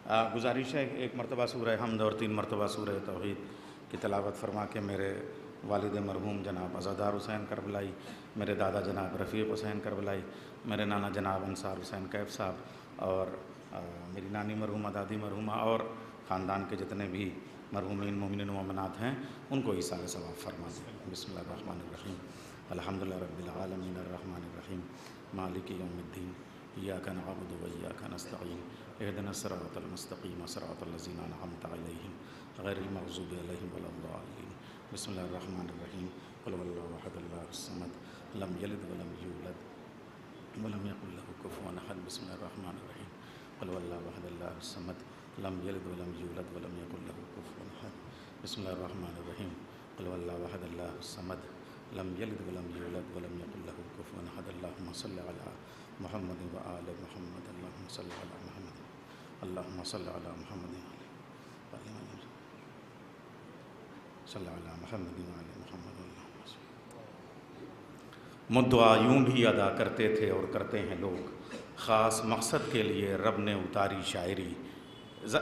گزارش ہے ایک مرتبہ سورہ حمد اور 3 مرتبہ سورہ توحید کی تلاوت فرما کے میرے والد مرحوم جناب عزادار حسین کربلائی، میرے دادا جناب رفیق حسین کربلائی، میرے نانا جناب انصار حسین کیف صاحب اور میری نانی مرحومہ، دادی مرحومہ اور خاندان کے جتنے بھی مرحومین مومنین و مومنات ہیں ان کو ایصال ثواب فرما دیں۔ بسم اللہ الرحمن الرحیم، الحمدللہ رب العالمین الرحمن الرحیم مالک یوم الدین، ایاک نعبد و ایاک نستعین، اہدنا الصراط المستقیم صراط الذین انعمت علیہم غیر المغضوب علیہم ولا الضالین۔ بسم اللہ الرحمن الرحیم، قل هو اللہ احد اللہ الصمد لم یلد ولم یولد ولم یکن لہ کفوا احد۔ بسم اللہ الرحمن الرحیم، قل هو اللہ احد اللہ الصمد لم یلد ولم یولد ولم یکن لہ کفوا احد۔ بسم اللہ الرحمن الرحیم، قل هو اللہ احد اللہ الصمد لم یلد ولم یولد ولم یکن لہ کفوا احد۔ اللہم صل علی محمد و آل محمد، اللہم صل علی محمد، اللہم صل علی محمد صلی علی محمد و آل محمد۔ مدعا یوں بھی ادا کرتے تھے اور کرتے ہیں لوگ، خاص مقصد کے لیے رب نے اتاری شاعری۔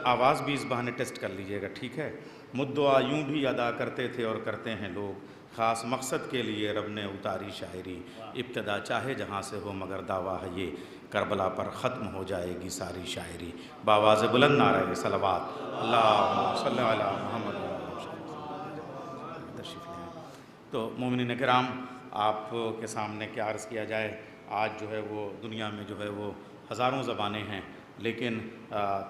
آواز بھی اس بہانے ٹیسٹ کر لیجئے گا، ٹھیک ہے؟ مدعا یوں بھی ادا کرتے تھے اور کرتے ہیں لوگ، خاص مقصد کے لیے رب نے اتاری شاعری۔ ابتدا چاہے جہاں سے ہو مگر دعویٰ ہے یہ، کربلا پر ختم ہو جائے گی ساری شاعری۔ بآواز بلند نعرہ صلوات، اللہم صلی علی محمد۔ تشریف لیں۔ تو مومنین کرام، آپ کے سامنے کیا عرض کیا جائے، آج جو ہے وہ دنیا میں جو ہے وہ ہزاروں زبانیں ہیں، لیکن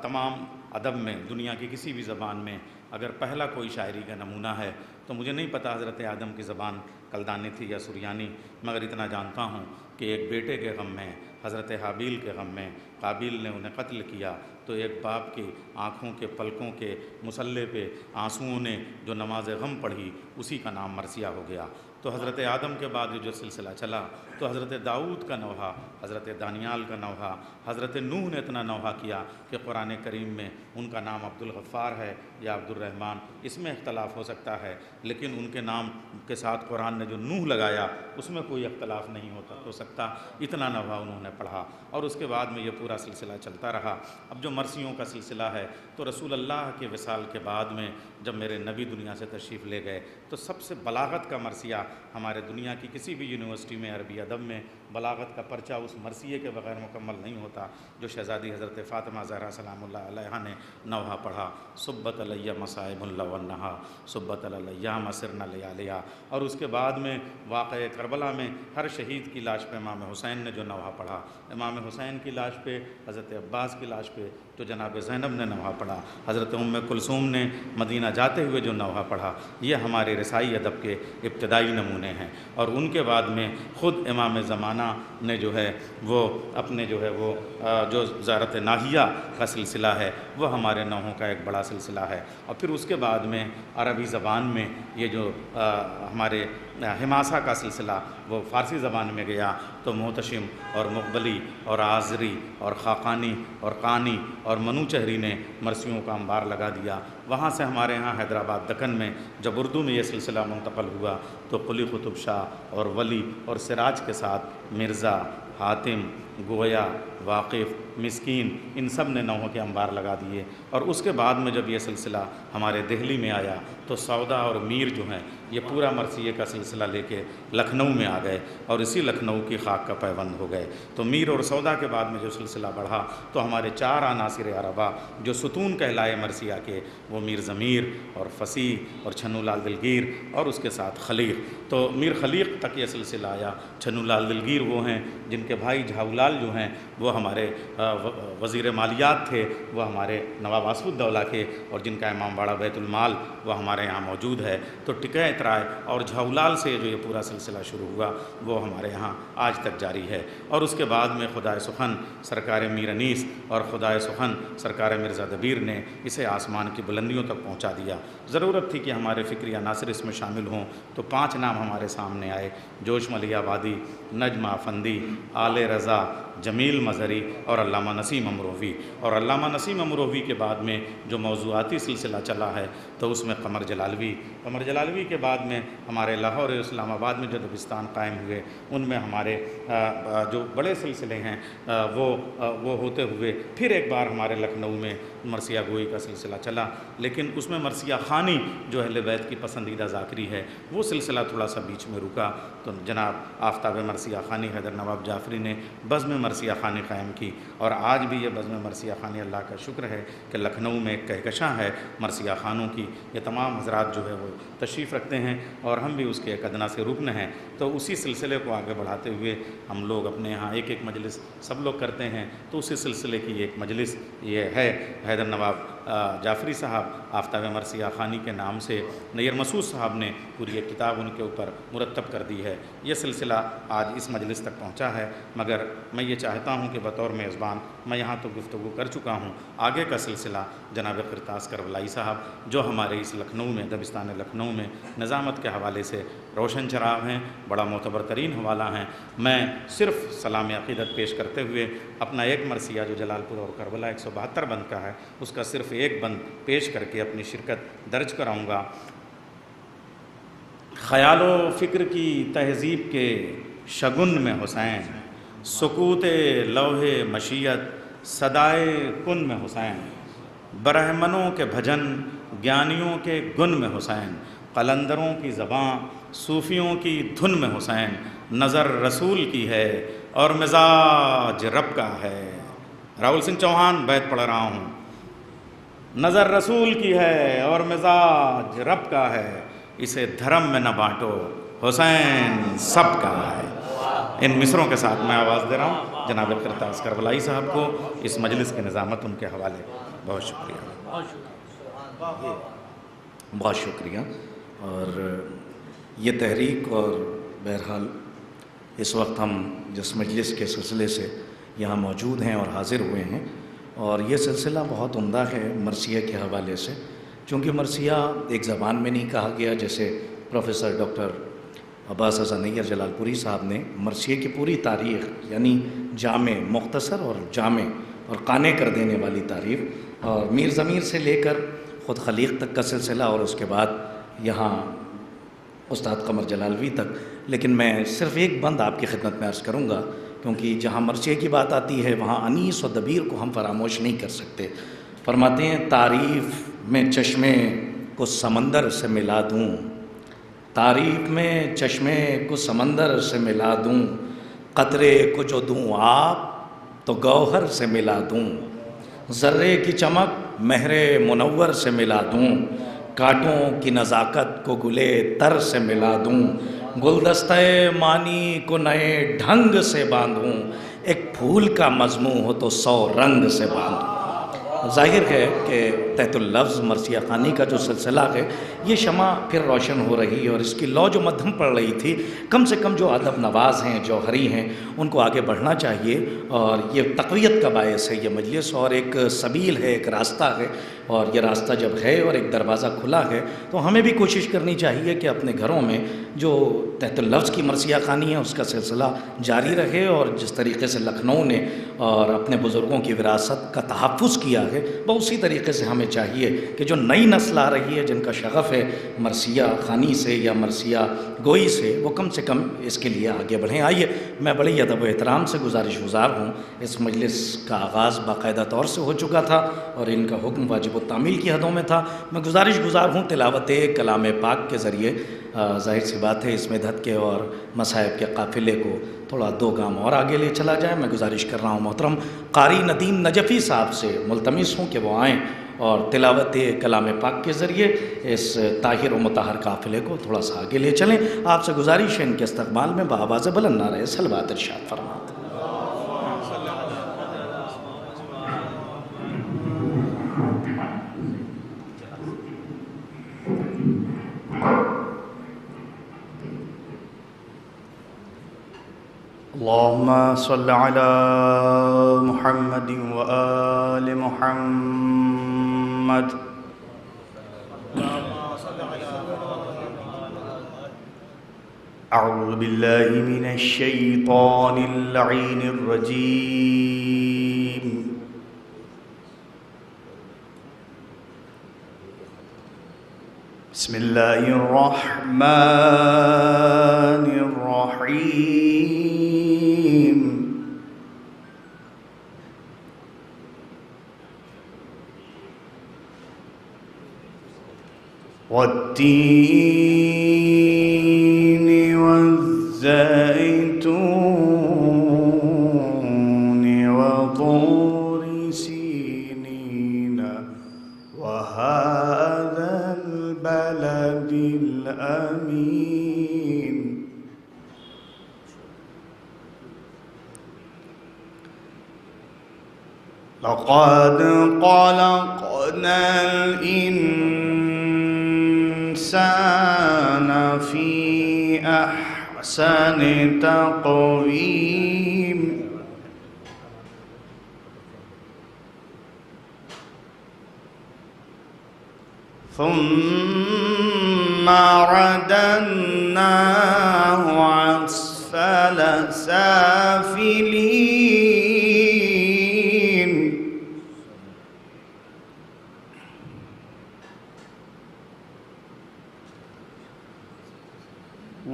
تمام ادب میں دنیا کی کسی بھی زبان میں اگر پہلا کوئی شاعری کا نمونہ ہے تو مجھے نہیں پتہ حضرت آدم کی زبان کلدانی تھی یا سریانی، مگر اتنا جانتا ہوں کہ ایک بیٹے کے غم میں، حضرت حابیل کے غم میں قابیل نے انہیں قتل کیا تو ایک باپ کی آنکھوں کے پلکوں کے مسلح پہ آنسوؤں نے جو نماز غم پڑھی اسی کا نام مرثیہ ہو گیا۔ تو حضرت آدم کے بعد جو سلسلہ چلا تو حضرت داؤد کا نوحہ، حضرت دانیال کا نوحہ، حضرت نوح نے اتنا نوحہ کیا کہ قرآن کریم میں ان کا نام عبد الغفار ہے یا عبد الرحمن، اس میں اختلاف ہو سکتا ہے، لیکن ان کے نام کے ساتھ قرآن نے جو نوح لگایا اس میں کوئی اختلاف نہیں ہو سکتا۔ اتنا نوحہ انہوں نے پڑھا اور اس کے بعد میں یہ پورا سلسلہ چلتا رہا۔ اب جو مرثیوں کا سلسلہ ہے تو رسول اللہ کے وصال کے بعد میں جب میرے نبی دنیا سے تشریف لے گئے تو سب سے بلاغت کا مرثیہ ہمارے دنیا کی کسی بھی یونیورسٹی میں عربی ادب میں بلاغت کا پرچہ اس مرثیے کے بغیر مکمل نہیں ہوتا جو شہزادی حضرت فاطمہ زہرا سلام اللہ علیہا نے نوحہ پڑھا، صبت علیہ مصائب اللہ ونہا صبت الایام سرنا لیالیا۔ اور اس کے بعد میں واقعہ کربلا میں ہر شہید کی لاش پہ امام حسین نے جو نوحہ پڑھا، امام حسین کی لاش پہ، حضرت عباس کی لاش پہ جو جناب زینب نے نوحہ پڑھا، حضرت ام کلثوم نے مدینہ جاتے ہوئے جو نوحہ پڑھا، یہ ہمارے رسائی ادب کے ابتدائی نمونے ہیں۔ اور ان کے بعد میں خود امام زمانہ نے جو ہے وہ اپنے جو ہے وہ جو زیارت ناہیہ کا سلسلہ ہے وہ ہمارے نوحوں کا ایک بڑا سلسلہ ہے۔ اور پھر اس کے بعد میں عربی زبان میں یہ جو ہمارے حماسہ کا سلسلہ وہ فارسی زبان میں گیا تو محتشم اور مقبلی اور آذری اور خاقانی اور قانی اور منوچہری نے مرثیوں کا انبار لگا دیا۔ وہاں سے ہمارے ہاں حیدرآباد دکن میں جب اردو میں یہ سلسلہ منتقل ہوا تو قلی قطب شاہ اور ولی اور سراج کے ساتھ مرزا، حاتم، گویا، واقف، مسکین، ان سب نے نوحوں کے انبار لگا دیے۔ اور اس کے بعد میں جب یہ سلسلہ ہمارے دہلی میں آیا تو سودا اور میر جو ہیں یہ پورا مرثیے کا سلسلہ لے کے لکھنؤ میں آ گئے اور اسی لکھنؤ کی خاک کا پیوند ہو گئے۔ تو میر اور سودا کے بعد میں جو سلسلہ بڑھا تو ہمارے 4 عناصر عربا جو ستون کہلائے مرثیہ کے وہ میر ضمیر اور فصیح اور چھنو لال دلگیر اور اس کے ساتھ خلیق۔ تو میر خلیق تک یہ سلسلہ آیا۔ چھنو لال دلگیر وہ ہیں جن کے بھائی جھاؤلال جو ہیں وہ ہمارے وزیر مالیات تھے، وہ ہمارے نواب آصف الدولہ کے، اور جن کا امام باڑہ بیت المال وہ ہمارے یہاں موجود ہے۔ تو ٹکہ اترائے اور جھاؤلال سے جو یہ پورا سلسلہ شروع ہوا وہ ہمارے یہاں آج تک جاری ہے۔ اور اس کے بعد میں خدائے سخن سرکار میر انیس اور خدائے سخن سرکار مرزا دبیر نے اسے آسمان کی بلندیوں تک پہنچا دیا۔ ضرورت تھی کہ ہمارے فکری عناصر اس میں شامل ہوں تو 5 نام ہمارے سامنے آئے: جوش ملیح آبادی، نجم افندی، آل رضا، جمیل مظہری اور علامہ نسیم امروہوی، اور علامہ نسیم امروہوی کے بعد میں جو موضوعاتی سلسلہ چلا ہے تو اس میں قمر جلالوی کے بعد میں ہمارے لاہور اور اسلام آباد میں جو دبستان قائم ہوئے، ان میں ہمارے جو بڑے سلسلے ہیں وہ ہوتے ہوئے پھر ایک بار ہمارے لکھنؤ میں مرثیہ گوئی کا سلسلہ چلا، لیکن اس میں مرثیہ خوانی جو اہل بیت کی پسندیدہ ذاکری ہے وہ سلسلہ تھوڑا سا بیچ میں رکا، تو جناب آفتاب مرثیہ خوانی حیدر نواب جعفری نے بزم مرثیہ خوانی قائم کی، اور آج بھی یہ بزم مرثیہ خوانی اللہ کا شکر ہے کہ لکھنؤ میں ایک کہکشاں ہے مرثیہ خوانوں کی، یہ تمام حضرات جو ہے وہ تشریف رکھتے ہیں اور ہم بھی اس کے ایک ادنا سے رکن ہیں، تو اسی سلسلے کو آگے بڑھاتے ہوئے ہم لوگ اپنے یہاں ایک مجلس سب لوگ کرتے ہیں، تو اسی سلسلے کی ایک مجلس یہ ہے حیدر نواب جعفری صاحب آفتاب مرثیہ خوانی کے نام سے نیر مسعود صاحب نے پوری ایک کتاب ان کے اوپر مرتب کر دی ہے، یہ سلسلہ آج اس مجلس تک پہنچا ہے، مگر میں یہ چاہتا ہوں کہ بطور میزبان میں یہاں تو گفتگو کر چکا ہوں، آگے کا سلسلہ جناب قرطاس کربلائی صاحب جو ہمارے اس لکھنؤ میں دبستان لکھنؤ میں نظامت کے حوالے سے روشن چراغ ہیں، بڑا معتبر ترین حوالہ ہیں، میں صرف سلام عقیدت پیش کرتے ہوئے اپنا ایک مرثیہ جو جلال پور اور کربلا 172 بند کا ہے اس کا صرف ایک بند پیش کر کے اپنی شرکت درج کراؤں گا۔ خیال و فکر کی تہذیب کے شگن میں حسین، سکوت لوح مشیت صدائے کن میں حسین، برہمنوں کے بھجن گیانیوں کے گن میں حسین، قلندروں کی زباں صوفیوں کی دھن میں حسین، نظر رسول کی ہے اور مزاج رب کا ہے۔ راول سنگھ چوہان بیت پڑھ رہا ہوں۔ نظر رسول کی ہے اور مزاج رب کا ہے، اسے دھرم میں نہ بانٹو حسین سب کا ہے۔ ان مصروں کے ساتھ میں آواز دے رہا ہوں جناب قرطاس کربلائی صاحب کو، اس مجلس کی نظامت ان کے حوالے۔ بہت شکریہ، بہت شکریہ۔ اور یہ تحریک، اور بہرحال اس وقت ہم جس مجلس کے سلسلے سے یہاں موجود ہیں اور حاضر ہوئے ہیں، اور یہ سلسلہ بہت عمدہ ہے مرثیہ کے حوالے سے، چونکہ مرثیہ ایک زبان میں نہیں کہا گیا، جیسے پروفیسر ڈاکٹر عباس رضا نیر جلال پوری صاحب نے مرثیہ کی پوری تاریخ، یعنی جامع، مختصر اور جامع اور قانع کر دینے والی تاریخ، اور میر ضمیر سے لے کر خود خلیق تک کا سلسلہ، اور اس کے بعد یہاں استاد قمر جلالوی تک۔ لیکن میں صرف ایک بند آپ کی خدمت میں عرض کروں گا، کیونکہ جہاں مرثیہ کی بات آتی ہے وہاں انیس و دبیر کو ہم فراموش نہیں کر سکتے۔ فرماتے ہیں تعریف میں چشمے کو سمندر سے ملا دوں، تعریف میں چشمے کو سمندر سے ملا دوں، قطرے کو جو دوں آپ تو گوہر سے ملا دوں، ذرے کی چمک مہر منور سے ملا دوں، کانٹوں کی نزاکت کو گلے تر سے ملا دوں، گلدستہ معنی کو نئے ڈھنگ سے باندھوں، ایک پھول کا مضموں ہو تو 100 رنگ سے باندھوں۔ ظاہر ہے کہ تحت اللفظ مرثیہ خوانی کا جو سلسلہ ہے یہ شمع پھر روشن ہو رہی ہے، اور اس کی لو جو مدھم پڑ رہی تھی، کم سے کم جو ادب نواز ہیں، جوہری ہیں، ان کو آگے بڑھنا چاہیے، اور یہ تقویت کا باعث ہے یہ مجلس، اور ایک سبیل ہے، ایک راستہ ہے، اور یہ راستہ جب ہے اور ایک دروازہ کھلا ہے تو ہمیں بھی کوشش کرنی چاہیے کہ اپنے گھروں میں جو تحت اللفظ کی مرثیہ خوانی ہے اس کا سلسلہ جاری رہے، اور جس طریقے سے لکھنؤ نے اور اپنے بزرگوں کی وراثت کا تحفظ کیا ہے، وہ اسی طریقے سے ہمیں چاہیے کہ جو نئی نسل آ رہی ہے جن کا شغف ہے مرثیہ خوانی سے یا مرثیہ گوئی سے، وہ کم سے کم اس کے لیے آگے بڑھیں۔ آئیے، میں بڑی ادب و احترام سے گزارش گزار ہوں، اس مجلس کا آغاز باقاعدہ طور سے ہو چکا تھا اور ان کا حکم واجب التعمیل کی حدوں میں تھا، میں گزارش گزار ہوں تلاوت کلام پاک کے ذریعے، ظاہر سی بات ہے اس مدحت کے اور مصائب کے قافلے کو تھوڑا 2 گام اور آگے لے چلا جائے۔ میں گزارش کر رہا ہوں محترم قاری ندیم نجفی صاحب سے ملتمس ہوں کہ وہ آئیں اور تلاوت کلام پاک کے ذریعے اس طاہر و مطہر قافلے کو تھوڑا سا آگے لے چلیں۔ آپ سے گزارش ہے ان کے استقبال میں بآواز بلند نعرہ صلوات ارشاد فرمائیں۔ اللهم صل على محمد وآل محمد أعوذ بالله من الشيطان اللعين الرجيم. بسم الله الرحمن الرحيم. والتين والزيتون وطور سينين وهذا البلد الأمين. لقد خلقنا الإنسان في أحسن تقويم. ثم رددناه أسفل سافلين.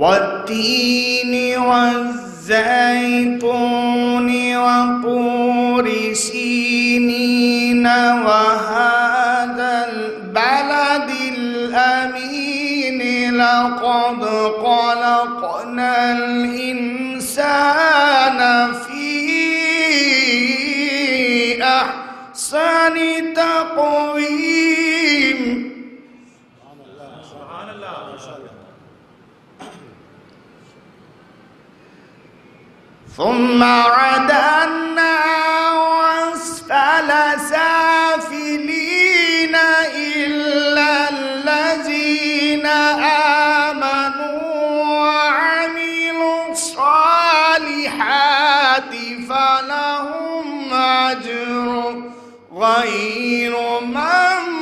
والتين والزيتون وطور سينين وهذا البلد الأمين. لقد خلقنا الإنسان في أحسن تقويم. ثم رددناه أسفل سافلين إلا الذين آمنوا وعملوا الصالحات فلهم أجر غير ممنون.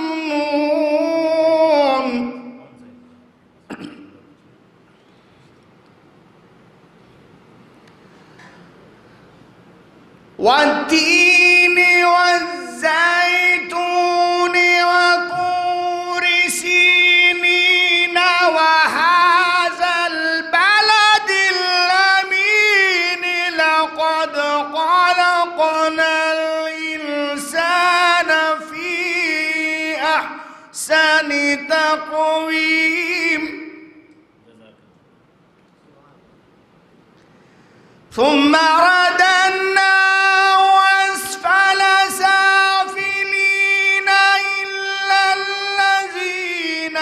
والتين والزيتون وطور سينين وهذا البلد الأمين. لقد خلقنا الإنسان في أحسن تقويم. ثم رددناه أسفل سافلين إلا الذين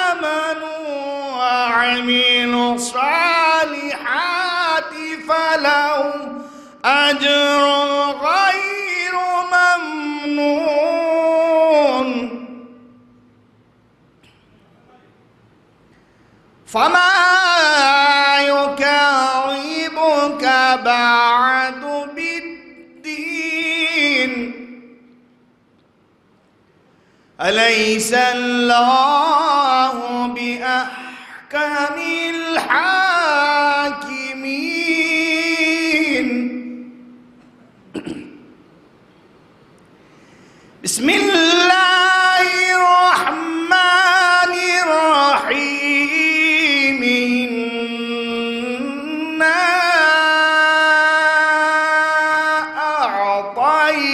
آمنوا وعملوا الصالحات فلهم أجر غير ممنون. فما يكذبك بعد بالدين. أليس الله بأحكم الحاكمين. بسم الله الرحمن الرحيم. إنا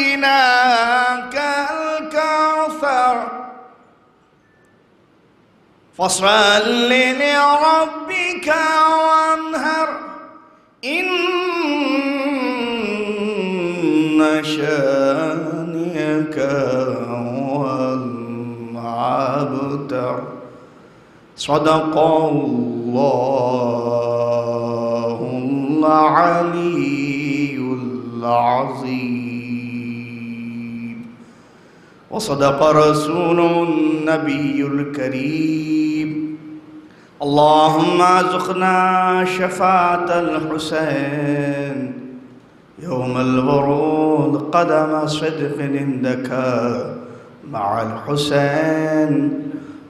أعطيناك الكوثر فصل لربك وانهر إن شانئك هو الأبتر. صدق الله العلي العظيم وصدق رسوله النبي الكريم. اللهم ارزقنا شفاعة الحسين يوم الورود قدم صدق عندك مع الحسين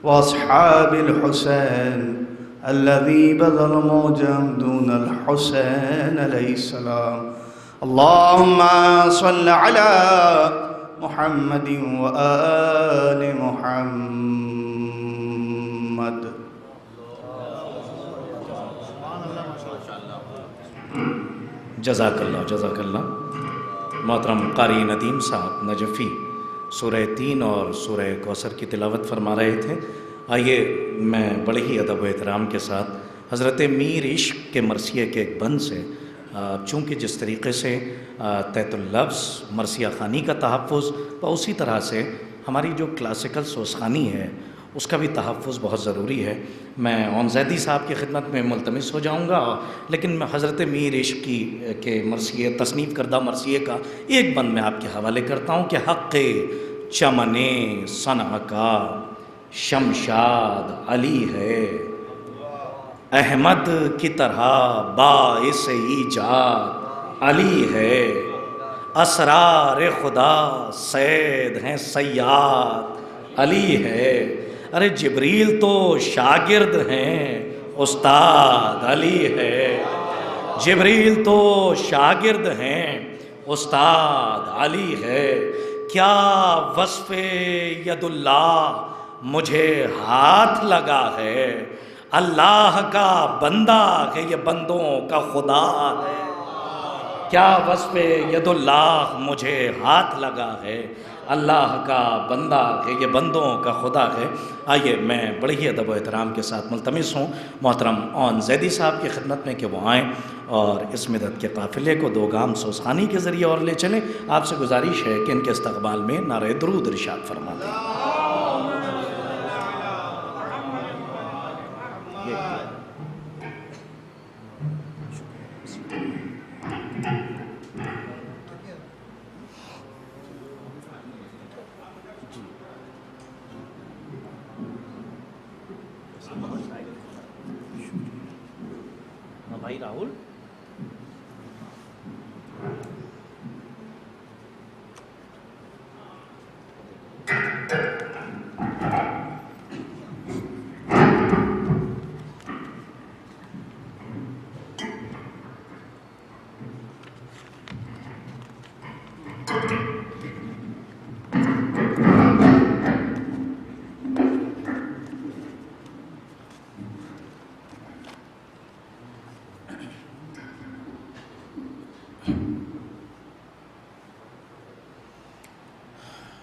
وأصحاب الحسين الذي بذل موجا دون الحسين عليه السلام. اللهم صل على محمد وآل محمد. جزاک اللہ. محترم قاری ندیم صاحب نجفی سورہ 3 اور سورہ کوثر کی تلاوت فرما رہے تھے. آئیے میں بڑے ہی ادب و احترام کے ساتھ حضرت میر عشق کے مرثیے کے ایک بند سے، چونکہ جس طریقے سے تحت اللفظ مرثیہ خوانی کا تحفظ و اسی طرح سے ہماری جو کلاسیکل سوزخوانی ہے اس کا بھی تحفظ بہت ضروری ہے، میں اون زیدی صاحب کی خدمت میں ملتمس ہو جاؤں گا، لیکن میں حضرت میر عشق کے مرثیے تصنیف کردہ مرثیے کا ایک بند میں آپ کے حوالے کرتا ہوں کہ حق چمن صنع کا شمشاد علی ہے، احمد کی طرح باعث ایجاد علی ہے، اسرار خدا سید ہیں صیاد علی ہے. ارے جبریل تو شاگرد ہیں استاد علی ہے، جبریل تو شاگرد ہیں استاد علی ہے. کیا وصف ید اللہ مجھے ہاتھ لگا ہے، اللہ کا بندہ کہ یہ بندوں کا خدا ہے. کیا وصف ید اللہ مجھے ہاتھ لگا ہے، اللہ کا بندہ کہ یہ بندوں کا خدا ہے. آئیے میں بڑے ہی ادب و احترام کے ساتھ ملتمس ہوں محترم اون زیدی صاحب کی خدمت میں کہ وہ آئیں اور اس مدد کے قافلے کو 2 گام سوزخوانی کے ذریعے اور لے چلیں. آپ سے گزارش ہے کہ ان کے استقبال میں نعرہ درود ارشاد فرما دیں. بھائی راہل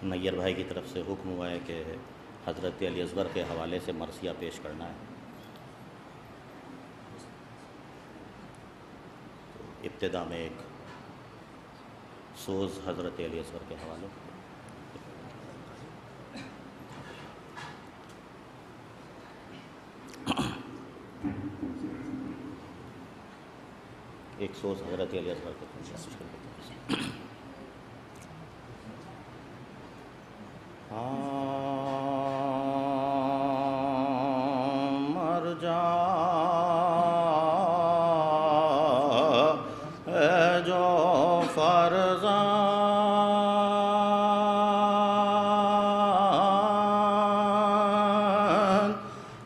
نیر بھائی کی طرف سے حکم ہوا ہے کہ حضرت علی اصغر کے حوالے سے مرثیہ پیش کرنا ہے. ابتدا میں ایک سوز حضرت علی اصغر کے حوالے. ایک سوز حضرت علی اصغر کے مر جا جو فرزند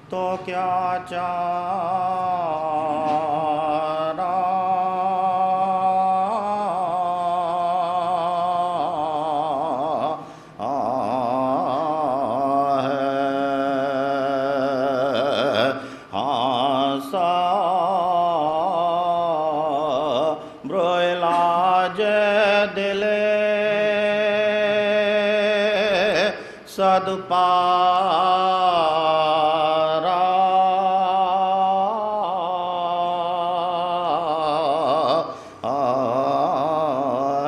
تو کیا چارہ صد پارا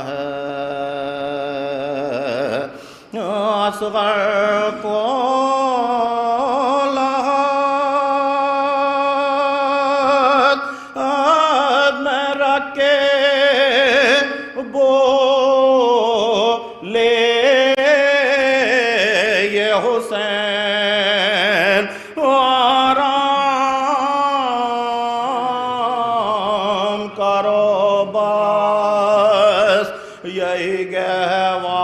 ہے اصغر کو لحد میں رکھ کے بولے حسین آرام کرو بس یہی گہوارہ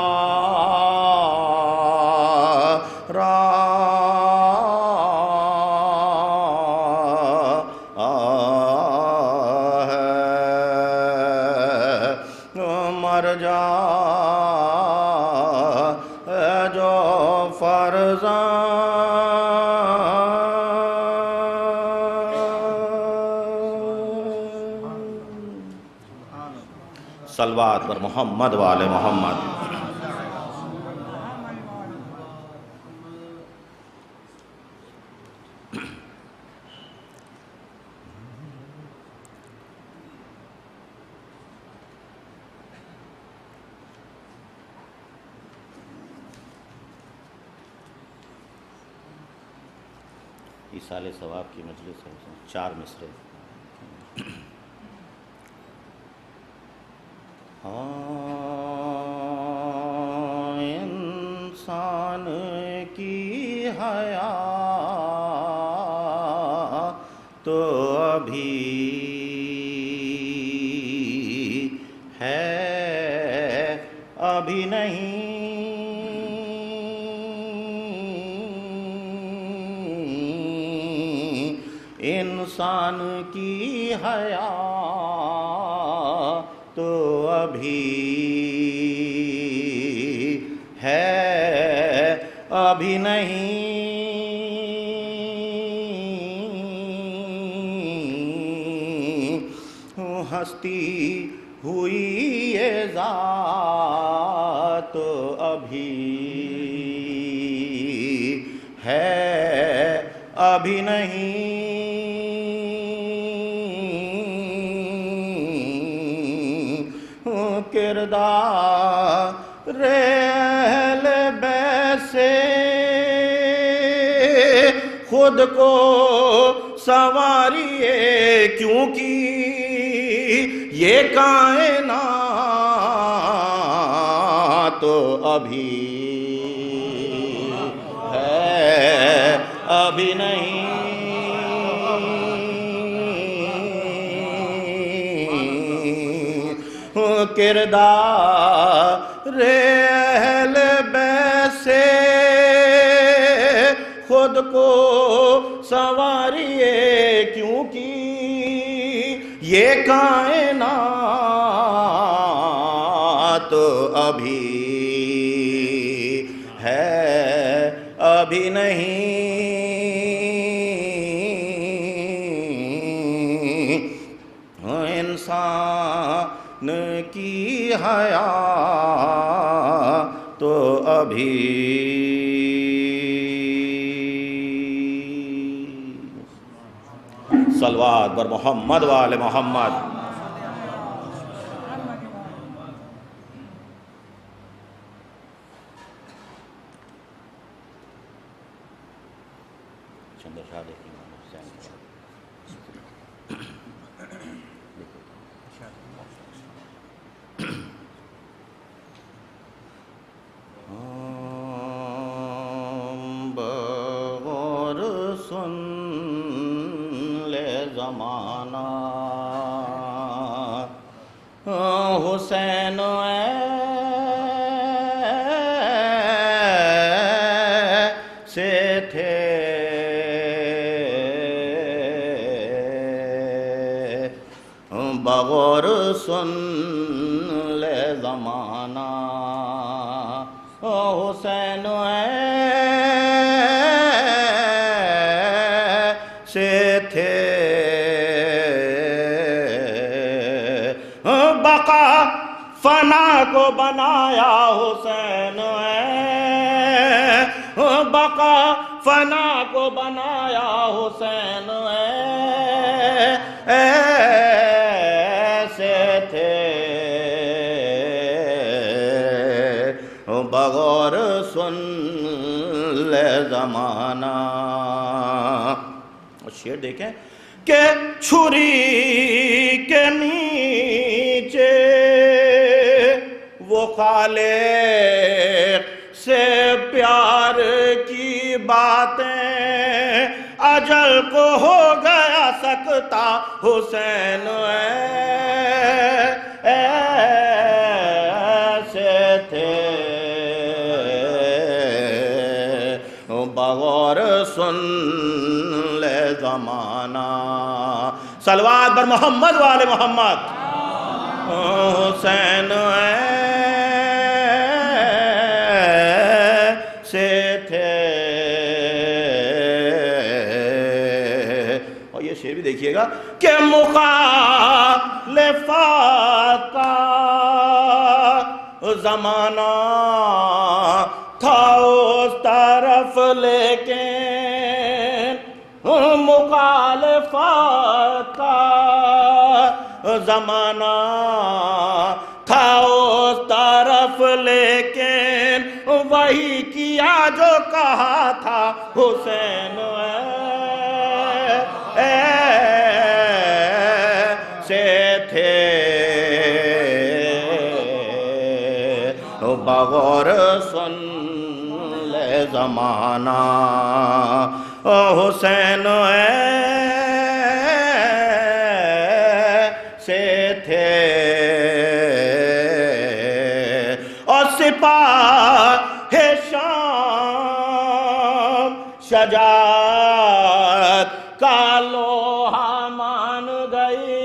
جو صلوات پر محمد وآل محمد. ایصال ثواب کی مجلس ہے، 4 مصرے. انسان کی حیات تو ابھی ہے، ابھی نہیں. انسان کی حیات تو ابھی ہے، ابھی نہیں. ہستی ہوئی یہ ذات تو ابھی ہے، ابھی نہیں. کردار اہل بیت سے خود کو سنواریے، کیونکہ یہ کائنات تو ابھی ہے، ابھی نہیں. کردار اہل بیت سے خود کو سنواریے، کیونکہ یہ کائنات تو ابھی ہے، ابھی نہیں. انسان کی حیات تو ابھی صلوات بر محمد وآل محمد. چندر شاہ دیکھیں بغور سن لے زمانہ حسین سے تھے، بغور سن لے زمانہ حسین سے تھے. بقا فنا کو بنایا حسین، بقا فنا کو بنایا حسین ایسے تھے. بغور سن لے زمانہ. اور شعر دیکھیں کہ چھری کے نیچے وہ خالق سے پیار کی باتیں، اجل کو ہو گیا سکتا حسین ایسے تھے. بغور سن لے زمانہ. صلوات بر محمد وآل محمد. حسین بھی دیکھیے گا کہ مخالفت کا زمانہ تھا اس طرف، لیکن مخالفت کا زمانہ تھا اس طرف، لیکن وہی کیا جو کہا تھا حسین سے تھے بغور سن لے زمانہ حسین سے تھے، اور سپاہ شام شجاعت کا لوہا مان گئی،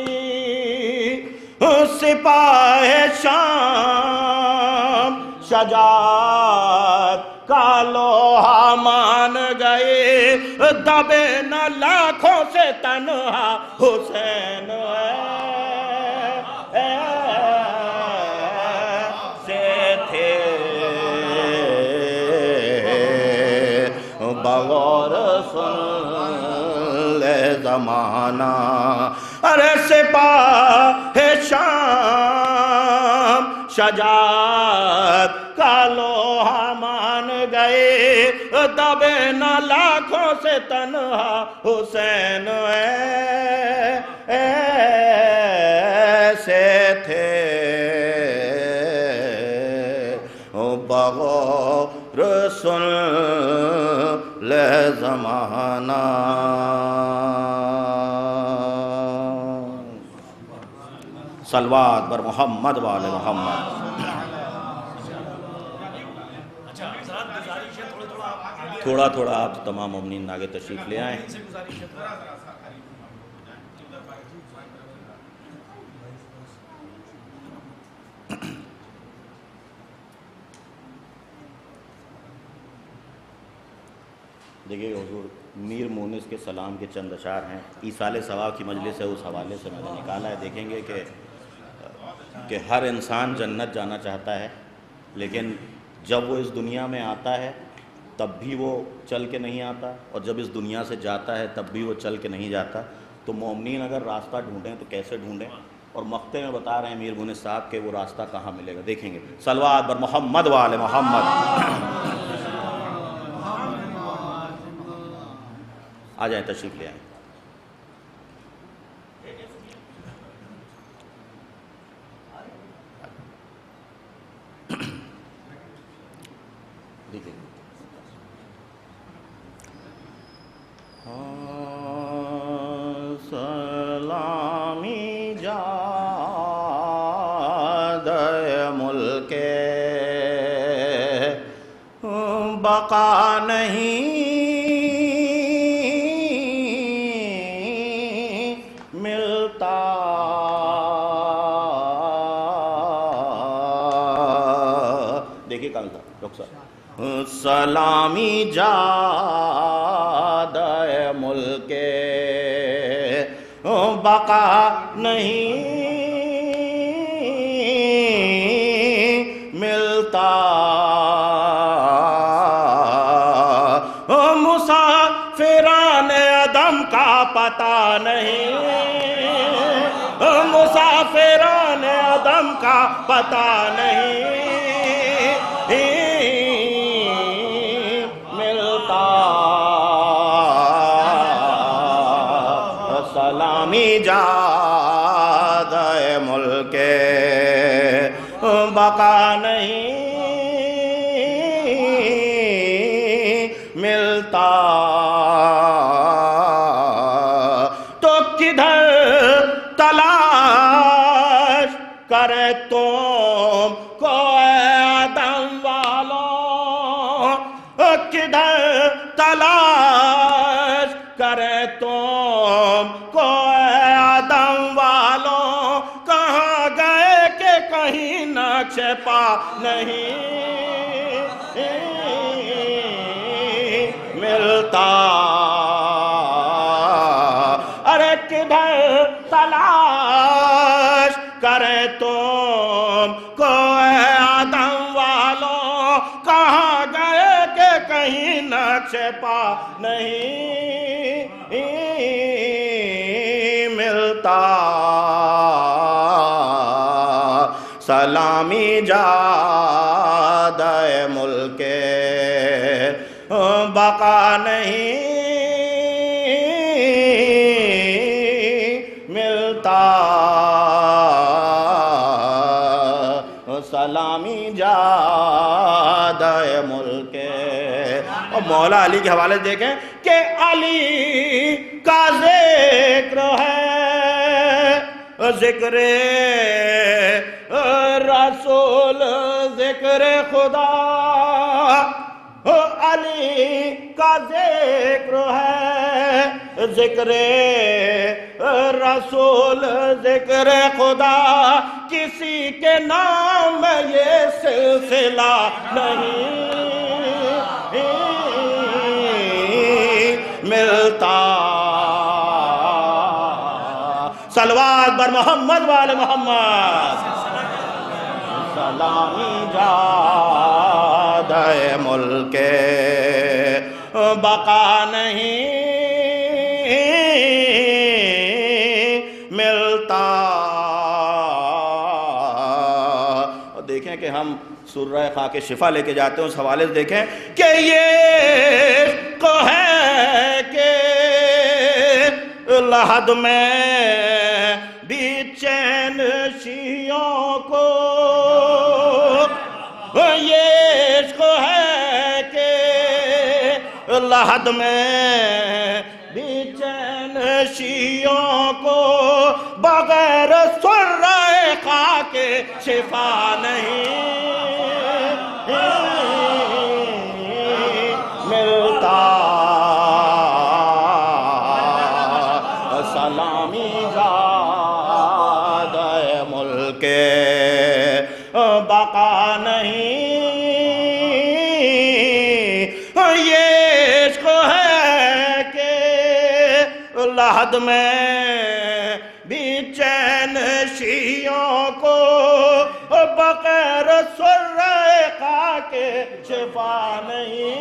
سپاہ شام شجاعت کا لوہا مان گئے، دبے نہ لاکھوں سے تنہا حسین سے تھے بغور سن لے زمانہ، ارے سپاہ شام شجاعت کا لوہا مان گئے، دبے نہ لاکھوں سے تنہا حسین ایسے تھے بغور سن لے زمانہ۔ صلوات بر محمد وآل محمد۔ تھوڑا تھوڑا آپ تمام مومنین آگے تشریف لے آئیں۔ دیکھیے حضور میر مونس کے سلام کے چند اشعار ہیں، ایصال ثواب کی مجلس ہے، اس حوالے سے میں نے نکالا ہے۔ دیکھیں گے کہ ہر انسان جنت جانا چاہتا ہے، لیکن جب وہ اس دنیا میں آتا ہے تب بھی وہ چل کے نہیں آتا، اور جب اس دنیا سے جاتا ہے تب بھی وہ چل کے نہیں جاتا۔ تو مومنین اگر راستہ ڈھونڈیں تو کیسے ڈھونڈیں؟ اور مقطع میں بتا رہے ہیں میر مونس صاحب کہ وہ راستہ کہاں ملے گا، دیکھیں گے۔ صلوات بر محمد وآل محمد۔ آ جائیں، تشریف لے آئیں۔ دیکھیں سلامی جاد ملک بقا نہیں ملتا، دیکھیے کل تھا ڈاکٹر صاحب۔ سلامی جاد ملک بقا نہیں ملتا، مسافران عدم کا پتہ نہیں، مسافران عدم کا پتہ نہیں ملتا، سلامی جاد ملک بقا نہیں ملتا، تو کدھر تلاش کرے تم کو عدم والوں، کدھر تلاش کرے تم کو عدم والوں، کہاں گئے کہ کہیں نقش پا نہیں ملتا، ارے کہاں گئے کہ کہیں نقش پا نہیں ملتا سلامی جادہ ملک بقا نہیں ملتا سلامی جادہ ملک. اور مولا علی کے حوالے سے دیکھیں کہ علی کا ذکر ہے ذکر رسول ذکر خدا. علی کا ذکر ہے ذکر رسول ذکر خدا. کسی کے نام یہ سلسلہ نہیں ملتا. صلوات بر محمد وآل محمد. سلامی جادہ ملک بقا نہیں ملتا. اور دیکھیں کہ ہم سورہ خاک شفا لے کے جاتے ہیں، اس حوالے سے دیکھیں کہ یہ کو ہے کہ لحد میں بھی چین شیعوں کو. یہ عشق ہے کہ لحد میں بھی چین شیعوں کو بغیر سرہ خاک شفا نہیں ملتا. سلامی جادہ ملک بقا نہیں. یہ عشق ہے کہ لحد میں بھی چین شیعوں کو بغیر سرہ خاک شفا نہیں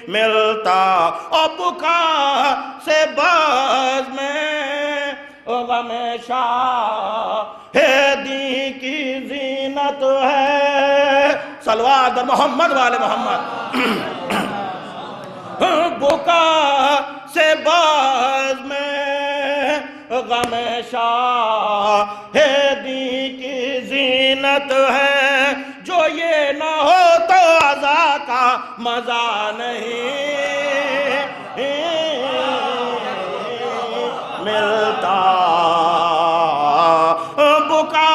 ملتا. اور بکا سے باز میں غم شاہدی کی زینت ہے. صلوات بر محمد وآل محمد. بکا سے باز میں غم شاہدی کی زینت ہے. جو یہ نہ ہو تو عزا کا مزہ نہیں ملتا. بکا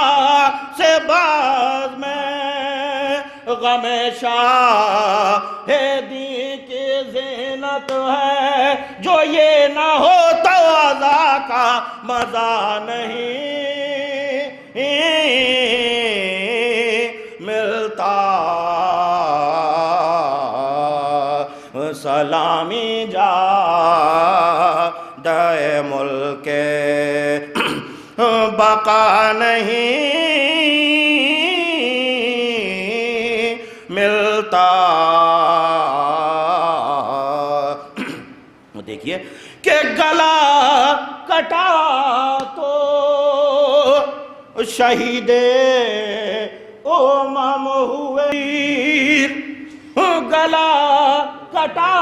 سے باز میں غم شاہدی کی زینت ہے. جو یہ نہ ہو تو عزا کا مزہ نہیں ملتا. سلامی جادہ ملک بقا نہیں ملتا. دیکھیے کہ گلا کٹا تو شہید امم ہوئے. گلا کٹا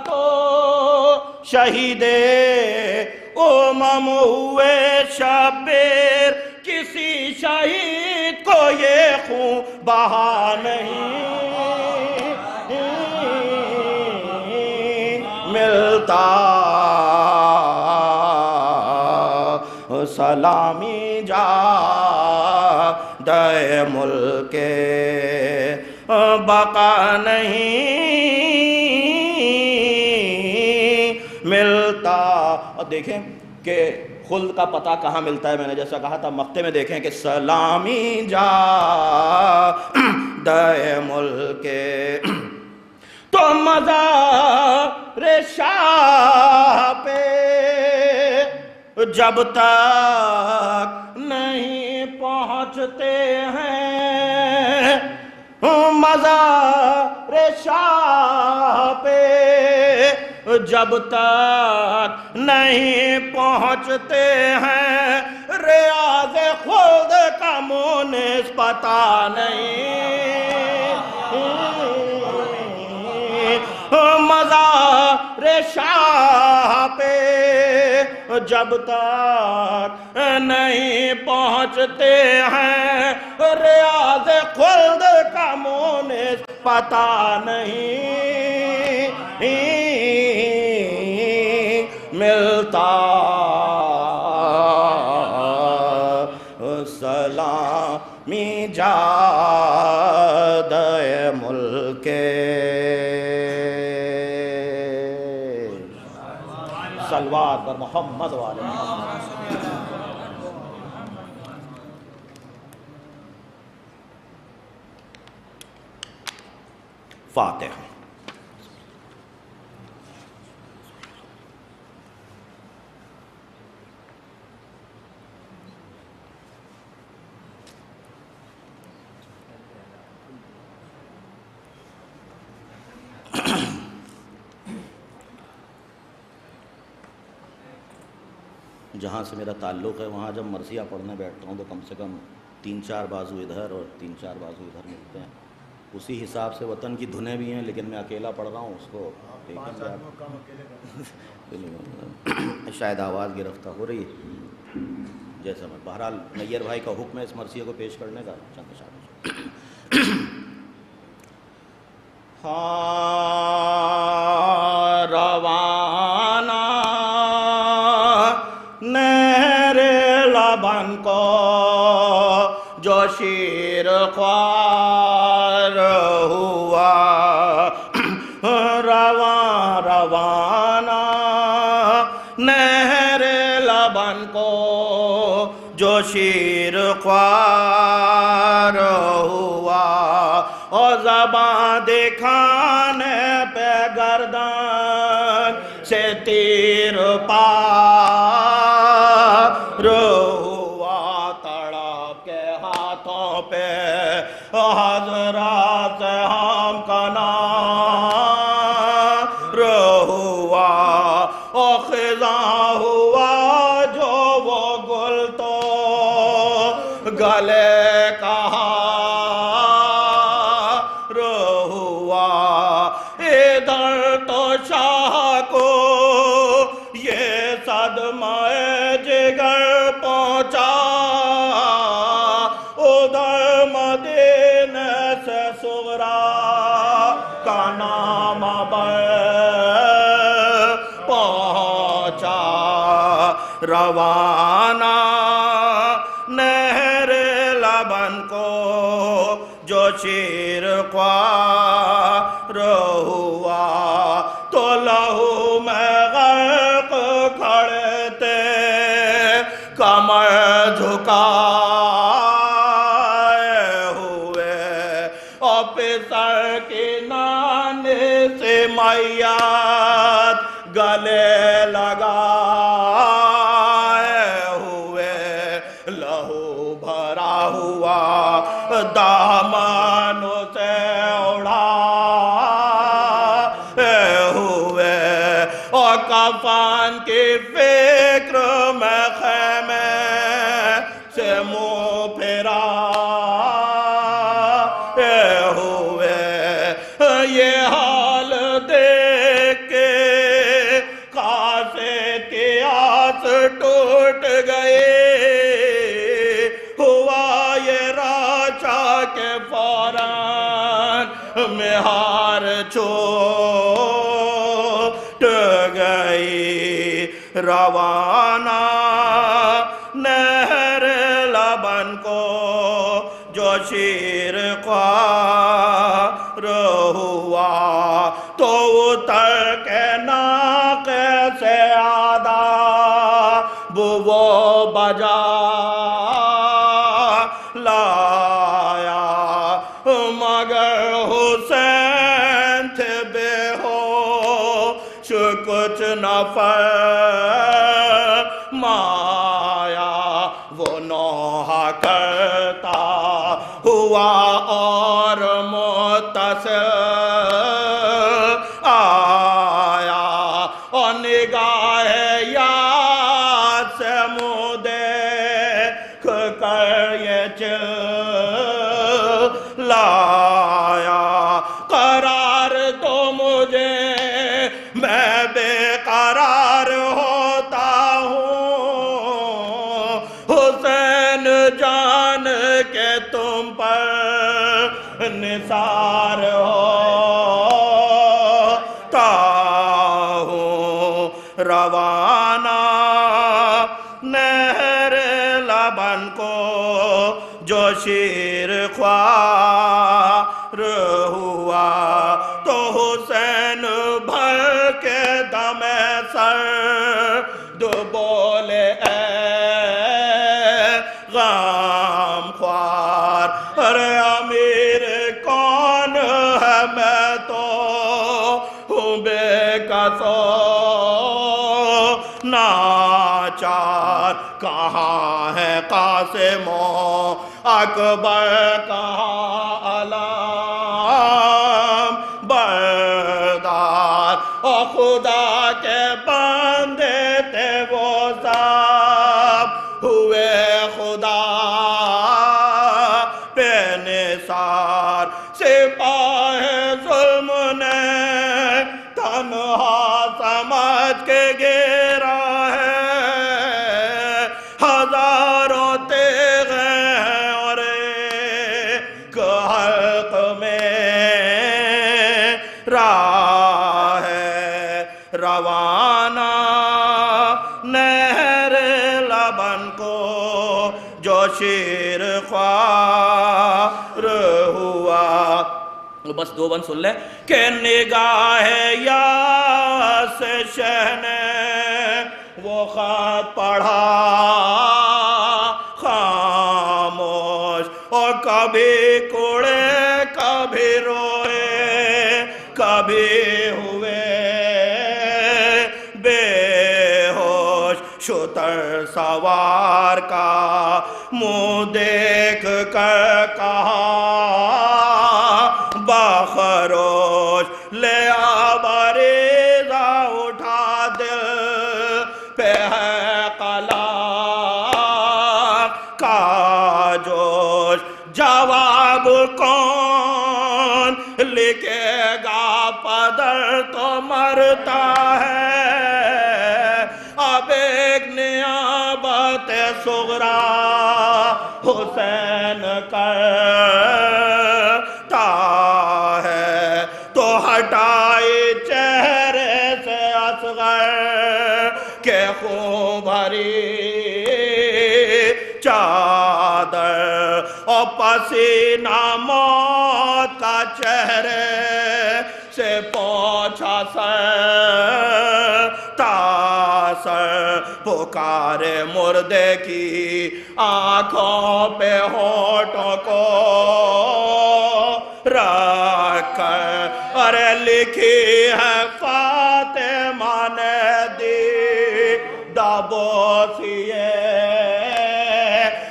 تو شہید امم ہوئے. شبیر کسی شہید کو یہ خون بہا نہیں ملتا. سلامی جادہ ملک بقا نہیں ملتا. اور دیکھیں کہ خلد کا پتہ کہاں ملتا ہے. میں نے جیسا کہا تھا مقطع میں دیکھیں کہ سلامی جادہ ملک تو مزار شاہ پہ جب تک نہیں پہنچ پہنچتے ہیں مزار شاہ پہ، جب تک نہیں پہنچتے ہیں ریاض خلد کا مونس پتہ نہیں، مزار شاہ پہ جب تک نہیں پہنچتے ہیں ریاض خلد کا مونس پتہ نہیں ملتا سلامی جادہ ملک صلوات پر محمد والے فاتحہ۔ جہاں سے میرا تعلق ہے وہاں جب مرثیہ پڑھنے بیٹھتا ہوں تو کم سے کم 3-4 بازو ادھر اور 3-4 بازو ادھر ملتے ہیں، اسی حساب سے وطن کی دھنیں بھی ہیں، لیکن میں اکیلا پڑھ رہا ہوں، اس کو دیکھیں گے آپ شاید آواز گرفتہ ہو رہی ہے جیسا میں، بہرحال نیر بھائی کا حکم ہے اس مرثیے کو پیش کرنے کا، چند اشارے روانہ نہر لبن کو جو شیر خوار ہوا، روانہ نہر لبن کو جو شیر خوار ہوا، اور زباں دکھانے پہ گردن سے تیر پار ہوا، تڑپ کے ہاتھوں پہ حضرات ہم کا نام ہوا، اور خزاں ہوا جو وہ گل تو گلے کہا ہوا، ادھر تو شاہ کو یہ صدمہ جگر پہنچا، ادھر مدینہ سے صغرا کا نام پہنچا، روانہ نہر لبن کو جو شیر خوار ہوا، تو لہو میں غرق کھڑے تھے کمر جھکائے ہوئے، اور پسر کی نانے سے میت گلے لگائے ہوئے، لہو بھرا ہوا دامنوں سے اڑائے ہوئے، اور کفن کی فکر میں خیمے سے منہ پھرائے ہوئے، یہ حال دیکھ کے قاصد کی آس ٹوٹ گئی، ہوا یہ راجہ کے فوراً مہار چھوٹ گئی، روانہ نہر لبن کو جو شیر خوار ہوا، تو اتر کے ناقے سے آداب وہ بجا لایا، مگر حسین تھے بے ہوش کچھ نہ فرمایا، وہ نوحہ کرتا ہوا اور متصل آیا اور نگاہ یاد سے منہ دیکھ کر یہ چلایا قرار تو مجھے میں بے قرار ہوتا ہوں حسین جان کے تم پر نثار ہوتا ہوں روانہ نہر لبن کو جو شیر خوار ہوا تو حسین بھر کے دم سر بولے اے غم خوار ارے امیر کون ہے میں تو ہوں بے قصو ناچار کہاں ہے قاسم و اکبر کہاں علام بردار اور خدا کے بندے تھے وہ سب ہوئے خدا پہ نثار سپاہ ظلم نے تنہا سمجھ کے گھیرا ہے ہزاروں تیغ ہیں اور ایک حلق میں راہ ہے روانہ نہر لبن کو جو شیر خوار ہوا بس دو بند سن لے کہ نگاہ یاد سے شہ نے وہ خط پڑھا خاموش اور کبھی کوڑے کبھی روئے کبھی ہوئے بے ہوش شتر سوار کا منہ دیکھ کر کہا بخروش لے آبریزہ اٹھا دل پہ ہے قلم کا جوش جواب کون لکھے گا پدر تو مرتا ہے اب ایک نیابت صغرا حسین کرتا ہے تو ہٹائی چہرے سے اصغر کے خون بھری چادر اور پسینہ موت کا چہرے سے پوچھا سر تاثر پکارے مردے کی آنکھوں پہ ہونٹوں کو رکھ کر ارے لکھی ہے فاطمہ نے دی دبوسیے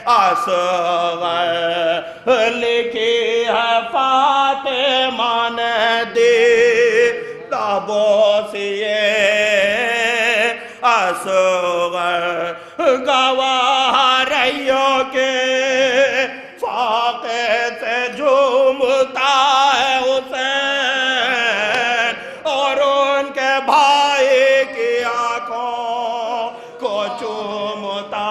اصغر لکھی ہے فاطمہ نے دی دبوسیے اصغر گواہ رہیوں کے فاقے سے جھومتا ہے حسین اور ان کے بھائی کی آنکھوں کو چومتا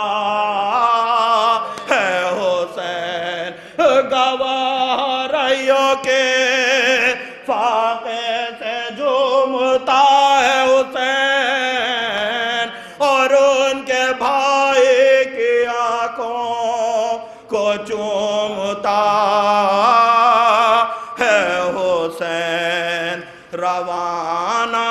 ہے حسین گواہ رہیوں کے فاقے سے جھومتا ہے حسین اور ان کے بھائی کی آنکھوں کو چومتا ہے حسین روانہ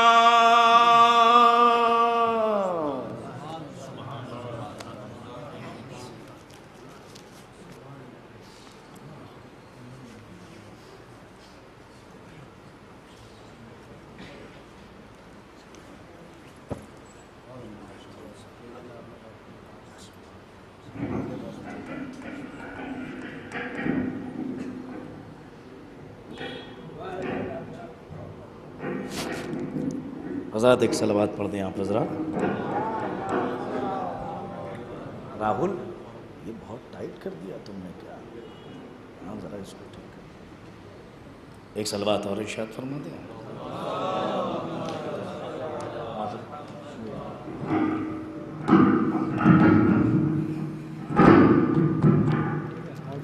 حضرات ایک صلوات پڑھ دیں آپ حضرات. راہل یہ بہت ٹائٹ کر دیا تم نے کیا؟ ہاں ذرا اس کو ٹھیک کر. ایک صلوات اور ارشاد فرما دیں.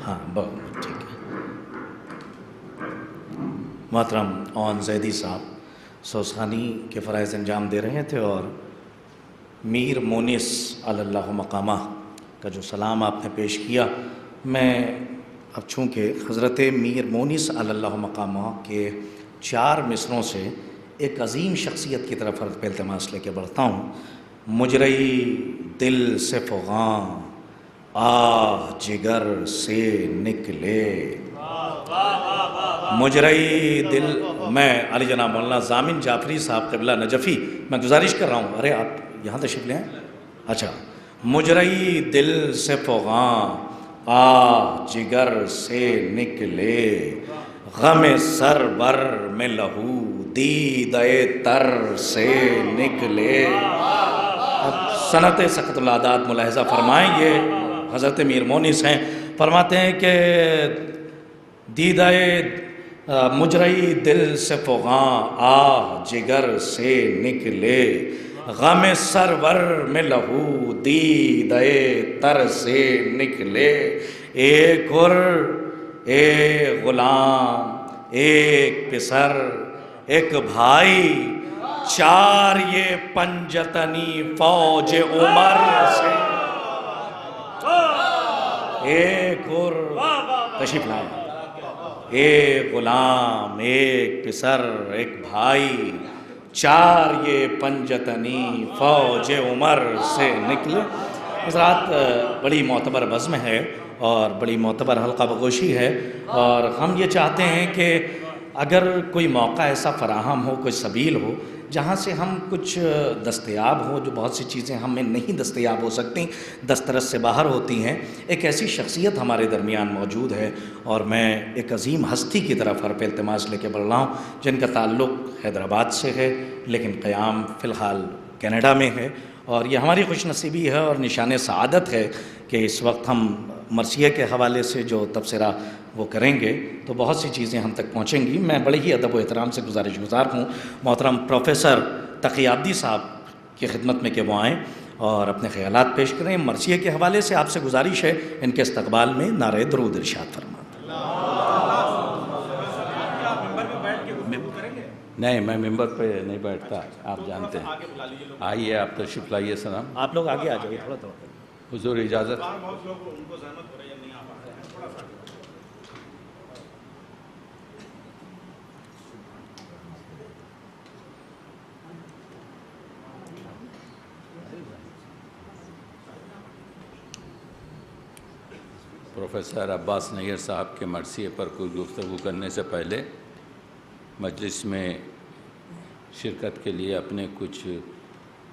ہاں بہت ٹھیک ہے. محترم اون زیدی صاحب سوسخانی کے فرائض انجام دے رہے تھے اور میر مونس علی اللہ مقامہ کا جو سلام آپ نے پیش کیا، میں اب چونکہ حضرت میر مونس علی اللہ مقامہ کے 4 مصروں سے ایک عظیم شخصیت کی طرف عرض پہ التماس لے کے بڑھتا ہوں. مجرئی دل سے فغاں آہ جگر سے نکلے. مجرئی دل. میں علی جناب مولانا ضامن جعفری صاحب قبلہ نجفی میں گزارش کر رہا ہوں. ارے آپ یہاں تشریف لیں. اچھا. مجرئی دل سے فغاں آہ جگر سے نکلے، غم سر بر میں لہو دیدے تر سے نکلے. اب صنعت سقط العادات ملاحظہ فرمائیں. یہ حضرت میر مونس ہیں. فرماتے ہیں کہ دیدے مجرئی دل سے فغاں آہ جگر سے نکلے، غم سرور میں لہو دیدے تر سے نکلے. ایک گر ایک غلام ایک پسر ایک بھائی، 4 یہ پنجتنی فوج عمر سے. ایک گر تشریف لائیں. ایک غلام ایک پسر ایک بھائی، 4 یہ پنجتنی فوج عمر سے نکلے. حضرات بڑی معتبر بزم ہے اور بڑی معتبر حلقہ بگوشی ہے، اور ہم یہ چاہتے ہیں کہ اگر کوئی موقع ایسا فراہم ہو، کوئی سبیل ہو جہاں سے ہم کچھ دستیاب ہو، جو بہت سی چیزیں ہمیں نہیں دستیاب ہو سکتی، دسترس سے باہر ہوتی ہیں. ایک ایسی شخصیت ہمارے درمیان موجود ہے، اور میں ایک عظیم ہستی کی طرف حرف التماس لے کے بڑھ رہا ہوں، جن کا تعلق حیدرآباد سے ہے لیکن قیام فی الحال کینیڈا میں ہے. اور یہ ہماری خوش نصیبی ہے اور نشان سعادت ہے کہ اس وقت ہم مرثیے کے حوالے سے جو تبصرہ وہ کریں گے تو بہت سی چیزیں ہم تک پہنچیں گی. میں بڑے ہی ادب و احترام سے گزارش گزار ہوں محترم پروفیسر تقی عابدی صاحب کی خدمت میں کہ وہ آئیں اور اپنے خیالات پیش کریں. مرثیے کے حوالے سے آپ سے گزارش ہے ان کے استقبال میں نعرہ درود ارشاد فرمائیں. نہیں، میں ممبر پہ نہیں بیٹھتا، آپ جانتے ہیں. آئیے آپ تشریف لائیے. سلام. آپ لوگ آگے آ جائیے تھوڑا تھوڑا. حضور اجازت. پروفیسر عباس نیر صاحب کے مرثیے پر کوئی گفتگو کرنے سے پہلے مجلس میں شرکت کے لیے اپنے کچھ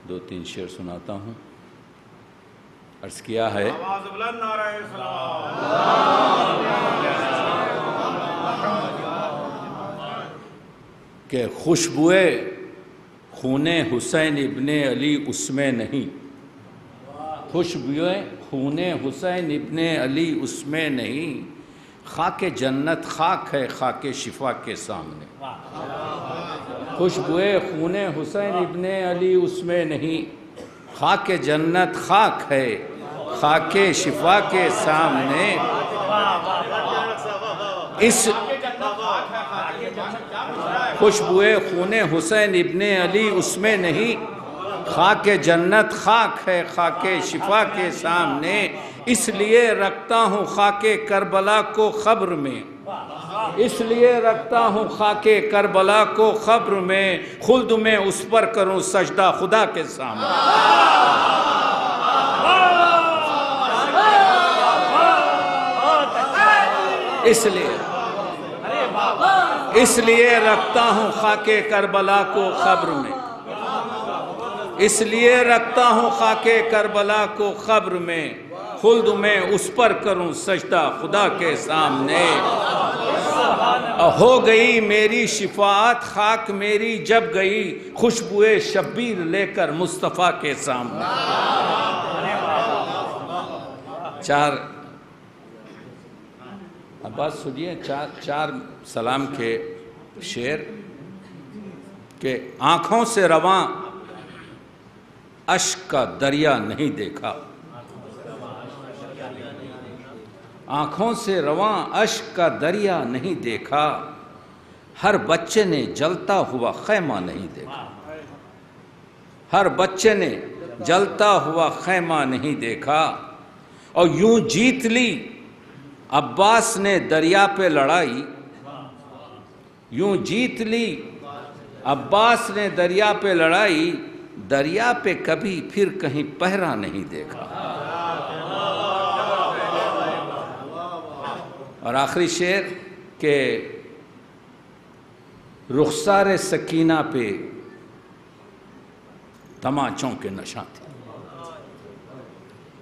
2-3 شعر سناتا ہوں. عرض کیا ہے کہ خوشبوئے خون حسین ابن علی اس میں نہیں، خوشبوئے خون حسین ابن علی اس میں نہیں، خاک جنت خاک ہے خاک شفا کے سامنے. خوشبوئے خون حسین ابن علی اس میں نہیں، خاک جنت خاک ہے خاک شفا کے سامنے. اس خوشبوئے خون حسین ابن علی اس میں نہیں، خاک جنت خاک ہے خاک شفا کے سامنے. اس لیے رکھتا ہوں خاک کربلا کو خبر میں، اس لیے رکھتا ہوں خاک کربلا کو خبر میں، خلد میں اس پر کروں سجدہ خدا کے سامنے. اس لیے رکھتا ہوں خاک کربلا کو خبر میں، اس لیے رکھتا ہوں خاک کربلا کو خبر میں، خلد میں اس پر کروں سجدہ خدا کے سامنے. ہو گئی میری شفاعت خاک میری جب گئی خوشبوئے شبیر لے کر مصطفیٰ کے سامنے. اب بات سنیے، چار سلام کے شعر کہ آنکھوں سے رواں اشک کا دریا نہیں دیکھا، آنکھوں سے رواں اشک کا دریا نہیں دیکھا، ہر بچے نے جلتا ہوا خیمہ نہیں دیکھا، ہر بچے نے جلتا ہوا خیمہ نہیں دیکھا. اور یوں جیت لی عباس نے دریا پہ لڑائی، یوں جیت لی عباس نے دریا پہ لڑائی، دریا پہ کبھی پھر کہیں پہرا نہیں دیکھا. اور آخری شعر کہ رخسار سکینہ پہ تماچوں کے نشاں تھے،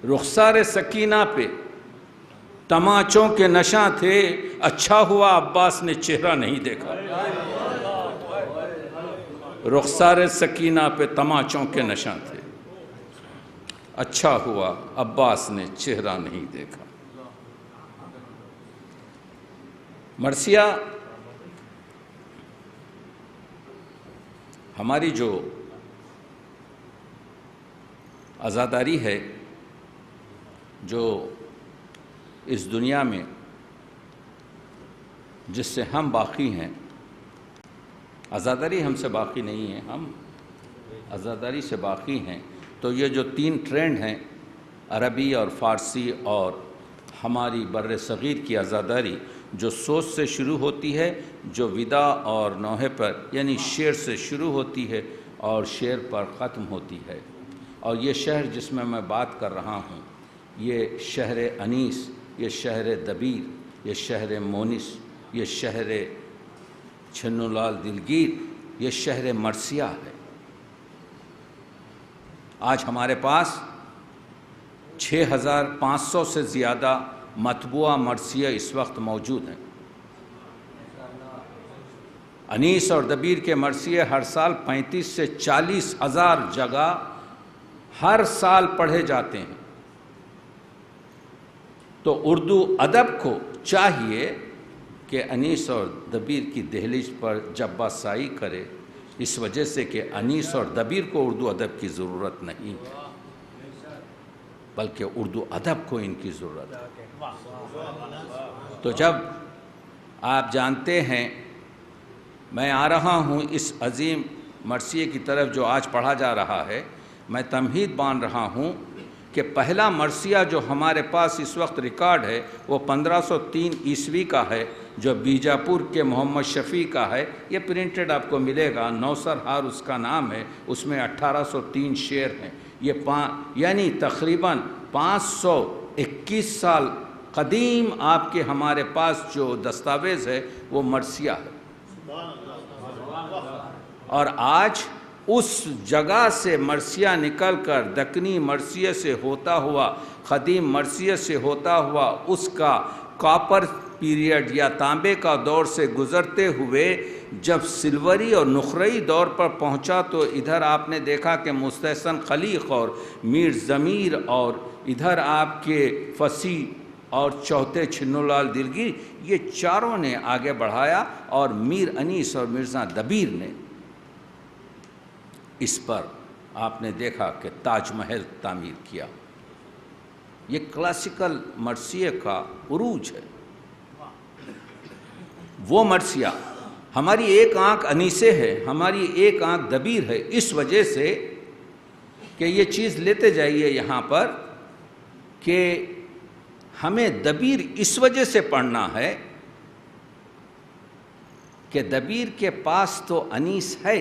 رخسار سکینہ پہ تماچوں کے نشاں تھے، اچھا ہوا عباس نے چہرہ نہیں دیکھا. رخسار سکینہ پہ تماچوں کے نشاں تھے، اچھا ہوا عباس نے چہرہ نہیں دیکھا. مرثیہ ہماری جو عزاداری ہے، جو اس دنیا میں جس سے ہم باقی ہیں، عزاداری ہم سے باقی نہیں ہے، ہم عزاداری سے باقی ہیں. تو یہ جو تین ٹرینڈ ہیں، عربی اور فارسی اور ہماری بر صغیر کی عزاداری، جو سوچ سے شروع ہوتی ہے، جو ودا اور نوحے پر یعنی شعر سے شروع ہوتی ہے اور شعر پر ختم ہوتی ہے. اور یہ شہر جس میں میں بات کر رہا ہوں، یہ شہر انیس، یہ شہر دبیر، یہ شہر مونس، یہ شہر چھنو لال دلگیر، یہ شہر مرثیہ ہے. آج ہمارے پاس 6500 سے زیادہ مطبوعہ مرثیہ اس وقت موجود ہیں. انیس اور دبیر کے مرثیے ہر سال 35 سے 40 ہزار جگہ ہر سال پڑھے جاتے ہیں. تو اردو ادب کو چاہیے کہ انیس اور دبیر کی دہلیز پر جبہ سائی کرے، اس وجہ سے کہ انیس اور دبیر کو اردو ادب کی ضرورت نہیں ہے، بلکہ اردو ادب کو ان کی ضرورت ہے. تو جب آپ جانتے ہیں میں آ رہا ہوں اس عظیم مرثیے کی طرف جو آج پڑھا جا رہا ہے، میں تمہید باندھ رہا ہوں کہ پہلا مرثیہ جو ہمارے پاس اس وقت ریکارڈ ہے وہ 1503 عیسوی کا ہے، جو بیجاپور کے محمد شفیع کا ہے. یہ پرنٹڈ آپ کو ملے گا، نوسر ہار اس کا نام ہے، اس میں 1803 شعر ہیں. یہ یعنی تقریباً 521 سال قدیم آپ کے ہمارے پاس جو دستاویز ہے وہ مرثیہ ہے. اور آج اس جگہ سے مرثیہ نکل کر دکنی مرثیہ سے ہوتا ہوا، قدیم مرثیہ سے ہوتا ہوا اس کا کاپر پیریڈ یا تانبے کا دور سے گزرتے ہوئے جب سلوری اور نخرئی دور پر پہنچا تو ادھر آپ نے دیکھا کہ مستحسن خلیق اور میر ضمیر اور ادھر آپ کے فصیح اور چوتھے چھنو لال دلگیر، یہ چاروں نے آگے بڑھایا اور میر انیس اور مرزا دبیر نے اس پر آپ نے دیکھا کہ تاج محل تعمیر کیا. یہ کلاسیکل مرثیے کا عروج ہے. وہ مرثیہ ہماری ایک آنکھ انیسے ہے، ہماری ایک آنکھ دبیر ہے، اس وجہ سے کہ یہ چیز لیتے جائیے یہاں پر کہ ہمیں دبیر اس وجہ سے پڑھنا ہے کہ دبیر کے پاس تو انیس ہے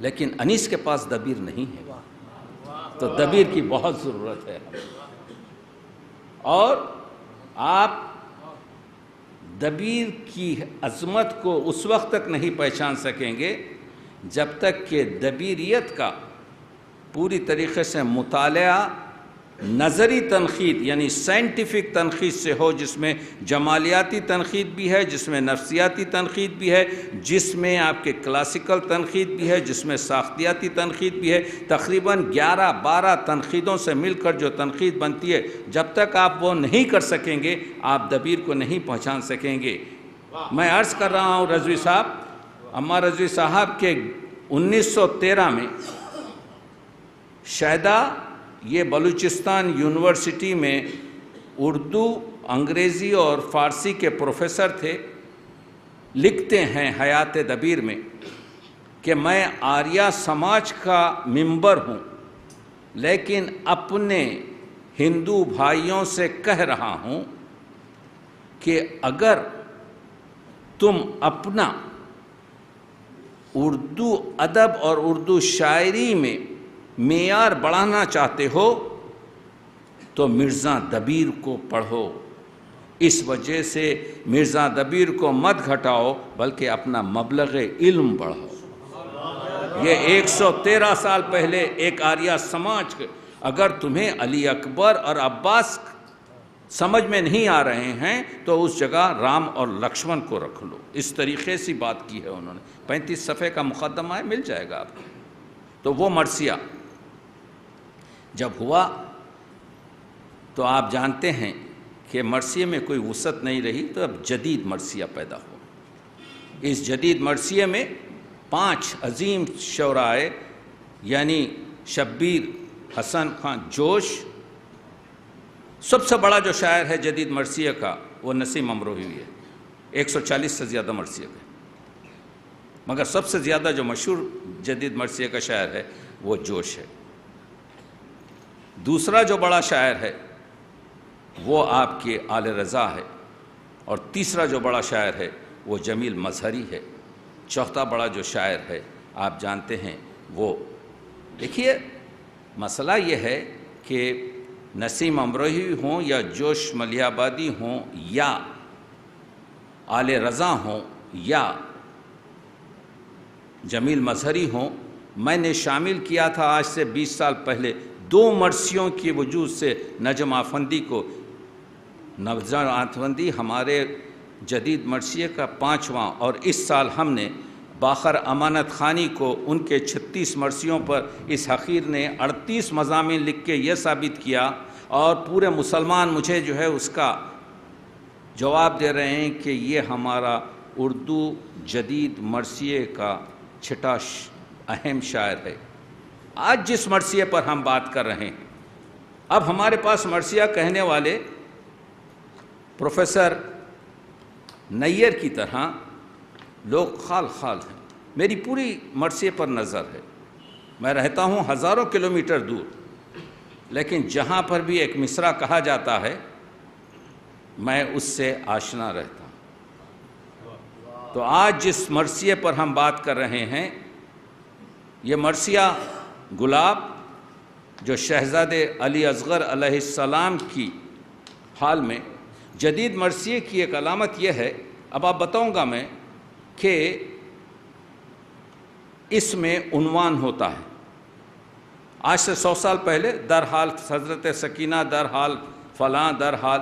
لیکن انیس کے پاس دبیر نہیں ہے، تو دبیر کی بہت ضرورت ہے. اور آپ دبیر کی عظمت کو اس وقت تک نہیں پہچان سکیں گے جب تک کہ دبیریت کا پوری طریقے سے مطالعہ نظری تنقید یعنی سائنٹیفک تنقید سے ہو، جس میں جمالیاتی تنقید بھی ہے، جس میں نفسیاتی تنقید بھی ہے، جس میں آپ کے کلاسیکل تنقید بھی ہے، جس میں ساختیاتی تنقید بھی ہے۔ تقریباً 11-12 تنقیدوں سے مل کر جو تنقید بنتی ہے، جب تک آپ وہ نہیں کر سکیں گے آپ دبیر کو نہیں پہچان سکیں گے۔ میں عرض کر رہا ہوں رضوی صاحب، عمار رضوی صاحب کے 1913 میں شہدہ یہ بلوچستان یونیورسٹی میں اردو، انگریزی اور فارسی کے پروفیسر تھے، لکھتے ہیں حیات دبیر میں کہ میں آریہ سماج کا ممبر ہوں، لیکن اپنے ہندو بھائیوں سے کہہ رہا ہوں کہ اگر تم اپنا اردو ادب اور اردو شاعری میں معیار بڑھانا چاہتے ہو تو مرزا دبیر کو پڑھو۔ اس وجہ سے مرزا دبیر کو مت گھٹاؤ بلکہ اپنا مبلغ علم بڑھاؤ۔ یہ 113 سال پہلے ایک آریہ سماج کے، اگر تمہیں علی اکبر اور عباس سمجھ میں نہیں آ رہے ہیں تو اس جگہ رام اور لکشمن کو رکھ لو۔ اس طریقے سے بات کی ہے انہوں نے، 35 صفحے کا مقدمہ ہے، مل جائے گا آپ کو۔ تو وہ مرثیہ جب ہوا تو آپ جانتے ہیں کہ مرثیے میں کوئی وسعت نہیں رہی، تو اب جدید مرثیہ پیدا ہوا۔ اس جدید مرثیے میں 5 عظیم شعرائے یعنی شبیر، حسن خان جوش، سب سے بڑا جو شاعر ہے جدید مرثیے کا وہ نسیم امروہی ہے، 140 سے زیادہ مرثیے کا، مگر سب سے زیادہ جو مشہور جدید مرثیے کا شاعر ہے وہ جوش ہے۔ دوسرا جو بڑا شاعر ہے وہ آپ کے آل رضا ہے، اور تیسرا جو بڑا شاعر ہے وہ جمیل مظہری ہے۔ چوتھا بڑا جو شاعر ہے آپ جانتے ہیں وہ، دیکھیے مسئلہ یہ ہے کہ نسیم امروہی ہوں یا جوش ملیح آبادی ہوں یا آل رضا ہوں یا جمیل مظہری ہوں، میں نے شامل کیا تھا آج سے 20 سال پہلے 2 مرثیوں کی وجود سے نجم آفندی کو۔ نجم آفندی ہمارے جدید مرثیے کا 5واں، اور اس سال ہم نے باخر امانت خانی کو ان کے 36 مرثیوں پر اس حقیر نے 38 مضامین لکھ کے یہ ثابت کیا، اور پورے مسلمان مجھے جو ہے اس کا جواب دے رہے ہیں کہ یہ ہمارا اردو جدید مرثیے کا چھٹا اہم شاعر ہے۔ آج جس مرثیے پر ہم بات کر رہے ہیں، اب ہمارے پاس مرثیہ کہنے والے پروفیسر نیر کی طرح لوگ خال خال ہیں۔ میری پوری مرثیے پر نظر ہے، میں رہتا ہوں ہزاروں کلومیٹر دور، لیکن جہاں پر بھی ایک مصرع کہا جاتا ہے میں اس سے آشنا رہتا ہوں۔ تو آج جس مرثیے پر ہم بات کر رہے ہیں یہ مرثیہ گلاب، جو شہزادے علی اصغر علیہ السلام کی حال میں جدید مرثیے کی ایک علامت یہ ہے، اب آپ بتاؤں گا میں، کہ اس میں عنوان ہوتا ہے۔ آج سے 100 سال پہلے در حال حضرت سکینہ، در حال فلاں، در حال،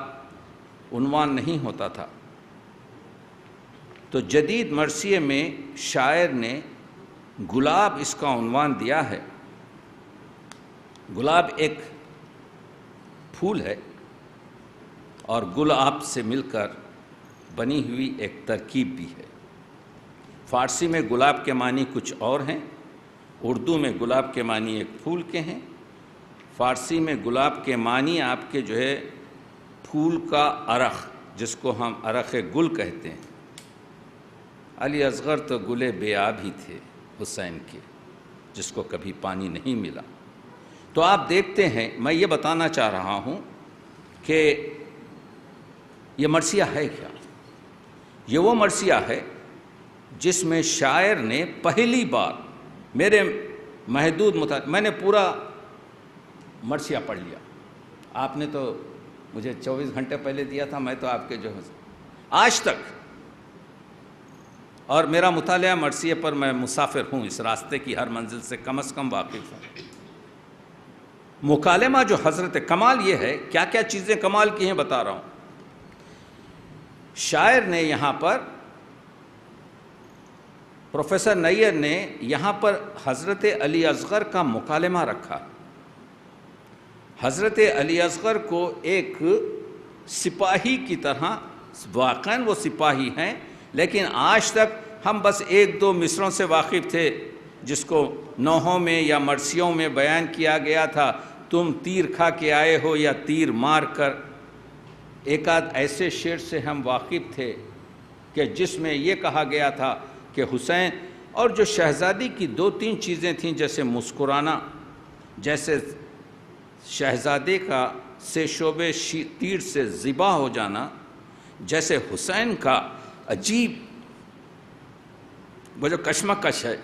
عنوان نہیں ہوتا تھا۔ تو جدید مرثیے میں شاعر نے گلاب اس کا عنوان دیا ہے۔ گلاب ایک پھول ہے اور گلاب سے مل کر بنی ہوئی ایک ترکیب بھی ہے۔ فارسی میں گلاب کے معنی کچھ اور ہیں، اردو میں گلاب کے معنی ایک پھول کے ہیں۔ فارسی میں گلاب کے معنی آپ کے جو ہے پھول کا عرق، جس کو ہم عرق گل کہتے ہیں۔ علی اصغر تو گلے بے آب ہی تھے حسین کے، جس کو کبھی پانی نہیں ملا۔ تو آپ دیکھتے ہیں، میں یہ بتانا چاہ رہا ہوں کہ یہ مرثیہ ہے کیا؟ یہ وہ مرثیہ ہے جس میں شاعر نے پہلی بار، میرے محدود میں نے پورا مرثیہ پڑھ لیا، آپ نے تو مجھے 24 گھنٹے پہلے دیا تھا، میں تو آپ کے جو آج تک، اور میرا مطالعہ مرثیے پر، میں مسافر ہوں، اس راستے کی ہر منزل سے کم از کم واقف ہوں۔ مکالمہ جو حضرت کمال یہ ہے، کیا کیا چیزیں کمال کی ہیں بتا رہا ہوں۔ شاعر نے یہاں پر، پروفیسر نیئر نے یہاں پر حضرت علی اصغر کا مکالمہ رکھا۔ حضرت علی اصغر کو ایک سپاہی کی طرح، واقعاً وہ سپاہی ہیں، لیکن آج تک ہم بس ایک دو مصروں سے واقف تھے جس کو نوحوں میں یا مرثیوں میں بیان کیا گیا تھا، تم تیر کھا کے آئے ہو یا تیر مار کر۔ ایک آدھ ایسے شعر سے ہم واقف تھے کہ جس میں یہ کہا گیا تھا کہ حسین، اور جو شہزادی کی دو تین چیزیں تھیں، جیسے مسکرانا، جیسے شہزادے کا سے شعبے تیر سے ذبح ہو جانا، جیسے حسین کا عجیب وہ جو کشمکش ہے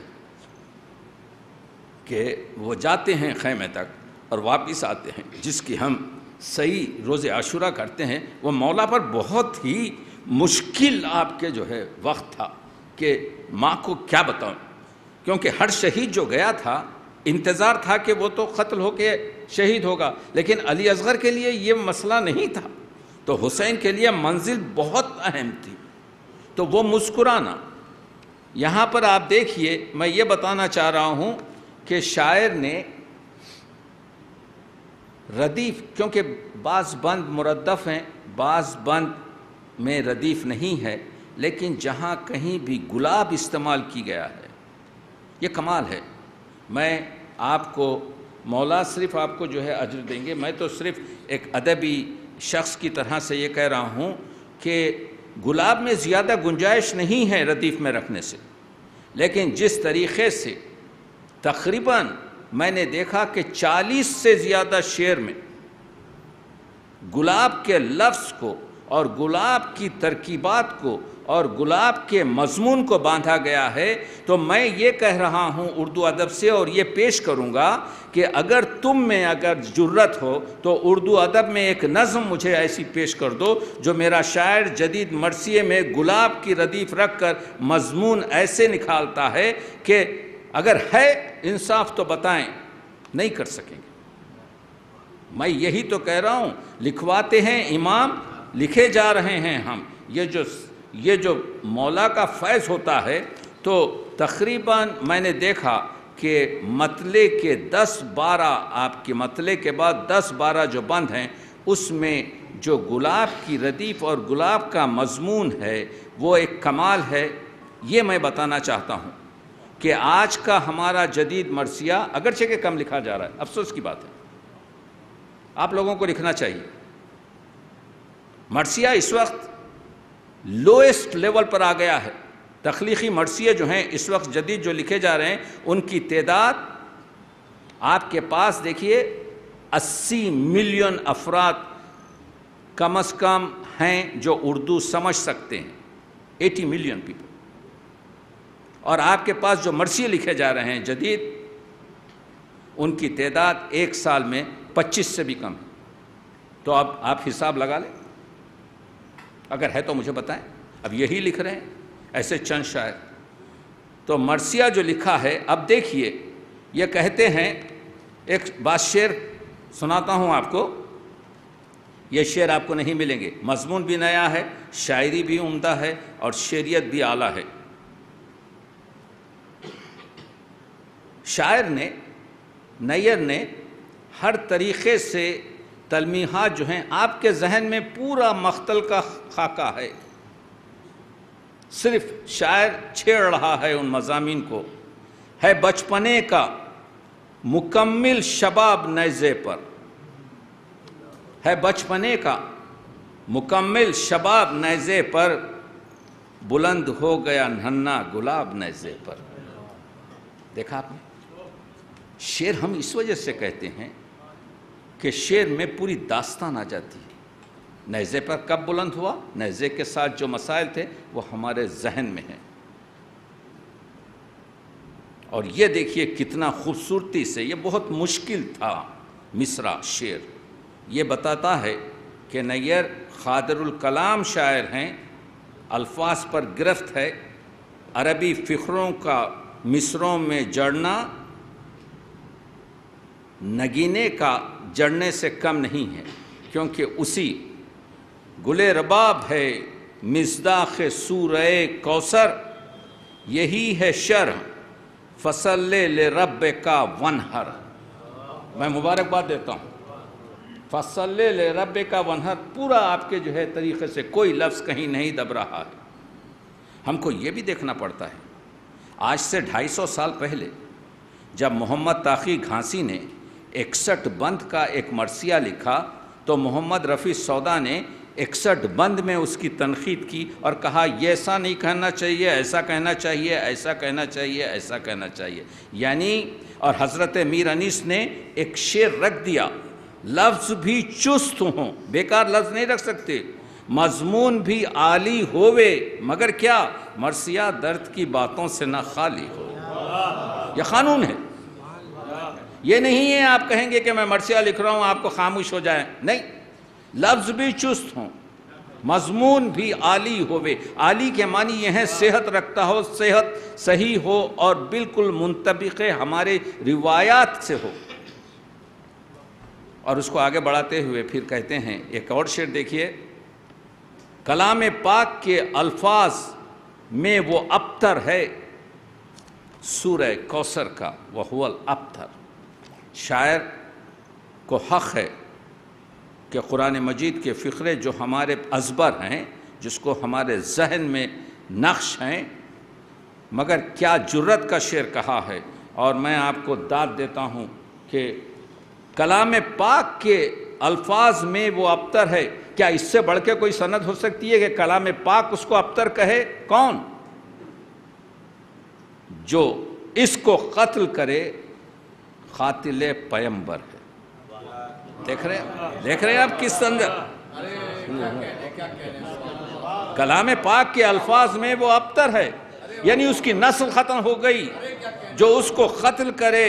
کہ وہ جاتے ہیں خیمے تک اور واپس آتے ہیں، جس کی ہم صحیح روز عاشورہ کرتے ہیں، وہ مولا پر بہت ہی مشکل آپ کے جو ہے وقت تھا کہ ماں کو کیا بتاؤں، کیونکہ ہر شہید جو گیا تھا انتظار تھا کہ وہ تو قتل ہو کے شہید ہوگا، لیکن علی اصغر کے لیے یہ مسئلہ نہیں تھا، تو حسین کے لیے منزل بہت اہم تھی۔ تو وہ مسکرانا، یہاں پر آپ دیکھیے، میں یہ بتانا چاہ رہا ہوں کہ شاعر نے ردیف، کیونکہ بعض بند مردف ہیں، بعض بند میں ردیف نہیں ہے، لیکن جہاں کہیں بھی گلاب استعمال کی گیا ہے، یہ کمال ہے۔ میں آپ کو، مولا صرف آپ کو جو ہے اجر دیں گے، میں تو صرف ایک ادبی شخص کی طرح سے یہ کہہ رہا ہوں کہ گلاب میں زیادہ گنجائش نہیں ہے ردیف میں رکھنے سے، لیکن جس طریقے سے تقریباً میں نے دیکھا کہ 40 سے زیادہ شعر میں گلاب کے لفظ کو اور گلاب کی ترکیبات کو اور گلاب کے مضمون کو باندھا گیا ہے، تو میں یہ کہہ رہا ہوں اردو ادب سے، اور یہ پیش کروں گا کہ اگر تم میں اگر جرت ہو تو اردو ادب میں ایک نظم مجھے ایسی پیش کر دو جو میرا شاعر جدید مرثیے میں گلاب کی ردیف رکھ کر مضمون ایسے نکالتا ہے کہ اگر ہے انصاف تو بتائیں، نہیں کر سکیں گے۔ میں یہی تو کہہ رہا ہوں، لکھواتے ہیں امام، لکھے جا رہے ہیں ہم۔ یہ جو مولا کا فیض ہوتا ہے، تو تقریباً میں نے دیکھا کہ مطلع کے 10-12، آپ کے مطلع کے بعد 10-12 جو بند ہیں، اس میں جو گلاب کی ردیف اور گلاب کا مضمون ہے وہ ایک کمال ہے۔ یہ میں بتانا چاہتا ہوں کہ آج کا ہمارا جدید مرثیہ اگرچہ کہ کم لکھا جا رہا ہے، افسوس کی بات ہے، آپ لوگوں کو لکھنا چاہیے۔ مرثیہ اس وقت لوئسٹ لیول پر آ گیا ہے۔ تخلیقی مرثیے جو ہیں اس وقت جدید جو لکھے جا رہے ہیں، ان کی تعداد آپ کے پاس دیکھیے 80 ملین افراد کم از کم ہیں جو اردو سمجھ سکتے ہیں، 80 ملین پیپل، اور آپ کے پاس جو مرثیے لکھے جا رہے ہیں جدید، ان کی تعداد ایک سال میں 25 سے بھی کم ہے۔ تو اب آپ حساب لگا لیں، اگر ہے تو مجھے بتائیں۔ اب یہی لکھ رہے ہیں ایسے چند شاعر۔ تو مرثیہ جو لکھا ہے، اب دیکھیے، یہ کہتے ہیں، ایک بات شعر سناتا ہوں آپ کو، یہ شعر آپ کو نہیں ملیں گے، مضمون بھی نیا ہے، شاعری بھی عمدہ ہے، اور شعریت بھی اعلیٰ ہے۔ شاعر نے، نیئر نے ہر طریقے سے تلمیحات جو ہیں، آپ کے ذہن میں پورا مختل کا خاکہ ہے، صرف شاعر چھیڑ رہا ہے ان مضامین کو۔ ہے بچپنے کا مکمل شباب نیزے پر، ہے بچپنے کا مکمل شباب نیزے پر، بلند ہو گیا ننھا گلاب نیزے پر۔ دیکھا آپ نے، شعر ہم اس وجہ سے کہتے ہیں کہ شعر میں پوری داستان آ جاتی ہے۔ نیزے پر کب بلند ہوا؟ نیزے کے ساتھ جو مسائل تھے وہ ہمارے ذہن میں ہیں۔ اور یہ دیکھیے کتنا خوبصورتی سے، یہ بہت مشکل تھا مصرع شعر، یہ بتاتا ہے کہ نیئر خادر الکلام شاعر ہیں، الفاظ پر گرفت ہے، عربی فقروں کا مصروں میں جڑنا نگینے کا جڑنے سے کم نہیں ہے، کیونکہ اسی گل رباب ہے مصداق سورہ کوثر، یہی ہے شرح فصل لربک وانحر۔ میں مبارکباد دیتا ہوں، فصل لربک وانحر پورا آپ کے جو ہے طریقے سے کوئی لفظ کہیں نہیں دب رہا ہے۔ ہم کو یہ بھی دیکھنا پڑتا ہے، آج سے 250 سال پہلے جب محمد تاقی گھانسی نے 61 بند کا ایک مرثیہ لکھا تو محمد رفیع سودا نے 61 بند میں اس کی تنقید کی اور کہا یہ ایسا نہیں کہنا چاہیے، ایسا کہنا چاہیے، ایسا کہنا چاہیے، ایسا کہنا چاہیے، یعنی اور حضرت میر انیس نے ایک شعر رکھ دیا، لفظ بھی چست ہوں، بیکار لفظ نہیں رکھ سکتے، مضمون بھی عالی ہووے، مگر کیا مرثیہ درد کی باتوں سے نہ خالی ہو۔ یہ قانون ہے، یہ نہیں ہے آپ کہیں گے کہ میں مرثیہ لکھ رہا ہوں آپ کو خاموش ہو جائیں، نہیں، لفظ بھی چست ہوں، مضمون بھی عالی ہووے۔ عالی کے معنی یہ ہے صحت رکھتا ہو، صحت صحیح ہو اور بالکل منطبق ہمارے روایات سے ہو۔ اور اس کو آگے بڑھاتے ہوئے پھر کہتے ہیں ایک اور شعر دیکھیے، کلام پاک کے الفاظ میں وہ ابتر ہے سورہ کوثر کا، وَهُوَ الْأَبْتَرُ۔ شاعر کو حق ہے کہ قرآن مجید کے فقرے جو ہمارے ازبر ہیں، جس کو ہمارے ذہن میں نقش ہیں، مگر کیا جرت کا شعر کہا ہے۔ اور میں آپ کو داد دیتا ہوں کہ کلام پاک کے الفاظ میں وہ ابتر ہے، کیا اس سے بڑھ کے کوئی سند ہو سکتی ہے کہ کلام پاک اس کو ابتر کہے؟ کون؟ جو اس کو قتل کرے قاتل پیمبر ہے۔ دیکھ رہے ہیں آپ کس سند؟ کلام پاک کے الفاظ میں وہ ابتر ہے، یعنی اس کی نسل ختم ہو گئی، جو اس کو قتل کرے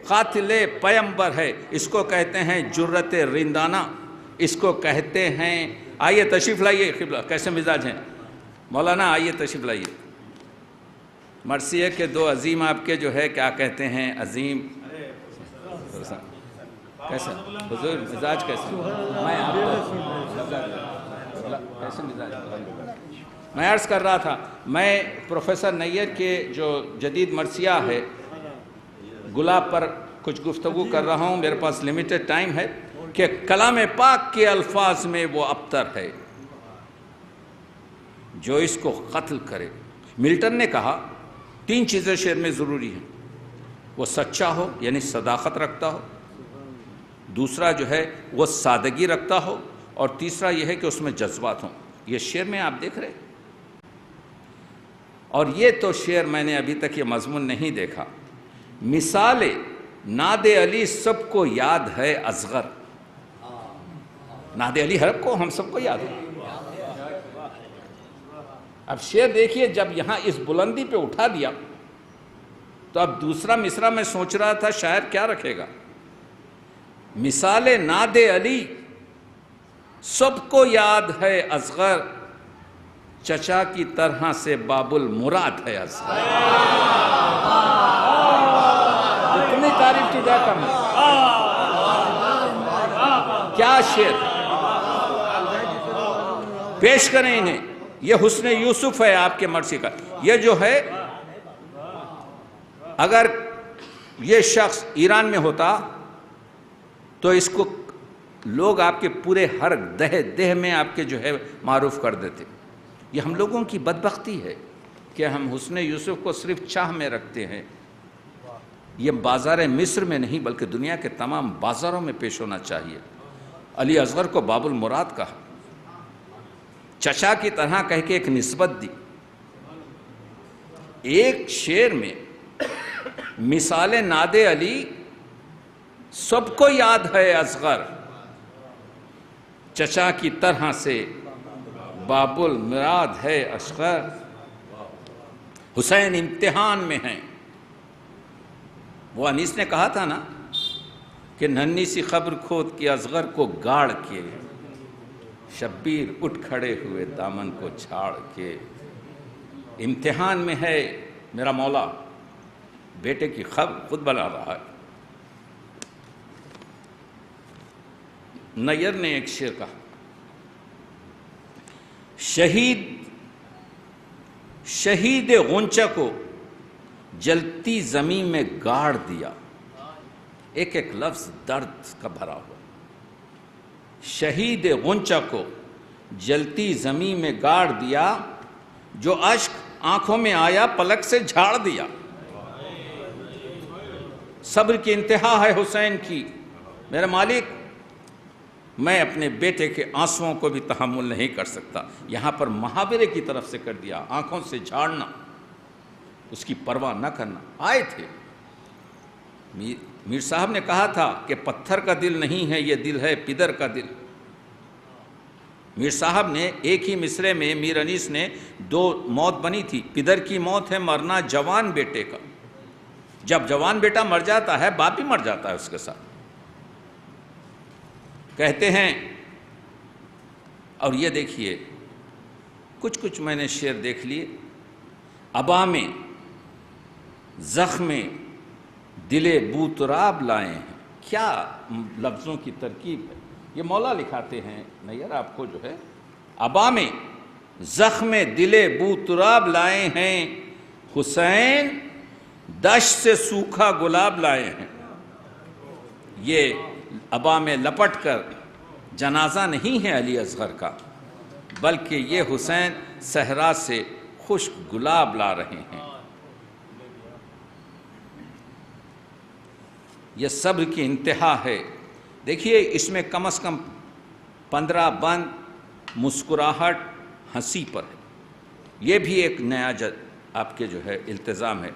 قاتل پیمبر ہے۔ اس کو کہتے ہیں جرت رندانہ، اس کو کہتے ہیں، آئیے تشریف لائیے، کیسے مزاج ہیں مولانا، آئیے تشریف لائیے۔ مرثیہ کے دو عظیم آپ کے جو ہے کیا کہتے ہیں، عظیم کیسا حضور مزاج کیسے؟ میں آپ کیسے مزاج؟ میں عرض کر رہا تھا، میں پروفیسر نیر کے جو جدید مرثیہ ہے گلاب پر کچھ گفتگو کر رہا ہوں، میرے پاس لیمیٹڈ ٹائم ہے، کہ کلام پاک کے الفاظ میں وہ ابتر ہے جو اس کو قتل کرے۔ ملٹن نے کہا 3 چیزیں شعر میں ضروری ہیں، وہ سچا ہو یعنی صداقت رکھتا ہو، دوسرا جو ہے وہ سادگی رکھتا ہو، اور تیسرا یہ ہے کہ اس میں جذبات ہوں۔ یہ شعر میں آپ دیکھ رہے، اور یہ تو شعر میں نے ابھی تک یہ مضمون نہیں دیکھا۔ مثال ناد علی سب کو یاد ہے اصغر، ناد علی ہر کو ہم سب کو یاد ہے۔ اب شعر دیکھیے، جب یہاں اس بلندی پہ اٹھا دیا تو اب دوسرا مصرع میں سوچ رہا تھا شاعر کیا رکھے گا۔ مثال ناد علی سب کو یاد ہے اصغر، چچا کی طرح سے باب المراد ہے اصغر۔ اتنی تعریف کی جائے کم، کیا شعر پیش کریں انہیں۔ یہ حسن یوسف ہے آپ کے مرثی کا۔ یہ جو ہے، اگر یہ شخص ایران میں ہوتا تو اس کو لوگ آپ کے پورے ہر دہ میں آپ کے جو ہے معروف کر دیتے۔ یہ ہم لوگوں کی بدبختی ہے کہ ہم حسن یوسف کو صرف چاہ میں رکھتے ہیں۔ یہ بازار مصر میں نہیں بلکہ دنیا کے تمام بازاروں میں پیش ہونا چاہیے۔ علی اصغر کو باب المراد کہا، چچا کی طرح کہہ کے ایک نسبت دی۔ ایک شعر میں مثال ناد علی سب کو یاد ہے اصغر، چچا کی طرح سے باب المراد ہے اصغر۔ حسین امتحان میں ہیں۔ وہ انیس نے کہا تھا نا کہ ننھی سی خبر کھود کی اصغر کو گاڑ کے، شبیر اٹھ کھڑے ہوئے دامن کو جھاڑ کے۔ امتحان میں ہے میرا مولا، بیٹے کی خبر خود بنا رہا ہے۔ نیر نے ایک شعر کہا، شہید غنچہ کو جلتی زمین میں گاڑ دیا، ایک ایک لفظ درد کا بھرا ہوا، شہید غنچہ کو جلتی زمین میں گاڑ دیا، جو اشک آنکھوں میں آیا پلک سے جھاڑ دیا۔ صبر کی انتہا ہے حسین کی، میرے مالک میں اپنے بیٹے کے آنسوؤں کو بھی تحمل نہیں کر سکتا۔ یہاں پر محاورے کی طرف سے کر دیا، آنکھوں سے جھاڑنا، اس کی پرواہ نہ کرنا۔ آئے تھے، میر صاحب نے کہا تھا کہ پتھر کا دل نہیں ہے، یہ دل ہے پدر کا دل۔ میر صاحب نے ایک ہی مصرے میں، میر انیس نے 2 موت بنی تھی۔ پدر کی موت ہے مرنا جوان بیٹے کا، جب جوان بیٹا مر جاتا ہے باپ بھی مر جاتا ہے اس کے ساتھ۔ کہتے ہیں، اور یہ دیکھیے کچھ میں نے شعر دیکھ لیے، ابا میں زخم دل بوتراب لائے ہیں، کیا لفظوں کی ترکیب ہے۔ یہ مولا لکھاتے ہیں نیر آپ کو جو ہے، ابا میں زخم دل بوتراب لائے ہیں، حسین دشت سے سوکھا گلاب لائے ہیں۔ یہ ابا میں لپٹ کر جنازہ نہیں ہے علی اصغر کا، بلکہ یہ حسین صحرا سے خشک گلاب لا رہے ہیں۔ یہ صبر کی انتہا ہے۔ دیکھیے اس میں کم از کم 15 بند مسکراہٹ ہنسی پر ہے، یہ بھی ایک نیا آپ کے جو ہے التزام ہے۔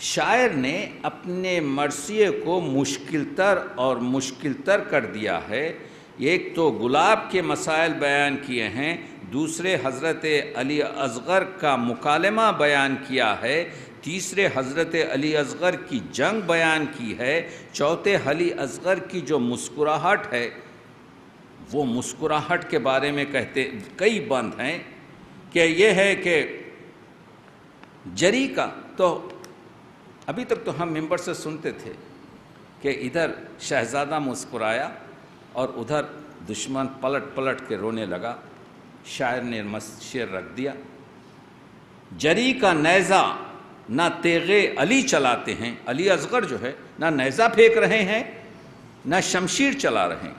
شاعر نے اپنے مرثیے کو مشکل تر اور مشکل تر کر دیا ہے۔ ایک تو گلاب کے مسائل بیان کیے ہیں، دوسرے حضرت علی اصغر کا مکالمہ بیان کیا ہے، تیسرے حضرت علی اصغر کی جنگ بیان کی ہے، چوتھے علی اصغر کی جو مسکراہٹ ہے، وہ مسکراہٹ کے بارے میں کہتے کئی بند ہیں کہ یہ ہے کہ جری کا، تو ابھی تک تو ہم ممبر سے سنتے تھے کہ ادھر شہزادہ مسکرایا اور ادھر دشمن پلٹ کے رونے لگا۔ شاعر نے شعر رکھ دیا، جری کا نیزہ نہ تیغ علی چلاتے ہیں، علی اصغر جو ہے نہ نیزہ پھینک رہے ہیں نہ شمشیر چلا رہے ہیں،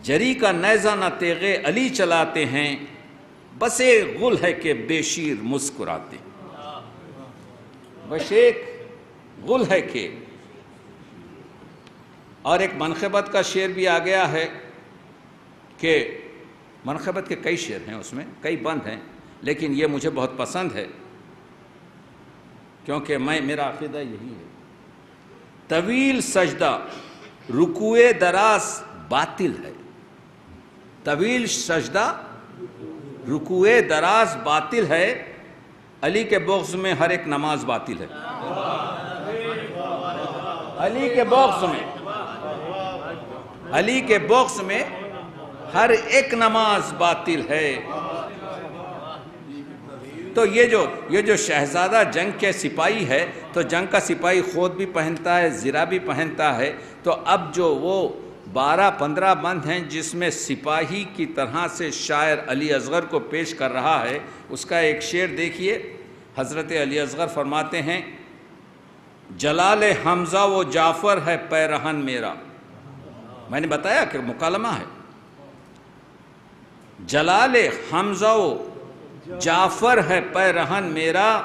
جری کا نیزہ نہ تیغ علی چلاتے ہیں، بس ایک غل ہے کہ بے شیر مسکراتے ہیں، بس ایک غل ہے کہ۔ اور ایک منقبت کا شعر بھی آ گیا ہے کہ منقبت کے کئی شعر ہیں، اس میں کئی بند ہیں، لیکن یہ مجھے بہت پسند ہے کیونکہ میرا عقیدہ یہی ہے، طویل سجدہ رکوع دراز باطل ہے، طویل سجدہ رکوع دراز باطل ہے، علی کے بغض میں ہر ایک نماز باطل ہے، علی کے بغض میں ہر ایک نماز باطل ہے۔ تو یہ جو شہزادہ جنگ کے سپاہی ہے، تو جنگ کا سپاہی خود بھی پہنتا ہے، زرہ بھی پہنتا ہے، تو اب جو وہ 12-15 بند ہیں جس میں سپاہی کی طرح سے شاعر علی اصغر کو پیش کر رہا ہے، اس کا ایک شعر دیکھیے۔ حضرت علی اصغر فرماتے ہیں، جلال حمزہ و جعفر ہے پیرہن میرا، میں نے بتایا کہ مکالمہ ہے، جلال حمزہ و جعفر ہے پیرہن میرا،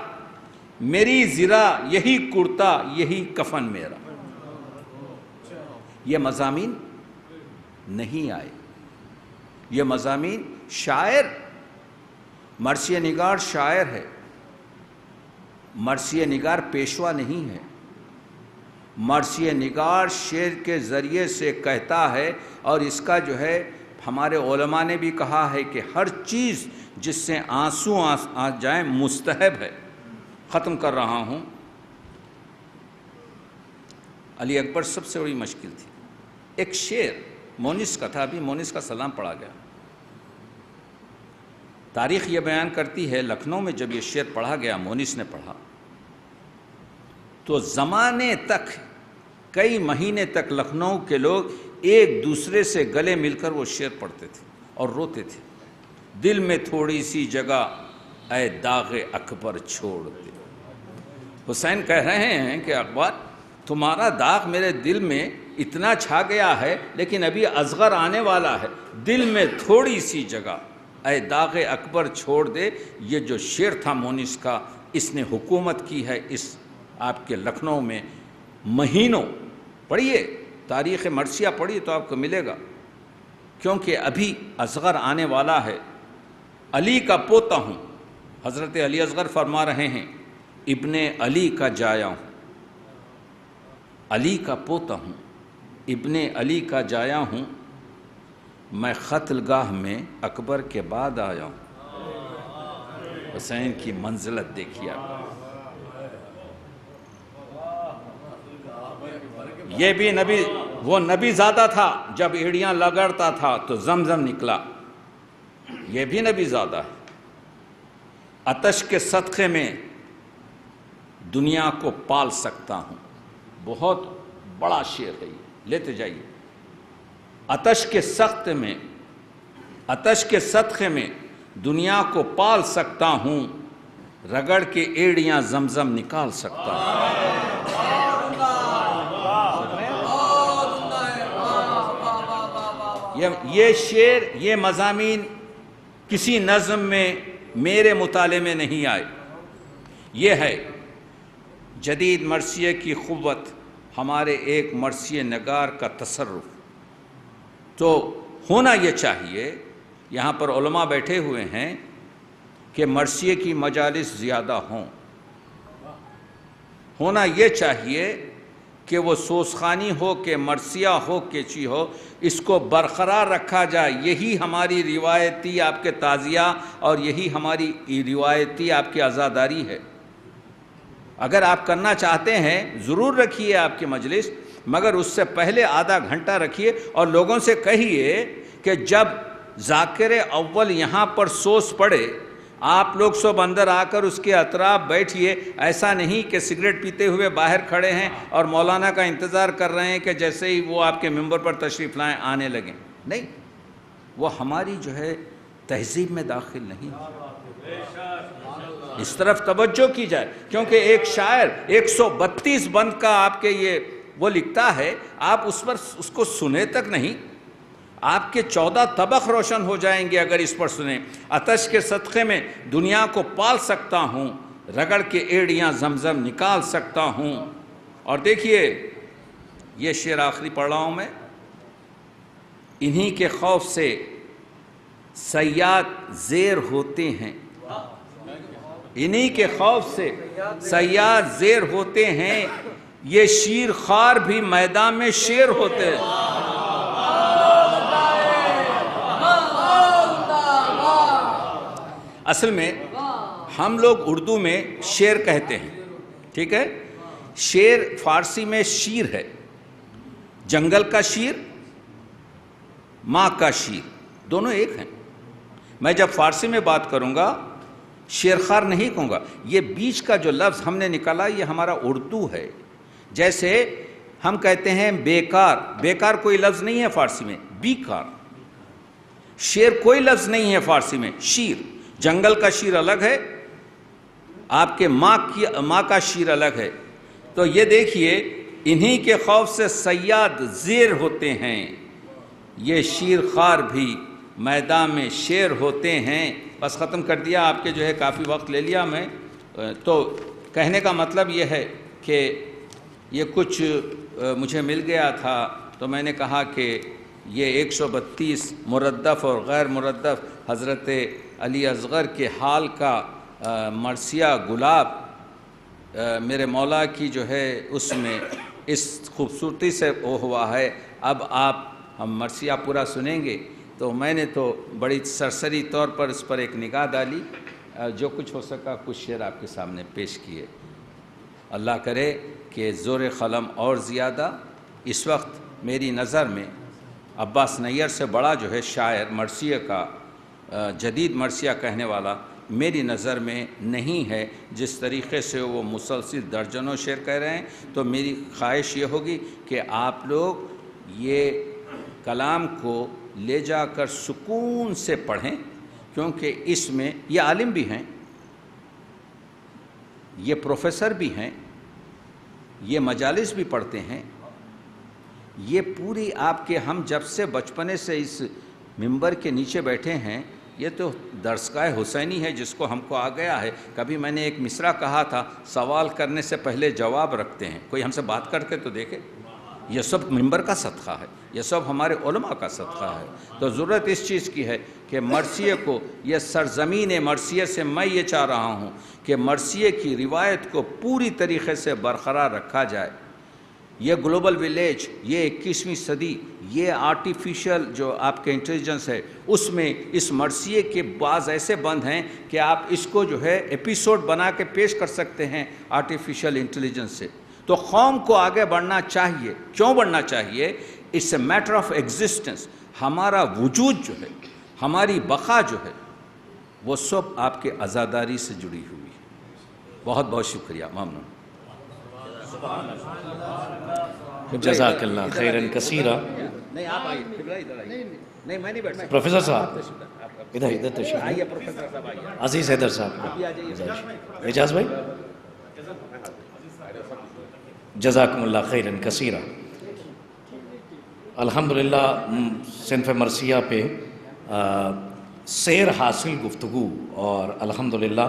میری زرہ یہی کرتا یہی کفن میرا۔ یہ مضامین نہیں آئے، یہ مضامین شاعر، مرثیہ نگار شاعر ہے، مرثیہ نگار پیشوا نہیں ہے، مرثیہ نگار شعر کے ذریعے سے کہتا ہے، اور اس کا جو ہے ہمارے علماء نے بھی کہا ہے کہ ہر چیز جس سے آنسو آ جائیں مستحب ہے۔ ختم کر رہا ہوں۔ علی اکبر سب سے بڑی مشکل تھی۔ ایک شعر مونس کا تھا، ابھی مونس کا سلام پڑھا گیا۔ تاریخ یہ بیان کرتی ہے، لکھنؤ میں جب یہ شعر پڑھا گیا، مونس نے پڑھا، تو زمانے تک، کئی مہینے تک لکھنؤ کے لوگ ایک دوسرے سے گلے مل کر وہ شعر پڑھتے تھے اور روتے تھے. دل میں تھوڑی سی جگہ اے داغ اکبر چھوڑ دے. حسین کہہ رہے ہیں کہ اکبر تمہارا داغ میرے دل میں اتنا چھا گیا ہے، لیکن ابھی اصغر آنے والا ہے، دل میں تھوڑی سی جگہ اے داغ اکبر چھوڑ دے. یہ جو شعر تھا مونس کا، اس نے حکومت کی ہے اس آپ کے لکھنؤ میں مہینوں. پڑھیے تاریخ مرثیہ پڑھیے تو آپ کو ملے گا، کیونکہ ابھی اصغر آنے والا ہے. علی کا پوتا ہوں، حضرت علی اصغر فرما رہے ہیں ابن علی کا جایا ہوں، علی کا پوتا ہوں، ابن علی کا جایا ہوں، میں قتل گاہ میں اکبر کے بعد آیا ہوں. حسین کی منزلت دیکھیے آپ. یہ بھی نبی، وہ نبی زادہ تھا، جب ایڑیاں لگڑتا تھا تو زمزم نکلا. یہ بھی نبی زادہ ہے. آتش کے صدقے میں دنیا کو پال سکتا ہوں. بہت بڑا شعر ہے یہ، لیتے جائیے. آتش کے صدقے میں دنیا کو پال سکتا ہوں، رگڑ کے ایڑیاں زمزم نکال سکتا ہوں. یہ شعر، یہ مضامین کسی نظم میں میرے مطالعے میں نہیں آئے. یہ ہے جدید مرثیے کی قوت، ہمارے ایک مرثیہ نگار کا تصرف. تو ہونا یہ چاہیے، یہاں پر علماء بیٹھے ہوئے ہیں، کہ مرثیے کی مجالس زیادہ ہوں. ہونا یہ چاہیے کہ وہ سوسخانی ہو کہ مرثیہ ہو کہ چی ہو، اس کو برقرار رکھا جائے. یہی ہماری روایتی آپ کے تعزیہ اور یہی ہماری روایتی آپ کی عزاداری ہے. اگر آپ کرنا چاہتے ہیں ضرور رکھیے آپ کی مجلس، مگر اس سے پہلے آدھا گھنٹہ رکھیے اور لوگوں سے کہیے کہ جب ذاکر اول یہاں پر سوس پڑے، آپ لوگ سب اندر آ کر اس کے اطراف بیٹھیے. ایسا نہیں کہ سگریٹ پیتے ہوئے باہر کھڑے ہیں اور مولانا کا انتظار کر رہے ہیں کہ جیسے ہی وہ آپ کے ممبر پر تشریف لائیں آنے لگیں. نہیں، وہ ہماری جو ہے تہذیب میں داخل نہیں. اس طرف توجہ کی جائے، کیونکہ ایک شاعر 132 بند کا آپ کے یہ وہ لکھتا ہے، آپ اس کو سنے تک نہیں. آپ کے 14 طبق روشن ہو جائیں گے اگر اس پر سنیں. آتش کے صدقے میں دنیا کو پال سکتا ہوں، رگڑ کے ایڑیاں زمزم نکال سکتا ہوں. اور دیکھیے یہ شعر آخری پڑھ رہا ہوں میں. انہی کے خوف سے صیاد زیر ہوتے ہیں، انہی کے خوف سے صیاد زیر ہوتے ہیں، یہ شیر خوار بھی میدان میں شیر ہوتے ہیں. اصل میں ہم لوگ اردو میں شعر کہتے ہیں، ٹھیک ہے. شعر فارسی میں شیر ہے. جنگل کا شیر، ماں کا شیر، دونوں ایک ہیں. میں جب فارسی میں بات کروں گا شیرخوار نہیں کہوں گا. یہ بیچ کا جو لفظ ہم نے نکالا یہ ہمارا اردو ہے. جیسے ہم کہتے ہیں بیکار، بیکار کوئی لفظ نہیں ہے فارسی میں، بیکار. شیر کوئی لفظ نہیں ہے فارسی میں، شیر. جنگل کا شیر الگ ہے، آپ کے ماں کا شیر الگ ہے. تو یہ دیکھیے انہی کے خوف سے صیاد زیر ہوتے ہیں، یہ شیر خوار بھی میدان میں شیر ہوتے ہیں. بس ختم کر دیا، آپ کے جو ہے کافی وقت لے لیا میں. تو کہنے کا مطلب یہ ہے کہ یہ کچھ مجھے مل گیا تھا تو میں نے کہا کہ یہ 132 مردف اور غیر مردف حضرت علی اصغر کے حال کا مرثیہ گلاب میرے مولا کی جو ہے اس میں اس خوبصورتی سے ہوا ہے. اب ہم مرثیہ پورا سنیں گے. تو میں نے تو بڑی سرسری طور پر اس پر ایک نگاہ ڈالی، جو کچھ ہو سکا کچھ شعر آپ کے سامنے پیش کیے. اللہ کرے کہ زور قلم اور زیادہ. اس وقت میری نظر میں عباس نیار سے بڑا جو ہے شاعر مرثیہ کا جدید مرثیہ کہنے والا میری نظر میں نہیں ہے. جس طریقے سے وہ مسلسل درجنوں شعر کہہ رہے ہیں، تو میری خواہش یہ ہوگی کہ آپ لوگ یہ کلام کو لے جا کر سکون سے پڑھیں، کیونکہ اس میں یہ عالم بھی ہیں، یہ پروفیسر بھی ہیں، یہ مجالس بھی پڑھتے ہیں، یہ پوری آپ کے ہم جب سے بچپنے سے اس ممبر کے نیچے بیٹھے ہیں، یہ تو درسگاہ حسینی ہے جس کو ہم کو آ گیا ہے۔ کبھی میں نے ایک مصرع کہا تھا، سوال کرنے سے پہلے جواب رکھتے ہیں، کوئی ہم سے بات کر کے تو دیکھے۔ یہ سب ممبر کا صدقہ ہے، یہ سب ہمارے علماء کا صدقہ ہے۔ تو ضرورت اس چیز کی ہے کہ مرثیے کو، یہ سرزمین مرثیے سے میں یہ چاہ رہا ہوں کہ مرثیے کی روایت کو پوری طریقے سے برقرار رکھا جائے۔ یہ گلوبل ویلیج، یہ 21ویں صدی، یہ آرٹیفیشل جو آپ کے انٹیلیجنس ہے، اس میں اس مرثیے کے بعض ایسے بند ہیں کہ آپ اس کو جو ہے ایپیسوڈ بنا کے پیش کر سکتے ہیں آرٹیفیشل انٹیلیجنس سے۔ تو قوم کو آگے بڑھنا چاہیے۔ کیوں بڑھنا چاہیے؟ It's a matter of existence. ہمارا وجود جو ہے، ہماری بقا جو ہے، وہ سب آپ کے عزاداری سے جڑی ہوئی ہے۔ بہت بہت شکریہ، ممنون۔ جزاک اللہ خیرن کثیرا۔ نہیں آپ آئیے، ادھر آئیے۔ نہیں میں نہیں بیٹھ سکتا۔ پروفیسر صاحب ادھر تشریف آئیے پروفیسر صاحب آئیے۔ عزیز حیدر صاحب، اعجاز بھائی، جزاکم اللہ خیرن کثیرا۔ الحمدللہ صنف مرثیہ پہ سیر حاصل گفتگو، اور الحمدللہ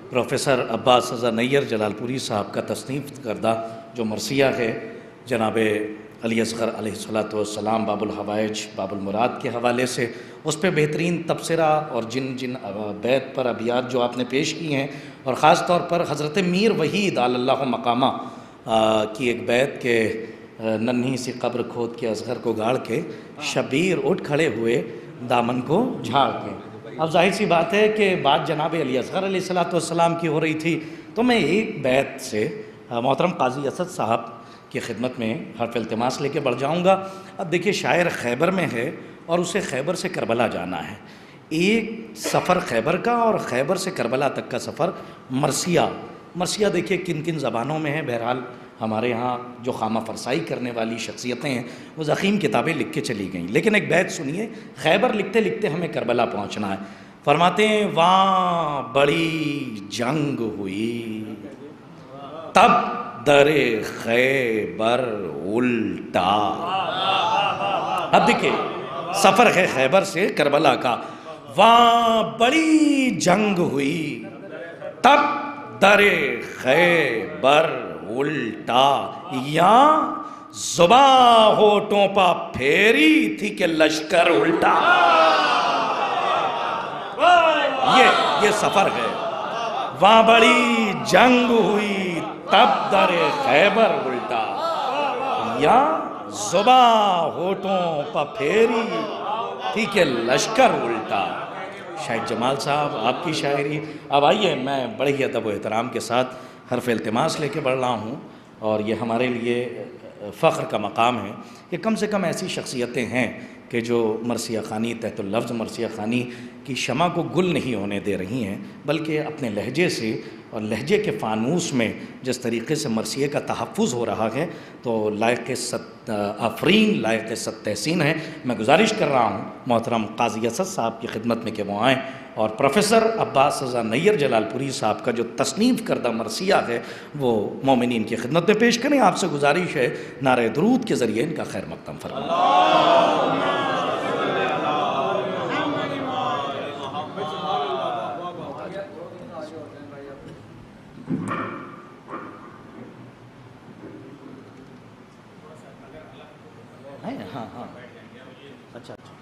پروفیسر عباس رضا نیّر جلال پوری صاحب کا تصنیف کردہ جو مرثیہ ہے جناب علی اصغر علیہ السلام باب الحوائج باب المراد کے حوالے سے، اس پہ بہترین تبصرہ اور جن بیت پر ابیات جو آپ نے پیش کی ہیں، اور خاص طور پر حضرت میر وحید علی اللہ مقامہ کی ایک بیت کے ننھی سی قبر کھود کے اصغر کو گاڑ کے شبیر اٹھ کھڑے ہوئے دامن کو جھاڑ کے۔ اب ظاہر سی بات ہے کہ بات جناب علی اصغر علیہ السلام کی ہو رہی تھی، تو میں ایک بیت سے محترم قاضی اسد صاحب کی خدمت میں حرف التماس لے کے بڑھ جاؤں گا۔ اب دیکھیے شاعر خیبر میں ہے اور اسے خیبر سے کربلا جانا ہے۔ ایک سفر خیبر کا اور خیبر سے کربلا تک کا سفر مرثیہ دیکھیے کن کن زبانوں میں ہے۔ بہرحال ہمارے ہاں جو خامہ فرسائی کرنے والی شخصیتیں ہیں وہ ضخیم کتابیں لکھ کے چلی گئیں، لیکن ایک بیت سنیے، خیبر لکھتے لکھتے ہمیں کربلا پہنچنا ہے۔ فرماتے ہیں وہاں بڑی جنگ ہوئی تب در خیبر الٹا۔ اب دیکھیں سفر ہے خیبر سے کربلا کا، وہاں بڑی جنگ ہوئی تب در خیبر الٹا، یہاں زباں ہونٹوں پا پھیری تھی کہ لشکر الٹا۔ یہ سفر ہے، وہاں بڑی جنگ ہوئی تب در خیبر الٹا، یہاں زباں ہونٹوں پا پھیری تھی کہ لشکر الٹا۔ شاہد جمال صاحب آپ کی شاعری۔ اب آئیے میں بڑے ہی ادب و احترام کے ساتھ حرف التماس لے کے بڑھ رہا ہوں، اور یہ ہمارے لیے فخر کا مقام ہے کہ کم سے کم ایسی شخصیتیں ہیں کہ جو مرثیہ خوانی تحت اللفظ مرثیہ خوانی کی شمع کو گل نہیں ہونے دے رہی ہیں، بلکہ اپنے لہجے سے اور لہجے کے فانوس میں جس طریقے سے مرثیے کا تحفظ ہو رہا ہے تو لائق آفرین، لائق تحسین ہے۔ میں گزارش کر رہا ہوں محترم قاضی اسد صاحب کی خدمت میں کہ وہ آئیں اور پروفیسر عباس رضا نیّر جلال پوری صاحب کا جو تصنیف کردہ مرثیہ ہے وہ مومنین کی خدمت میں پیش کریں۔ آپ سے گزارش ہے نعرہ درود کے ذریعے ان کا خیر مقدم فرمائیں۔ ہاں ہاں اچھا اچھا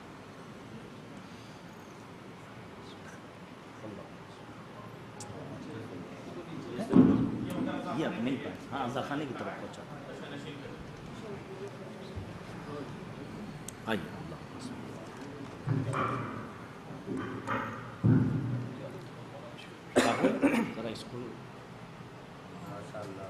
یہ اب نہیں پائے، ہاں ذخانے کی طرف پہنچا آئیے۔ ذرا اس کو ماشاء اللہ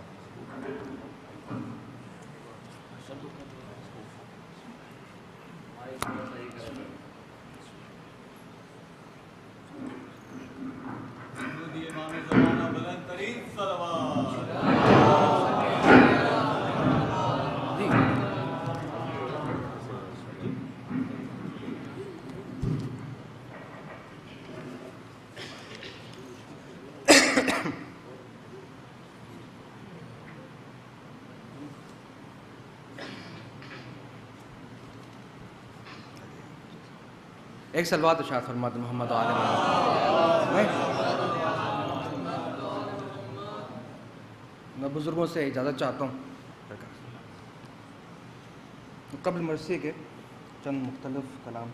ایک صلوات ارشاد فرماتے محمد آل محمد. میں بزرگوں سے اجازت چاہتا ہوں قبل مرثیے کے چند مختلف کلام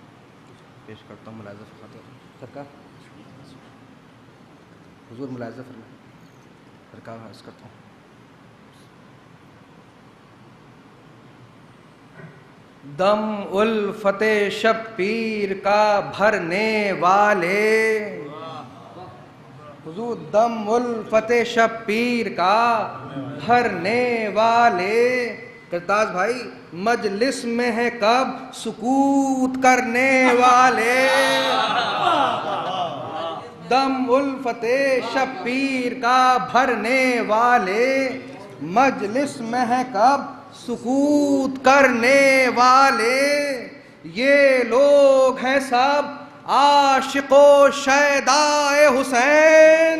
پیش کرتا ہوں. ملاحظہ فرماتے ہیں سرکار، حضور ملاحظہ فرمائیں. سرکار عرض کرتا ہوں. دم الفت شبیر کا بھرنے والے، حضور دم الفت شبیر کا بھرنے والے. کرتاز بھائی، مجلس میں ہے کب سکوت کرنے والے. دم الفت شبیر کا بھرنے والے، مجلس میں ہے کب سکوت کرنے والے. یہ لوگ ہیں سب عاشق و شیدائے حسین،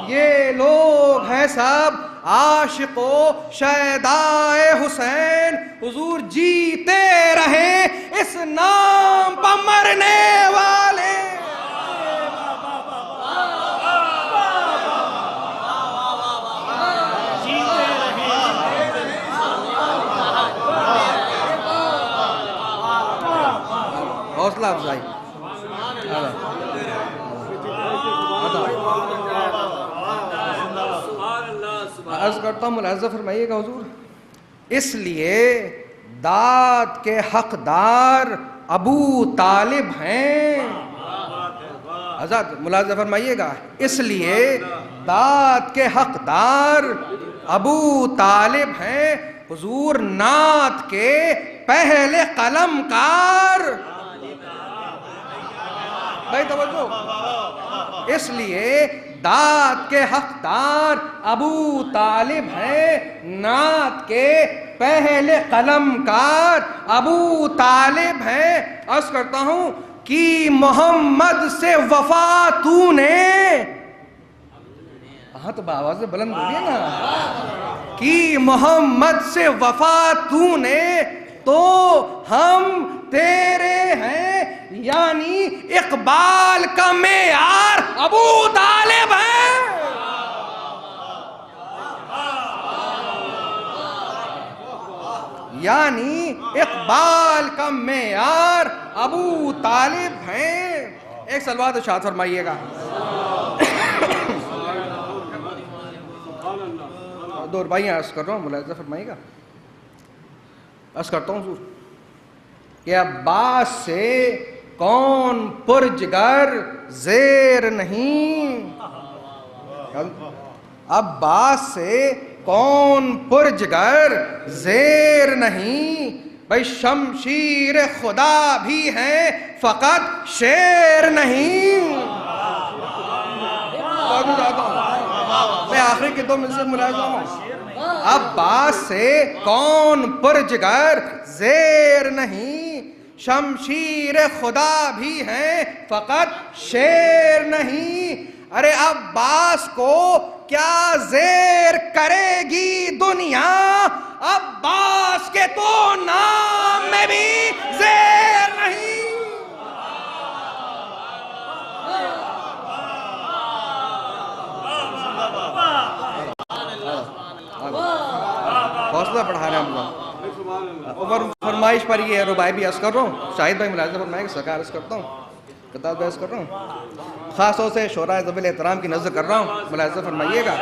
یہ لوگ ہیں سب عاشق و شیدائے حسین. حضور جیتے رہے اس نام پر مرنے والے. حوصلہ افزائی. عرض کرتا ہوں ملاحظہ فرمائیے گا حضور. اس لیے داد کے حقدار ابو طالب ہیں. حضرت ملاحظہ فرمائیے گا. اس لیے داد کے حقدار ابو طالب ہیں. حضور نعت کے پہلے قلم کار. بھائی توجہ. اس لیے داد کے حقدار ابو طالب ہیں، نعت کے پہلے قلم کار ابو طالب ہیں. عرض کرتا ہوں کہ محمد سے وفا تو نے، ہاں تو بآواز بلند بولیے نا، کہ محمد سے وفا تو نے تو ہم تیرے ہیں. یعنی اقبال کا معیار ابو طالب ہے. یعنی اقبال کا معیار ابو طالب ہیں. ایک صلوات ارشاد فرمائیے گا. دو بھائی عرض کر رہا ہوں ملاحظہ فرمائیے گا. عرض کرتا ہوں حضور کہ عباس سے کون پرجگر زیر نہیں. عباس سے کون پرجگر زیر نہیں. بھائی شمشیر خدا بھی ہے فقط شیر نہیں. میں آخری کے دو منٹ سے ملاحظہ ہوں. عباس سے کون پرجگر زیر نہیں. شمشیر خدا بھی ہے فقط شیر نہیں. ارے عباس کو کیا زیر کرے گی دنیا، عباس کے تو نام میں بھی زیر نہیں. حوصلہ بڑھا رہے ہیں ہم لوگ. اوپر فرمائش پر یہ ربائی بھی عرض کر رہا ہوں. شاہد بھائی ملاحظہ فرمائیں گے. سرکار عرض کرتا ہوں. کتاب عرض کر رہا ہوں. خاص طور سے شورائے ذوی احترام کی نظر کر رہا ہوں. ملاحظہ فرمائیے گا.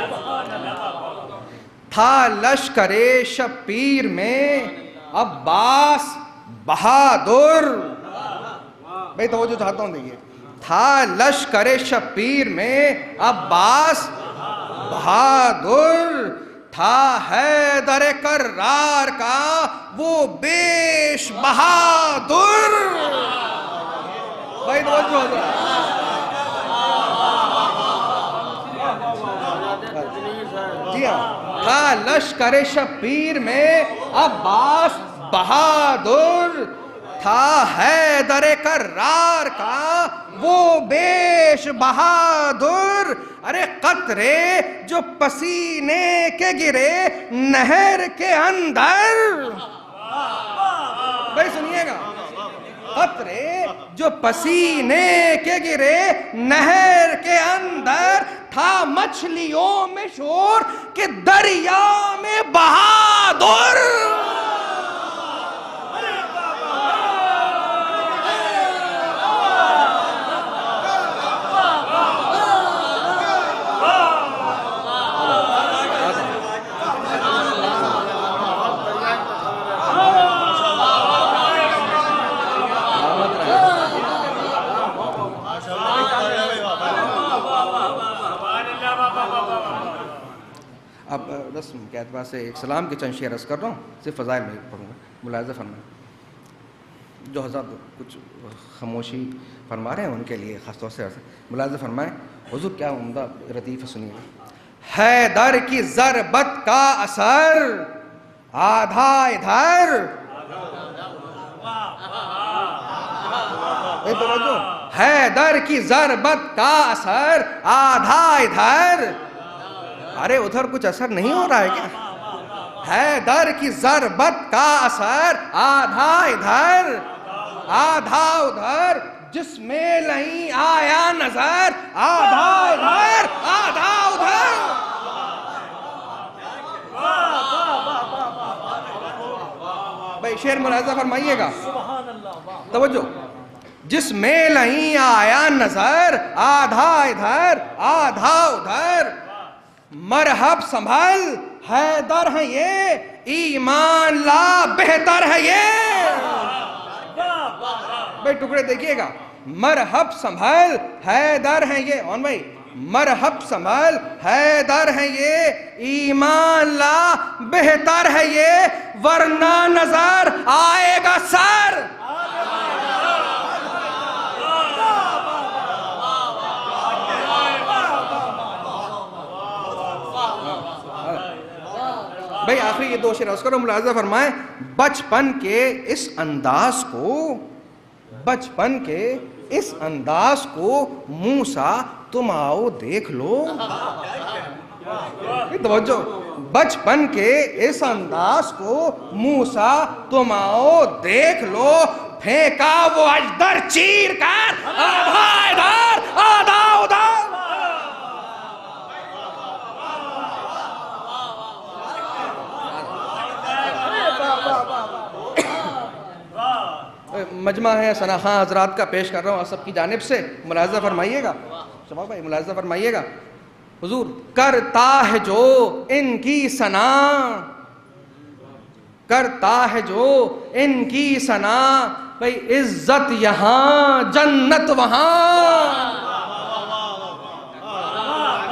تھا لشکر شبیر میں عباس بہادر. بھائی توجہ چاہتا ہوں. دیکھیے تھا لشکر شبیر میں عباس بہادر. تھا حیدر کرار کا وہ بیش بہادر. بھائی توجہ ہو رہا. جی ہاں. تھا لشکر شبیر میں عباس بہادر. تھا حیدر کرار کا وہ بیش بہادر. ارے قطرے جو پسینے کے گرے نہر کے اندر. بھائی سنیے گا. قطرے جو پسینے کے گرے نہر کے اندر، تھا مچھلیوں میں شور کہ دریا میں بہادر. اب رسم کے اعتبار سے ایک سلام کے چند شعر عرض کر رہا ہوں، صرف فضائل میں پڑھوں گا. ملاحظہ فرمائیں جو حضرات کچھ خاموشی فرما رہے ہیں ان کے لیے خاص طور سے ملاحظہ فرمائیں. حضور کیا عمدہ ردیف سنیے. حیدر کی ضربت کا اثر آدھا ادھر، حیدر کی ضربت کا اثر آدھا ادھر. ارے ادھر کچھ اثر نہیں ہو رہا ہے کیا؟ حیدر کی ضربت کا اثر آدھا ادھر آدھا ادھر، جس میں نہیں آیا نظر آدھا ادھر آدھا ادھر. بھائی شعر ملاحظہ فرمائیے گا، توجہ. جس میں نہیں آیا نظر آدھا ادھر آدھا ادھر، مرحب سنبھل حیدر ہے یہ، ایمان لا بہتر ہے یہ. بھائی ٹکڑے دیکھیے گا. مرحب سنبھل حیدر ہے یہ، اون بھائی مرحب سنبھل حیدر ہے یہ، ایمان لا بہتر ہے یہ، ورنہ نظر آئے گا سر. بھئی آخری یہ دو شعر عرض کرو، ملاحظہ فرمائیں. بچپن کے اس انداز کو، بچپن کے اس انداز کو موسیٰ تم آؤ دیکھ لو. توجہ، بچپن کے اس انداز کو موسیٰ تم آؤ دیکھ لو، پھینکا وہ اجدر چیر کر آدھا ادھر آدھا ادھر. مجمع ہے ثنا خان حضرات کا پیش کر رہا ہوں سب کی جانب سے، ملاحظہ فرمائیے گا. شما بھائی ملاحظہ فرمائیے گا. حضور کرتا ہے جو ان کی ثنا، کرتا ہے جو ان کی ثنا، بھئی عزت یہاں جنت وہاں.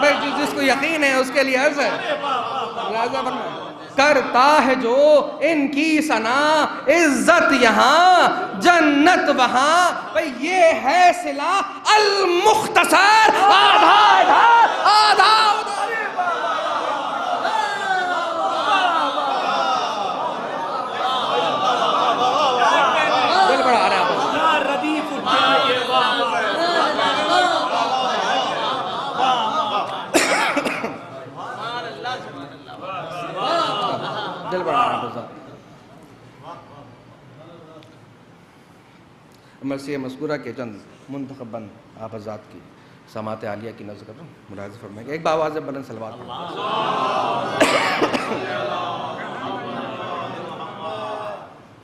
بھئی جس کو یقین ہے اس کے لیے عرض ہے، ملاحظہ فرمائیے. کرتا ہے جو ان کی ثنا، عزت یہاں جنت وہاں، بھئی یہ ہے صلہ المختصر آدھا ادھر آدھا ادھر. دل بڑھا رہا ہے دل بڑھا رہا ہے. مرثیہ مذکورہ کے چند منتخب بند آپ حضرات کی سماعت عالیہ کی نظر کر رہا ہوں، ملاحظہ فرمائیں گے. ایک باواز بلند صلوات.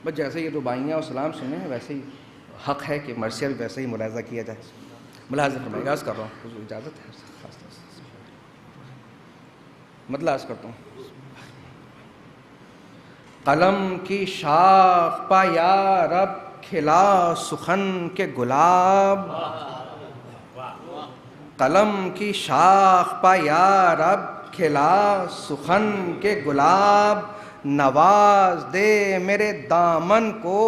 بس جیسے یہ رباعیاں اور سلام سنیں ویسے ہی حق ہے کہ مرثیہ بھی ویسے ہی ملاحظہ کیا جائے. ملاحظہ فرمائیں گے. عرض کر رہا ہوں، حضور اجازت ہے خاص طور سے مطلب عرض کرتا ہوں. قلم کی شاخ پا یا رب کھلا سخن کے گلاب، قلم کی شاخ پا یا رب کھلا سخن کے گلاب، نواز دے میرے دامن کو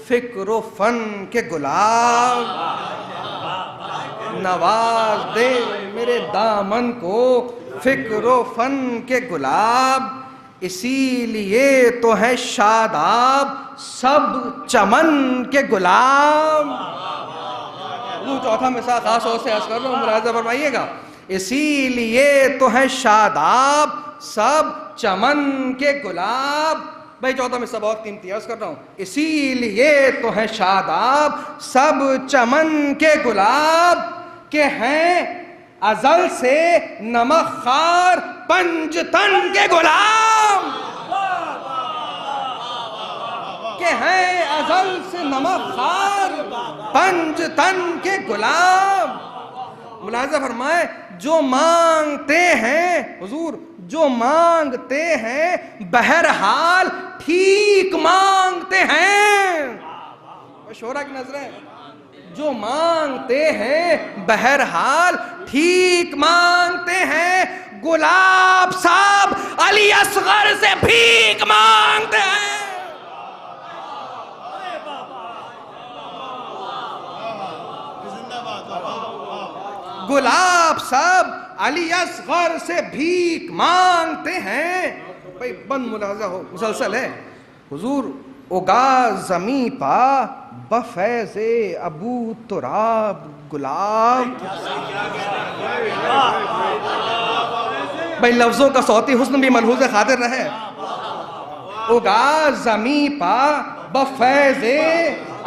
فکر و فن کے گلاب، نواز دے میرے دامن کو فکر و فن کے گلاب، اسی لیے تو ہے شاداب سب چمن کے گلاب. چوتھا مثال خاص طور سے عرض کر رہا ہوں، ملاحظہ فرمائیے گا. اسی لیے تو ہے شاداب سب چمن کے گلاب، بھائی چوتھا میں سب بہت قیمتی عرض کر رہا ہوں، اسی لیے تو ہے شاداب سب چمن کے گلاب کہ ہیں ازل سے نمک خار پنجتن کے غلام، کہ ہیں ازل سے نمک خار پنجتن کے غلام۔ ملاحظہ فرمائے جو مانگتے ہیں حضور، جو مانگتے ہیں بہرحال ٹھیک مانگتے ہیں۔ شعرا کی نظریں، جو مانگتے ہیں بہرحال ٹھیک مانگتے ہیں، گلاب صاحب علی اصغر سے بھیک مانگتے ہیں۔ گلاب صاحب علی اصغر سے بھیک مانگتے ہیں۔ بھئی بند ملاحظہ ہو، مسلسل ہے۔ حضور اگا زمیں پا بفیض ابو تراب گلاب۔ بھئی لفظوں کا صوتی حسن بھی ملحوظ خاطر رہے۔ اگا زمیں پا بفیض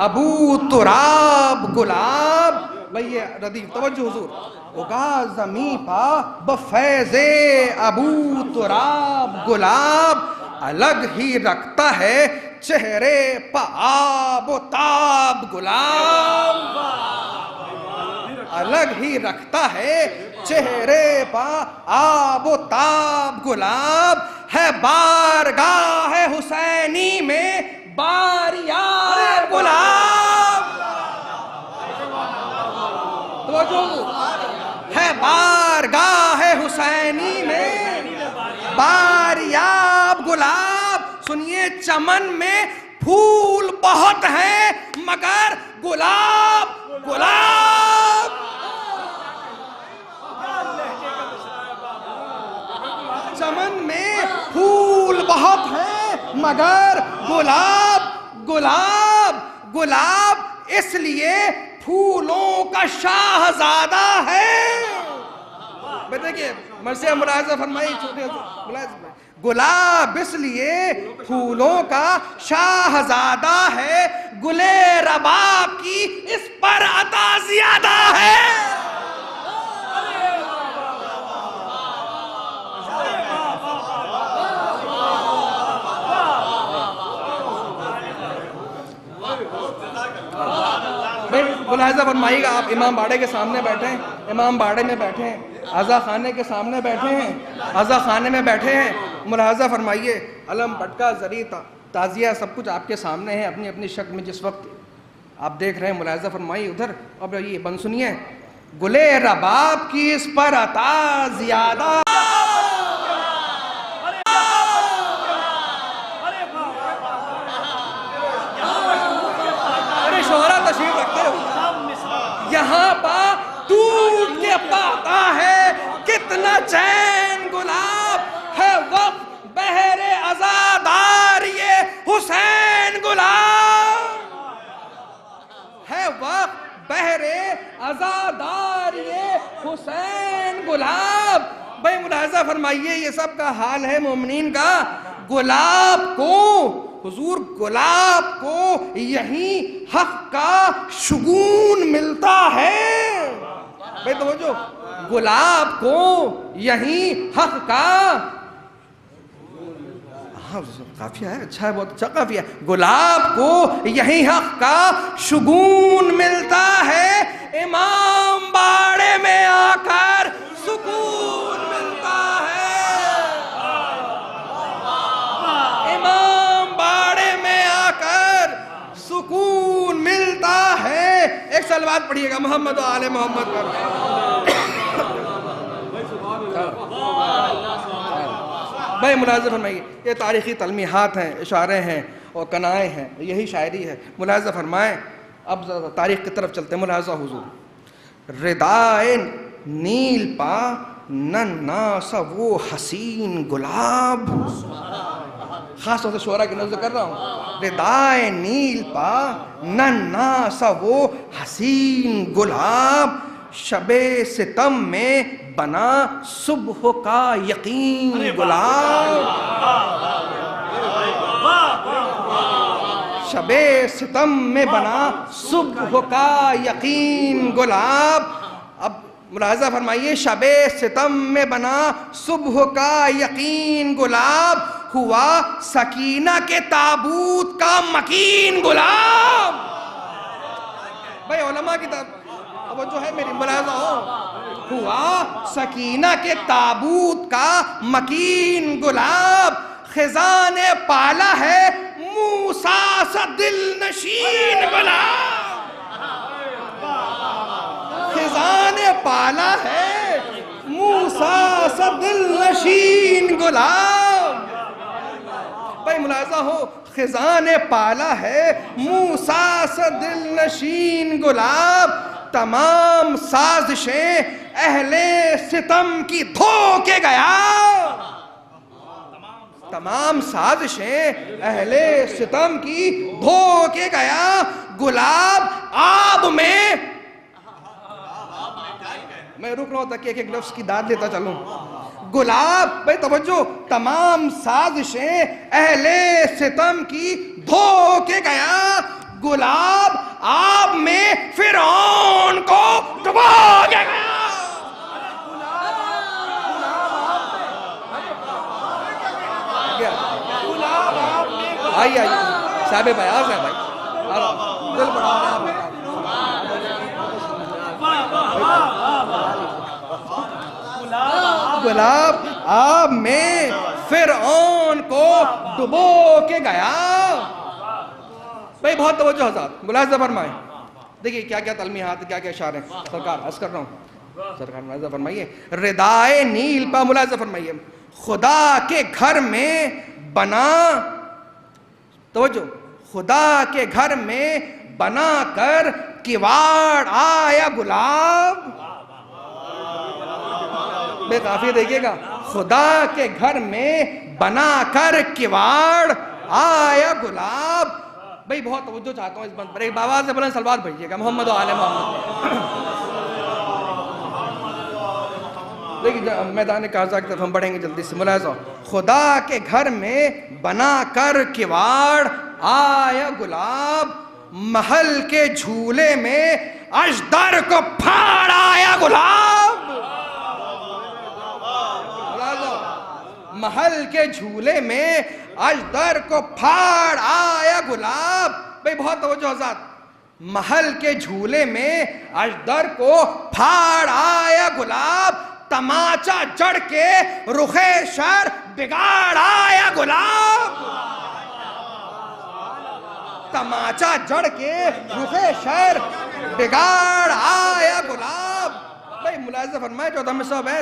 ابو تراب گلاب۔ بھئی یہ ردیف توجہ حضور، اگا زمیں پا بفیض ابو تراب گلاب، الگ ہی رکھتا ہے چہرے پا آب و تاب گلاب، الگ ہی رکھتا ہے چہرے پا آب و تاب گلاب، ہے بارگاہ حسینی میں باریاب گلاب، ہے بارگاہ حسینی میں باریاب گلاب۔ سنیے چمن میں پھول بہت ہیں مگر گلاب گلاب، چمن میں پھول بہت ہیں مگر گلاب گلاب گلاب، اس لیے پھولوں کا شاہزادہ ہے۔ دیکھیے مرثیہ ملاحظہ فرمائی چھوٹے گلاب اس لیے پھولوں کا شاہزادہ ہے، گلے رباب کی اس پر عطا زیادہ ہے۔ ملاحظہ فرمائیے گا، آپ امام باڑے کے سامنے بیٹھے ہیں، امام باڑے میں بیٹھے ہیں، عزا خانے کے سامنے بیٹھے ہیں، عزا خانے میں بیٹھے ہیں، ملاحظہ فرمائیے علم پٹکا زری تعزیہ سب کچھ آپ کے سامنے ہے اپنی اپنی شکل میں، جس وقت آپ دیکھ رہے ہیں ملاحظہ فرمائیے ادھر۔ اب یہ بند سنیے، گلے رباب کی اس پر عطا زیادہ، شہرہ تشریف رکھتے ہو یہاں پا ٹوٹ کے پاتا ہے کتنا چین گلاب، ہے وقت بہر عزادار یہ حسین گلاب، ہے وقت بہر عزادار یہ حسین گلاب۔ بھائی ملاحظہ فرمائیے یہ سب کا حال ہے مومنین کا، گلاب کو حضور، گلاب کو یہیں حق کا شگون ملتا ہے۔ بھائی توجہ، گلاب کو یہیں حق کا، قافیہ ہے اچھا ہے، بہت اچھا قافیہ ہے، گلاب کو یہیں حق کا شگون ملتا ہے، امام باڑے میں آ کر سکون ملتا ہے، امام باڑے میں آ کر سکون ملتا ہے۔ ایک صلوات پڑھیے گا محمد و آل محمد پر۔ بھائی ملاحظہ فرمائیے، یہ تاریخی تلمیحات ہیں، اشارے ہیں اور کنائے ہیں، یہی شاعری ہے۔ ملاحظہ فرمائیں، اب تاریخ کی طرف چلتے ہیں۔ ملاحظہ حضور، ردائے نیل پا ننا سا وہ حسین گلاب، خاص طور سے شعراء کی نظر کر رہا ہوں، ردائے نیل پا ننا سا وہ حسین گلاب، شب ستم میں بنا صبح کا یقین گلاب، شب ستم میں بنا صبح کا یقین گلاب. اب ملاحظہ فرمائیے، شب ستم میں بنا صبح کا یقین گلاب، ہوا سکینہ کے تابوت کا مکین گلاب. بھائی علماء کی اب جو ہے میری ملاحظہ ہو، ہوا سکینہ کے تابوت کا مکین گلاب، خزاں نے پالا ہے موسیٰ سا دل نشین گلاب. خزاں نے پالا ہے موسیٰ سا دل نشین گلاب. بھائی ملاحظہ ہو، خزاں نے پالا ہے موسیٰ سا دل نشین گلاب، تمام سازشیں اہل ستم کی دھو کے گیا. تمام سازشیں اہل ستم کی دھو کے گیا. گلاب آب میں رک رہا ہوں تاکہ ایک ایک لفظ کی داد لیتا چلوں. گلاب، بھائی توجہ، تمام سازشیں اہل ستم کی دھو کے گیا. گلاب آب میں فرعون کو ڈبو کے گیا. آئیے صاحب بیاض ہے بھائی، دل بڑا گلاب آب میں فرعون کو ڈبو کے گیا. بھائی بہت توجہ حضرات، ملاحظہ فرمائیں. دیکھیے کیا کیا تلمیحات، کیا کیا اشارے. سرکار عرض کر رہا ہوں، سرکار ملاحظہ فرمائیے. ردائے نیل پر ملاحظہ فرمائیے. خدا کے گھر میں بنا، توجہ، خدا کے گھر میں بنا کر کواڑ آیا گلاب. بے کافی دیکھیے گا، خدا کے گھر میں بنا کر کواڑ آیا گلاب. بھئی بہت توجہ چاہتا ہوں اس بند پر، ایک باواز سے بلند سلوات بھیجیے گا محمد و آل محمد. دیکھیے میدان کارزہ کی طرف ہم بڑھیں گے جلدی سے. ملاحظہ، خدا کے گھر میں بنا کر کواڑ آیا گلاب، محل کے جھولے میں اژدر کو پھاڑ آیا گلاب. محل کے جھولے میں اژدر کو پھاڑ آیا گلاب. بھئی بہت توجہ حضرات، محل کے جھولے میں اژدر کو پھاڑ آیا گلاب، تماچا جڑ کے رخ شر بگاڑ آیا گلاب. تماچا جڑ کے رخ شر بگاڑ آیا گلاب. بھئی ملاحظہ فرمائے 14 صاحب ہے،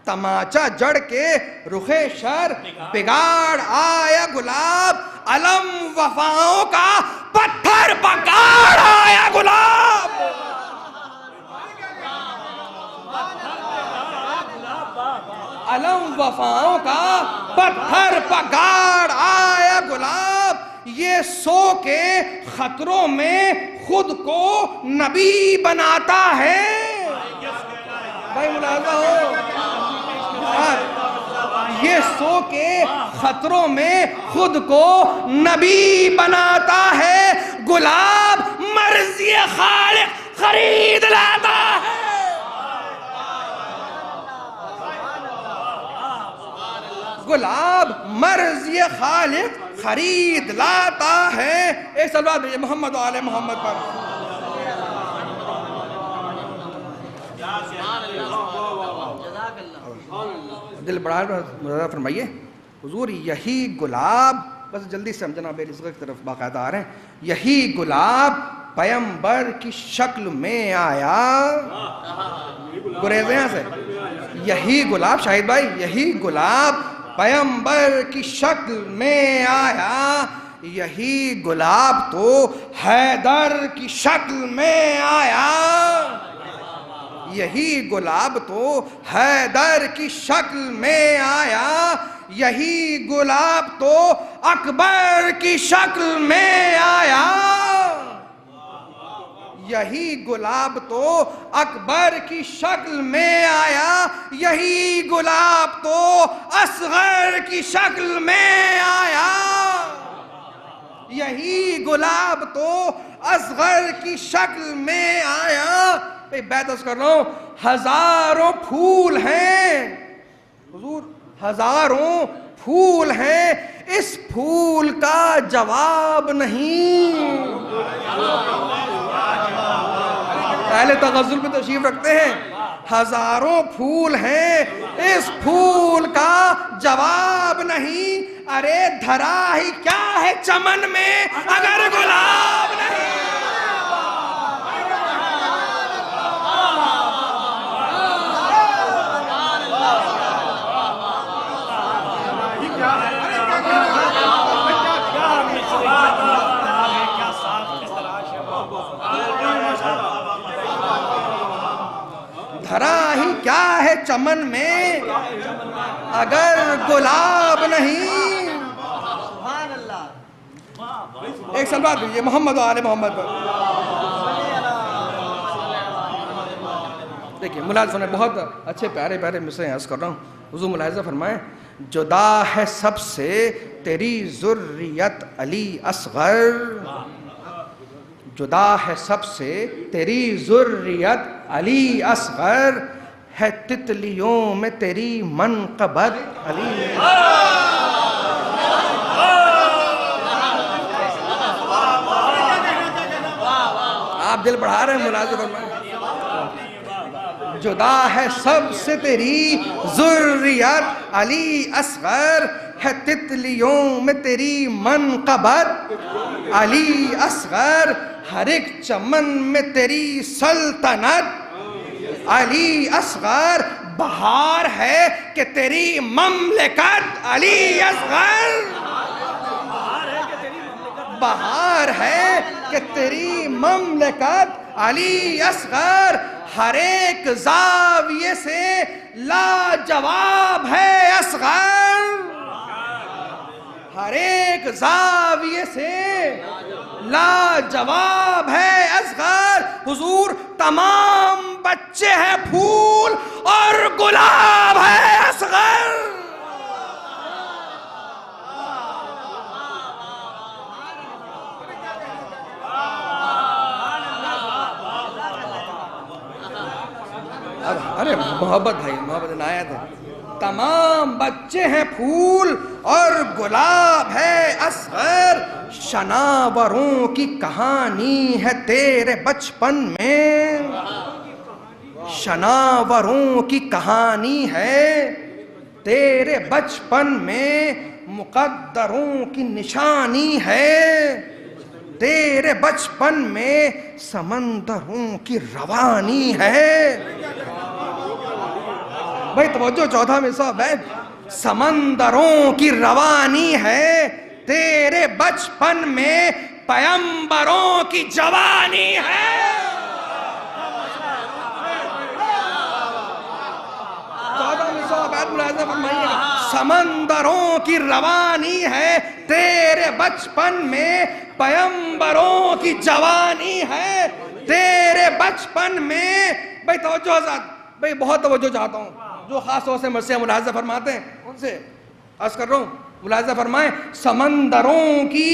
تماچا جڑ کے رخ شر بگاڑ آیا گلاب، علم وفاؤں کا پتھر پکاڑ آیا گلاب. علم وفاؤں کا پتھر پکاڑ آیا گلاب. یہ سو کے خطروں میں خود کو نبی بناتا ہے. بھائی ملاحظہ ہو، یہ سو کے خطروں میں خود کو نبی بناتا ہے. گلاب مرضی خالق خرید لاتا ہے. گلاب مرضی خالق خرید لاتا ہے. ایک سلوات بھیجئے محمد و آل محمد پر. دل بڑھا فرمائیے حضور، یہی گلاب، بس جلدی سے ہم جناب رزق کی طرف باقاعدہ آ رہے ہیں. یہی گلاب پیمبر کی شکل میں آیا. گریزیں یہاں سے. یہی گلاب، شاہد بھائی، یہی گلاب پیمبر کی شکل میں آیا. یہی گلاب تو حیدر کی شکل میں آیا. یہی گلاب تو حیدر کی شکل میں آیا. یہی گلاب تو اکبر کی شکل میں آیا. یہی گلاب تو اکبر کی شکل میں آیا. یہی گلاب تو اصغر کی شکل میں آیا. یہی گلاب تو اصغر کی شکل میں آیا. بیت عرض کر رہا ہوں ہزاروں پھول ہیں حضور، ہزاروں پھول ہیں، اس پھول کا جواب نہیں. اہل تغزل پہ تشریف رکھتے ہیں. ہزاروں پھول ہیں، اس پھول کا جواب نہیں. ارے دھرا ہی کیا ہے چمن میں اگر گلاب نہیں. دھرا ہی کیا ہے چمن میں اگر گلاب نہیں. ایک سلوات دیجیے محمد و آل محمد پر. دیکھیے ملاحظہ فرمائیں، بہت اچھے پیارے پیارے مصرے عرض کر رہا ہوں. حضور ملاحظہ فرمائیں، جدا ہے سب سے تیری ذریت علی اصغر، جدا ہے سب سے تیری ذریت علی اصغر، ہے تتلیوں میں تیری منقبت علی. آپ دل بڑھا رہے ہیں ملاحظہ فرمائیں. جدا ہے سب سے تیری ذریت علی اصغر، ہے تتلیوں میں تیری منقبت علی اصغر، ہر ایک چمن میں تیری سلطنت علی اصغر، بہار ہے کہ تیری مملکت علی اصغر، بہار ہے کہ تیری مملکت علی اصغر، ہر ایک زاویے سے لاجواب ہے اصغر، ہر ایک زاویے سے لاجواب ہے اصغر. حضور تمام بچے ہیں پھول اور گلاب ہے اصغر. ارے محبت بھائی، محبت عنایت ہے. تمام بچے ہیں پھول اور گلاب ہے اصغر، شناوروں کی کہانی ہے تیرے بچپن میں، شناوروں کی کہانی ہے تیرے بچپن میں، مقدروں کی نشانی ہے تیرے بچپن میں، سمندروں کی روانی ہے. بھائی توجہ، چوتھا مصرع ہے، سمندروں کی روانی ہے تیرے بچپن میں، پیمبروں کی جوانی ہے. چوتھا مصرع بیت ملاحظہ فرمائیے گا، سمندروں کی روانی ہے تیرے بچپن میں، پیمبروں کی جوانی ہے تیرے بچپن میں. بھائی توجہ حضرات، بھائی بہت توجہ چاہتا ہوں، جو خاص طور سے مرثیہ ملاحظہ فرماتے ہیں ان سے عرض کر رہا ہوں. ملاحظہ فرمائیں، سمندروں کی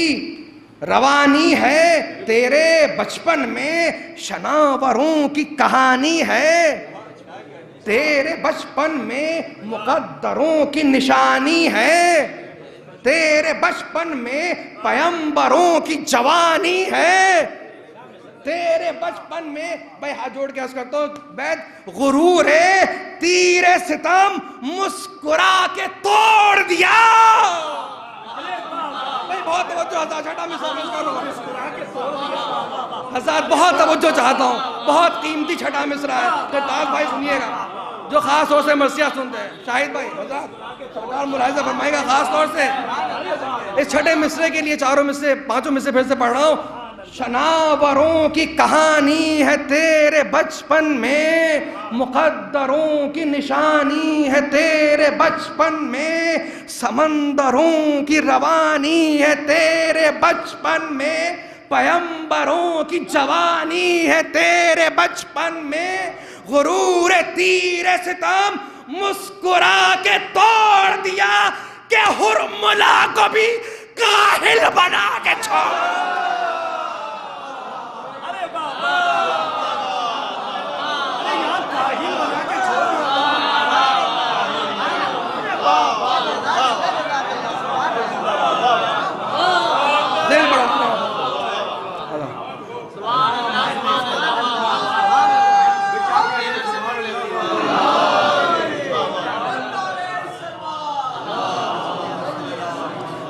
روانی ہے تیرے بچپن میں، شناوروں کی کہانی ہے تیرے بچپن میں، مقدروں کی نشانی ہے تیرے بچپن میں، پیمبروں کی جوانی ہے تیرے بچپن میں. بھائی ہاتھ جوڑ کے عرض کرتا ہوں، بیت غرور تیر ستم مسکرا کے توڑ دیا. بھائی بہت توجہ، ہزار چھٹا ہزار بہت توجہ چاہتا ہوں، بہت قیمتی چھٹا مصرع ہے. سردار بھائی سنیے گا، جو خاص طور سے مرثیہ سنتے ہیں، شاہد بھائی حضرات سردار ملاحظہ فرمائے گا خاص طور سے اس چھٹے مصرے کے لیے. چاروں مصرے، پانچوں مصرے پھر سے پڑھ رہا ہوں. شناوروں کی کہانی ہے تیرے بچپن میں، مقدروں کی نشانی ہے تیرے بچپن میں، سمندروں کی روانی ہے تیرے بچپن میں، پیمبروں کی جوانی ہے تیرے بچپن میں. غرور تیر ستم مسکرا کے توڑ دیا کہ ہرملا کو بھی کاہل بنا کے چھوڑ. دل بڑا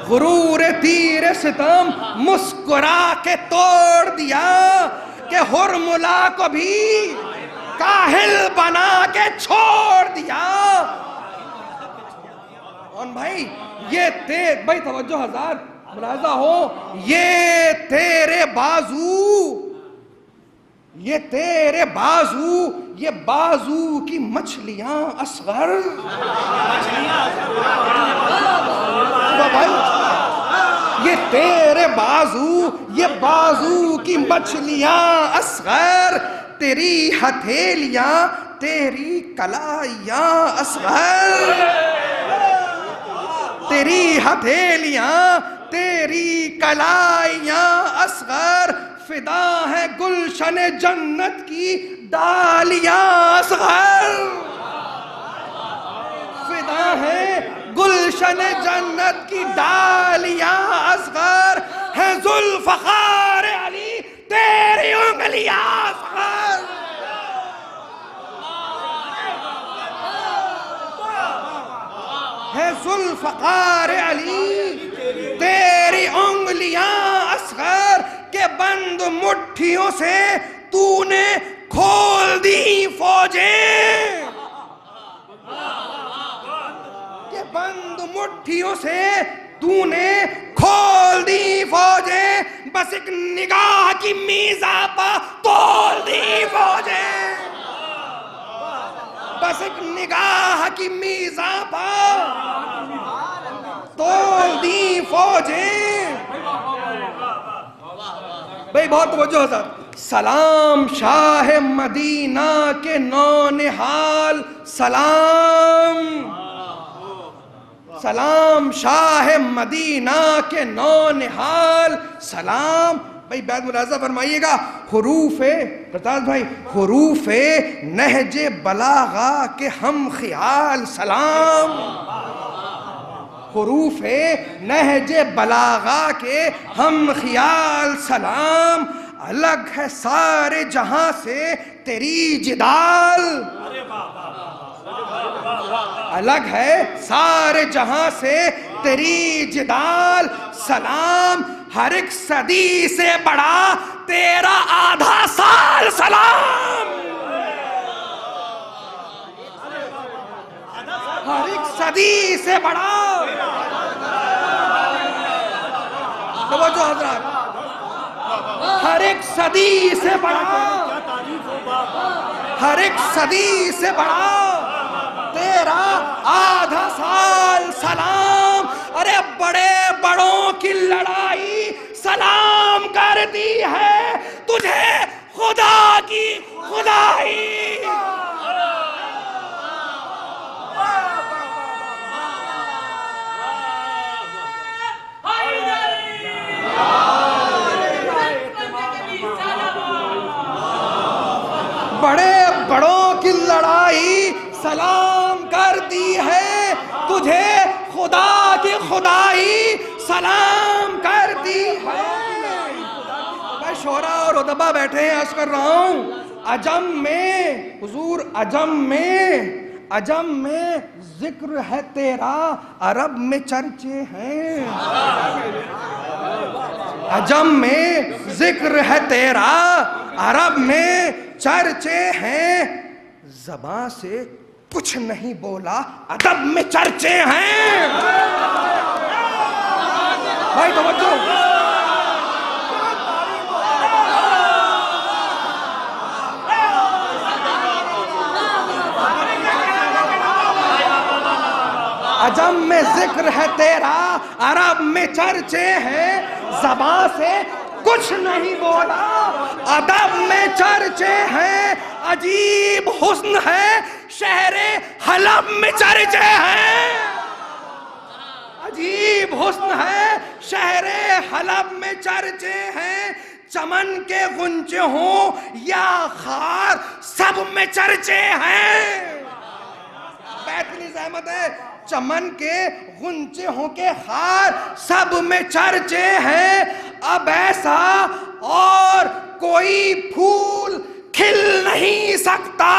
غرور تیر ستم مسکرا کے توڑ دیا کہ ہرملا کو بھی کاہل بنا کے چھوڑ دیا. اور بھائی یہ بھائی توجہ ہزار ملاحظہ ہو، یہ تیرے بازو، یہ تیرے بازو، یہ بازو کی مچھلیاں اصغر. یہ تیرے بازو، یہ بازو کی مچھلیاں اصغر، تیری ہتھیلیاں، تیری کلائیاں اصغر، تیری ہتھیلیاں، تیری کلائیاں اصغر، فدا ہے گلشن جنت کی ڈالیاں اصغر، فدا ہے گلشن جنت کی ڈالیاں اصغر، ہے ذوالفقار علی تیری انگلیاں اصغر. ہے ذوالفقار علی تیری انگلیاں اصغر، کہ بند مٹھیوں سے تو نے کھول دی فوجیں، کہ بند مٹھیوں سے تو نے کھول دی فوجیں، بس ایک نگاہ کی میزاں پا تول دی فوجیں، بس ایک نگاہ کی میزاں پا تول دی فوجیں. بھئی بہت توجہ حضرت. سلام شاہ مدینہ کے نونہال، سلام، سلام شاہ مدینہ کے نونہال، سلام. بھئی بیت ملاحظہ فرمائیے گا، حروف پرتاز بھائی، حروف نہج بلاغہ کے ہم خیال سلام، حروف نہج بلاغہ کے ہم خیال سلام. الگ ہے سارے جہاں سے تیری جدال، الگ ہے سارے جہاں سے تیری جدال، سلام. ہر ایک صدی سے بڑا تیرا آدھا سال سلام، ہر ایک صدی سے بڑا. توجہ حضرات، ہر ایک صدی سے بڑا، ہر ایک صدی سے بڑا تیرا آدھا سال سلام. ارے بڑے بڑوں کی لڑائی سلام کرتی ہے تجھے خدا کی خدائی. بڑے بڑوں کی لڑائی سلام کرتی ہے تجھے خدا کی خدائی سلام کرتی ہے. میں شعراء اور ادبا بیٹھے ہیں، عرض کر رہا ہوں، عجم میں حضور، عجم میں ذکر ہے تیرا، عرب میں چرچے ہیں. عجم میں ذکر ہے تیرا، عرب میں چرچے ہیں. زباں سے کچھ نہیں بولا، ادب میں چرچے ہیں. بھائی توجہ، عجم میں ذکر ہے تیرا، عرب میں چرچے ہیں. زباں سے کچھ نہیں بولا، ادب میں چرچے ہیں. عجیب حسن ہے شہر حلب میں چرچے ہیں، عجیب حسن ہے شہر حلب میں چرچے ہیں، چمن کے غنچے ہوں یا خار سب میں چرچے ہیں. بیت کی زحمت ہے. چمن کے غنچے ہوں کے خار سب میں چرچے ہیں، اب ایسا اور کوئی پھول کھل نہیں سکتا.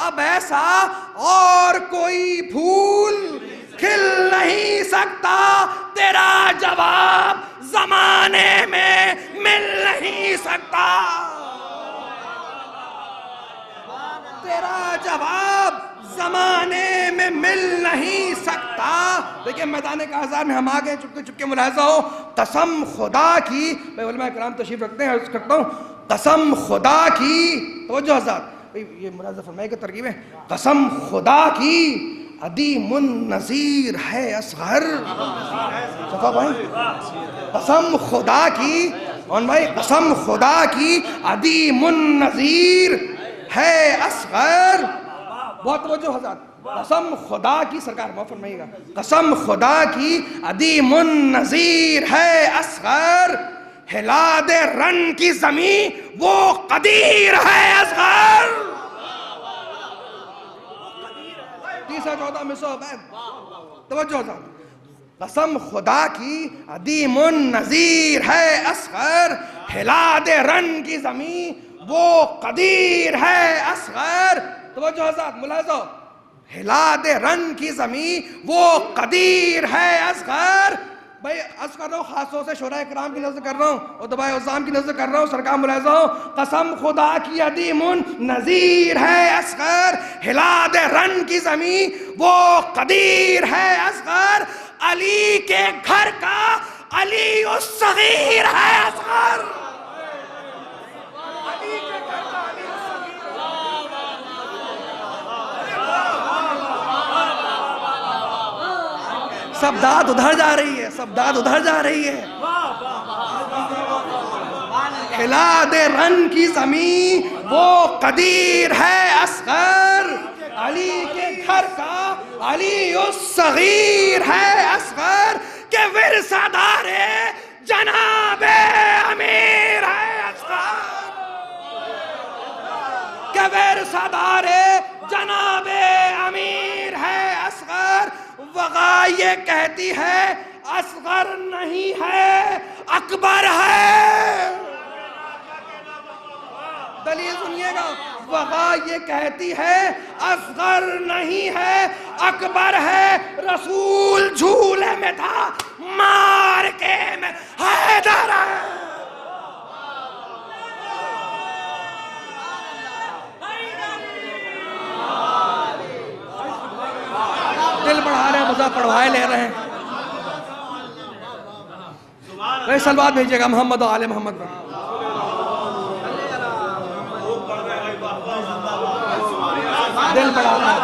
اب ایسا اور کوئی پھول کھل نہیں سکتا. تیرا جواب زمانے میں مل نہیں سکتا. تیرا جواب زمانے میں مل نہیں سکتا. دیکھیں میدان کاہزار میں ہم آگے چپکے چپکے ملاحظہ ہو. قسم خدا کی، میں علماء کرام تشریف رکھتے ہیں، عرض کرتا ہوں قسم خدا کی، توجہ حضرات، یہ ملاحظہ فرمائے کہ ترغیب ہے. قسم خدا کی عدیم النظیر ہے اصغر. صفا بھائی، قسم خدا کی، کون بھائی، قسم خدا کی عدیم النظیر ہے اصغر. بہت توجہ حضرات. قسم خدا کی، سرکار معاف فرمائیے گا، قسم خدا کی عدیم النظیر ہے اصغر. ہلا دے رن کی زمین وہ قدیر ہے اصغر. 14 میں 100 توجہ حضرات. قسم خدا کی عدیم النظیر ہے اصغر. ہلا دے رن کی زمین وہ قدیر ہے اصغر. توجہ حضرات ملاحظہ، ہلا دے رن کی زمین وہ قدیر ہے اصغر. بھائی عرض کر رہا ہوں خاص طور سے شورا کرام کی نظر کر رہا ہوں اور دبائے عظام کی نظر کر رہا ہوں. سرکار ملاحظہ ہو، قسم خدا کی عدیم النظیر ہے اصغر. ہلا دے رن کی زمین وہ قدیر ہے اصغر. علی کے گھر کا علی الصغیر ہے اصغر. سب داد ادھر جا رہی ہے، سب داد ادھر جا رہی ہے. ہلا دے رن کی زمین وہ قدیر ہے اصغر. علی کے گھر کا علی الصغیر ہے اصغر. کہ ورثہ دار جناب امیر ہے اصغر. کہ ورثہ دار جناب امیر ہے اصغر. وغا یہ کہتی ہے اصغر نہیں ہے اکبر ہے. دلیل سنیے گا، وغا یہ کہتی ہے اصغر نہیں ہے اکبر ہے. رسول جھولے میں تھا مارکے میں حیدر ہے. دل بڑھا رہے ہیں، مزہ پڑھوائے لے رہے ہیں. سلوات بھیجیے گا محمد و آل محمد پر. دل بڑھا رہے ہیں.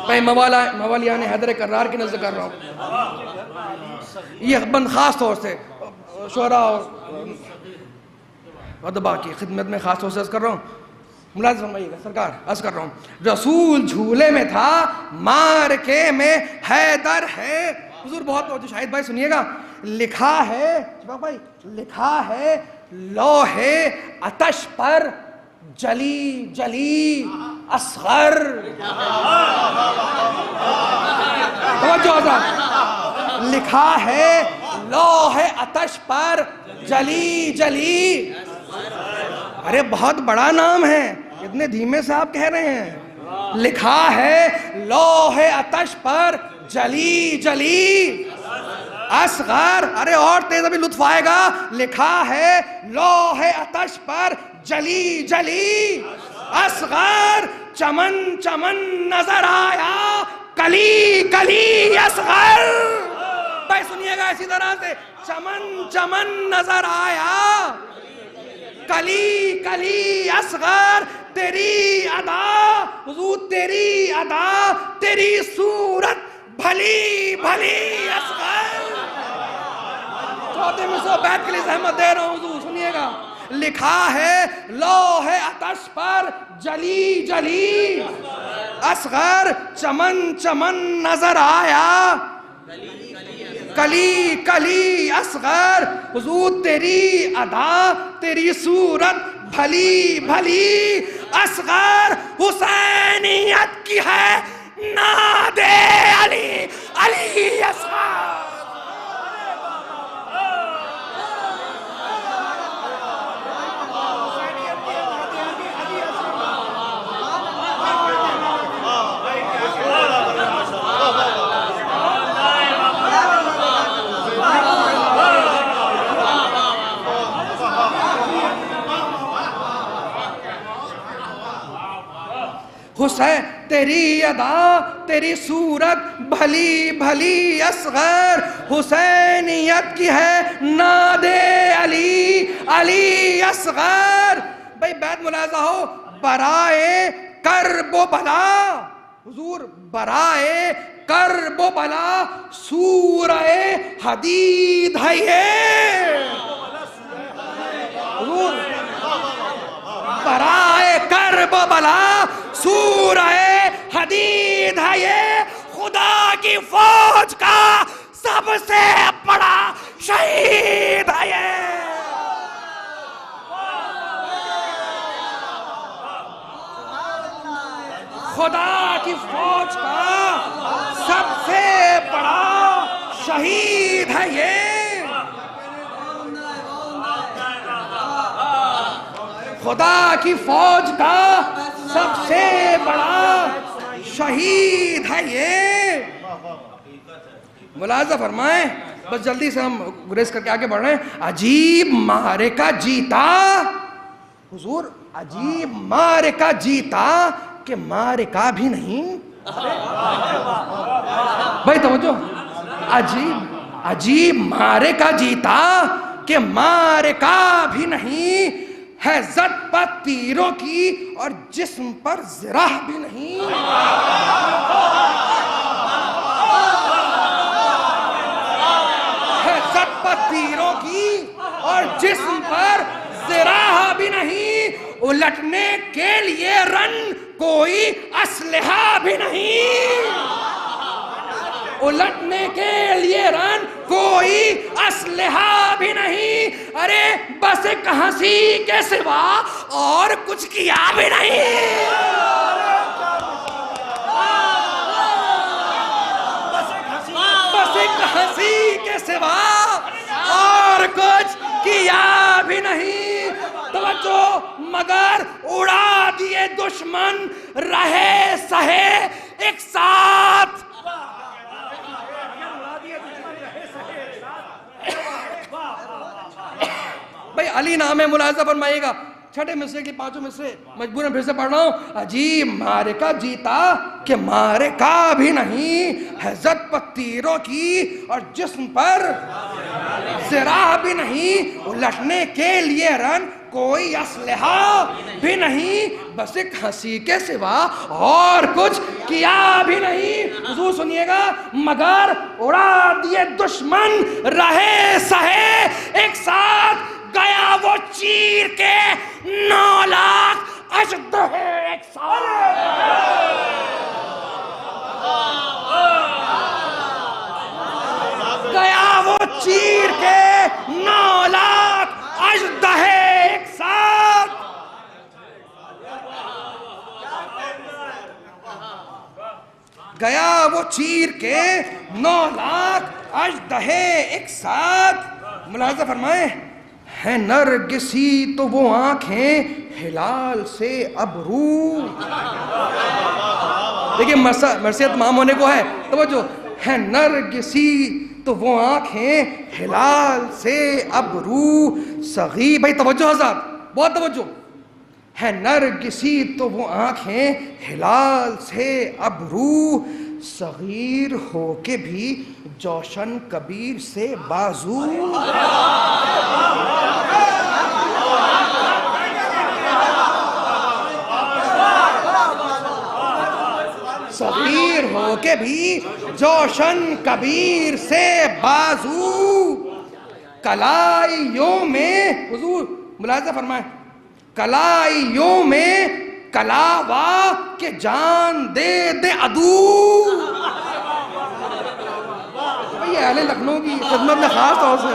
میں موالیان حیدر کرار کی نظر کر رہا ہوں. یہ بند خاص طور سے شعراء اور ادبا کی خدمت میں خاص طور سے عرض کر رہا ہوں. ملاحظہ فرمائیے گا سرکار، عرض کر رہا ہوں رسول جھولے میں تھا مارکے میں حیدر ہے. حضور بہت شاہد بھائی سنیے گا، لکھا ہے بھائی، لکھا ہے لوح آتش پر جلی جلی اصغر. توجہ حضرات، لکھا ہے لوح آتش پر جلی جلی. ارے بہت بڑا نام ہے، اتنے دھیمے سے آپ کہہ رہے ہیں. لکھا ہے لوح آتش پر جلی جلی اصغر. ارے اور تیز ابھی لطف آئے گا. لکھا ہے لوح آتش پر جلی جلی اصغر. چمن چمن نظر آیا کلی کلی اصغر. بھائی سنیے گا اسی طرح سے، چمن چمن نظر آیا کلی کلی اصغر. تیری ادا حضور، تیری ادا، تیری صورت بھلی بھلی اصغر. چوتھے میں سے بیت کے لیے زحمت دے رہا ہوں حضور سنیے گا. لکھا ہے لوح آتش پر جلی جلی اصغر چمن چمن نظر آیا کلی کلی اصغر. حضور تیری ادا تیری صورت بھلی بھلی اصغر حسینیت کی ہے ناد علی علی اصغر. حسین تیری ادا تیری صورت بھلی بھلی اصغر حسینیت کی ہے ناد علی علی اصغر. بھئی بیت ملاحظہ ہو برائے کرب و بلا حضور برائے کرب و بلا سورہ حدید ہے یہ حضور برائے کرب و بلا سورہ حدید ہے یہ خدا کی فوج کا سب سے بڑا شہید ہے یہ. خدا کی فوج کا سب سے بڑا شہید ہے یہ. خدا کی فوج کا سب سے بڑا شہید ہے یہ. ملاحظہ فرمائیں بس جلدی سے ہم گریز کر کے آگے بڑھ رہے ہیں. عجیب معرکہ جیتا حضور عجیب معرکہ جیتا کہ معرکہ بھی نہیں. بھائی توجہ عجیب عجیب معرکہ جیتا کہ معرکہ بھی نہیں ہے زد پر تیروں کی اور جسم پر زرہ بھی نہیں. ہے زد پر تیروں کی اور جسم پر زرہ بھی نہیں. الٹنے کے لیے رن کوئی اسلحہ بھی نہیں. الٹنے کے لیے رن کوئی اسلحہ بھی نہیں. ارے بس ایک ہنسی کے سوا اور کچھ کیا بھی نہیں. بس ایک ہنسی کے سوا اور کچھ کیا بھی نہیں. توجہ مگر اڑا دیے دشمن رہے سہے ایک ساتھ. بھئی علی نام ہے ملاحظہ فرمائیے گا. چھٹے مصرے کی پانچوں مصرے مجبوراً پھر سے پڑھ رہا ہوں. عجیب معرکہ جیتا کہ معرکہ بھی نہیں ہے زد پر تیروں کی اور جسم پر زرہ بھی نہیں. الٹنے کے لیے رن کوئی اسلحہ بھی نہیں. بس ایک ہنسی کے سوا اور کچھ کیا بھی نہیں. حضور سنیے گا مگر اڑا دیے دشمن رہے سہے ایک ساتھ. گیا وہ چیر کے 9 لاکھ اژدہے ایک ساتھ. گیا وہ چیر کے 9 لاکھ اژدہے ایک ساتھ. گیا وہ چیر کے 9 لاکھ اژدہے ایک ساتھ. ملاحظہ فرمائیں ہے نرگسی تو وہ آنکھیں ہلال سے ابرو. دیکھیں مرثیت تمام ہونے کو ہے. توجہ ہے نرگسی تو وہ آنکھیں ہلال سے ابرو صغیر. بھائی توجہ حضرات بہت توجہ. ہے نرگسی تو وہ آنکھیں ہلال سے ابرو صغیر ہو کے بھی جوشن کبیر سے بازو. صغیر ہو کے بھی جوشن کبیر سے بازو. کلائیوں میں، حضور ملاحظہ فرمائیں، کلائیوں میں کلاوا کہ جان دے دے عدو. یہ اہل لکھنؤ کی خدمت میں خاص طور سے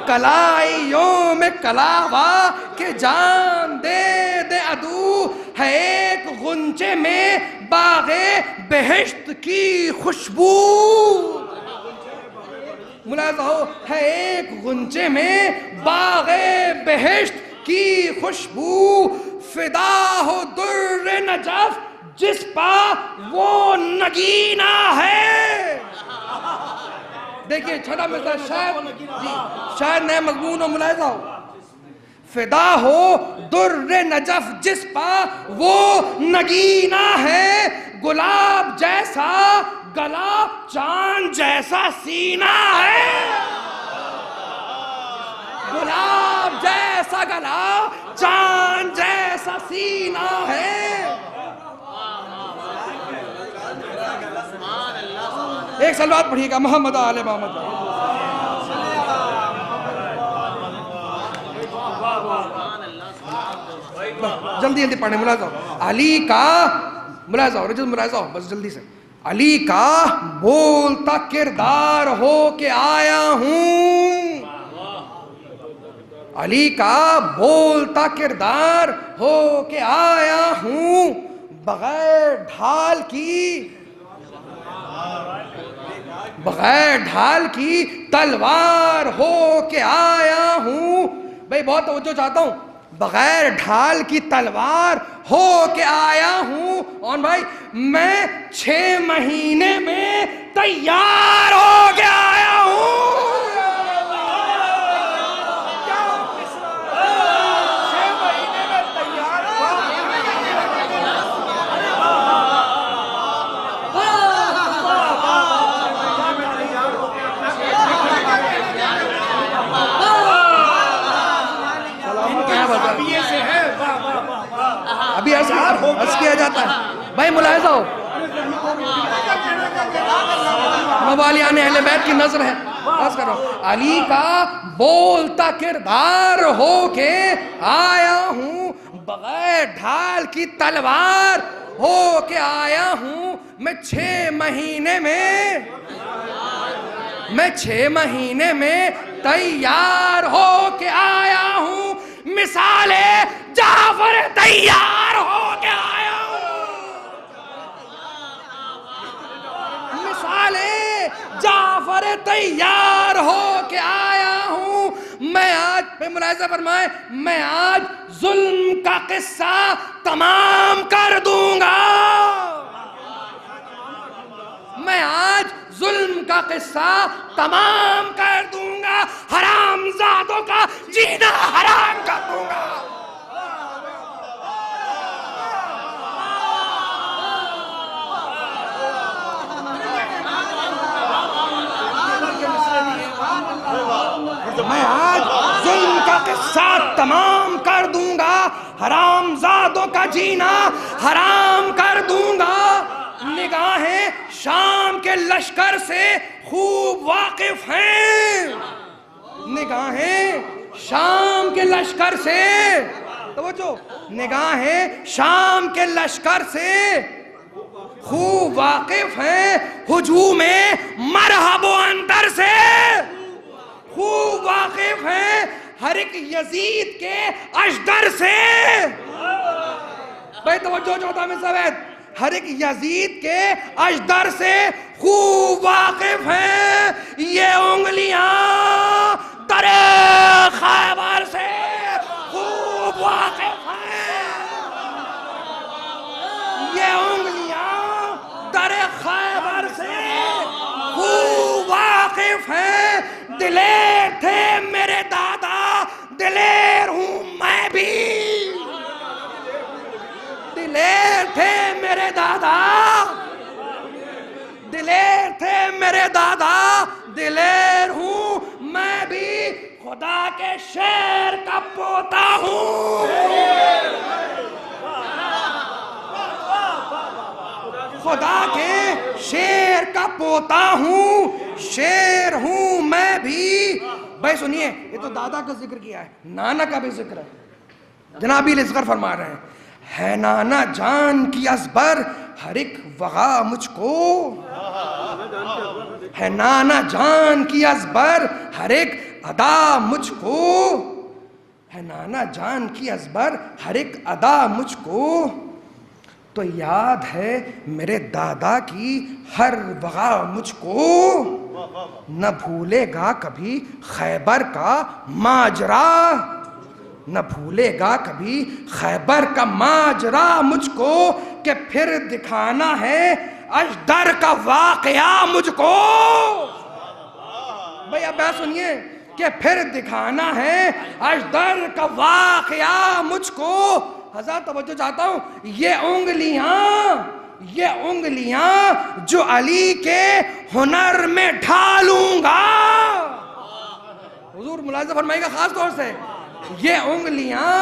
کلائیوں میں کلاوا کہ جان دے دے عدو ہے ایک غنچے میں باغ بہشت کی خوشبو. ملاحظہ ہو، ہے ایک غنچے میں باغ بہشت کی خوشبو، فدا ہو در نجف جس پا وہ نگینہ ہے. دیکھیں چھٹا مثلا شاید نئے مضمون و ملاحظہ ہو، فدا ہو در نجف جس پا وہ نگینہ ہے، گلاب جیسا گلا چاند جیسا سینہ ہے. گلاب جیسا گلا چاند جیسا سینہ ہے. ایک صلوات پڑھیے گا محمد آل محمد. جلدی جلدی پڑھیں، ملاحظہ ہو علی کا، ملاحظہ ہو ملاحظہ ہو بس جلدی سے. علی کا بولتا کردار ہو کے آیا ہوں، علی کا بولتا کردار ہو کے آیا ہوں، بغیر ڈھال کی، بغیر ڈھال کی تلوار ہو کے آیا ہوں. بھئی بہت توجہ چاہتا ہوں، بغیر ڈھال کی تلوار ہو کے آیا ہوں. اور بھائی میں 6 مہینے میں تیار ہو کے آیا ہوں. ابھی عرض کیا جاتا ہے. بھائی ملاحظہ ہو، موالیان اہل بیت کی نظر ہے. عرض کرو علی کا بولتا کردار ہو کے آیا ہوں، بغیر ڈھال کی تلوار ہو کے آیا ہوں. میں 6 مہینے میں تیار ہو کے آیا ہوں. مثال جعفر تیار ہو کے آیا ہوں، مثال جعفر تیار ہو کے آیا ہوں. میں آج پہ ملاحظہ فرمائے، میں آج ظلم کا قصہ تمام کر دوں گا. میں آج ظلم کا قصہ تمام کر دوں گا، حرام زادوں کا جینا حرام کر دوں گا. میں آج ظلم کا قصہ تمام کر دوں گا، حرام زادوں کا جینا حرام کر دوں گا. نگاہیں شام کے لشکر سے خوب واقف ہیں، نگاہیں شام کے لشکر سے، توجہ، نگاہیں شام کے لشکر سے خوب واقف ہیں. ہجوم مرحب و اندر سے خوب واقف ہیں، ہر ایک یزید کے اشدر سے. بھائی توجہ چوتھا میں سوید، ہر ایک یزید کے اشدر سے خوب واقف ہیں. یہ انگلیاں در خیبر سے خوب واقف ہیں، یہ انگلیاں در خیبر سے خوب واقف ہیں. دلیر تھے میرے دادا، دلیر ہوں میں بھی. دلیر تھے میرے دادا، دلیر تھے میرے دادا، دلیر ہوں میں بھی. خدا کے شیر کا پوتا ہوں، خدا کے شیر کا پوتا ہوں، شیر ہوں میں بھی. بھائی سنیے, یہ تو دادا کا ذکر کیا ہے, نانا کا بھی ذکر ہے. جناب الاصغر فرما رہے ہیں, ہے نانا جان کی ازبر ہر ایک وغا مجھ کو, ہے نانا جان کی ازبر ہر ایک ادا مجھ کو, ہے نانا جان کی ازبر ہر ایک ادا مجھ کو, تو یاد ہے میرے دادا کی ہر وغا مجھ کو, نہ بھولے گا کبھی خیبر کا ماجرا, نہ بھولے گا کبھی خیبر کا ماجرا مجھ کو, کہ پھر دکھانا ہے اژدر کا واقعہ مجھ کو. بھئی اب بات سنیے, کہ پھر دکھانا ہے اژدر کا واقعہ مجھ کو. حضرت توجہ چاہتا ہوں, یہ انگلیاں جو علی کے ہنر میں ڈھالوں گا. حضور ملاحظہ فرمائے گا خاص طور سے, یہ انگلیاں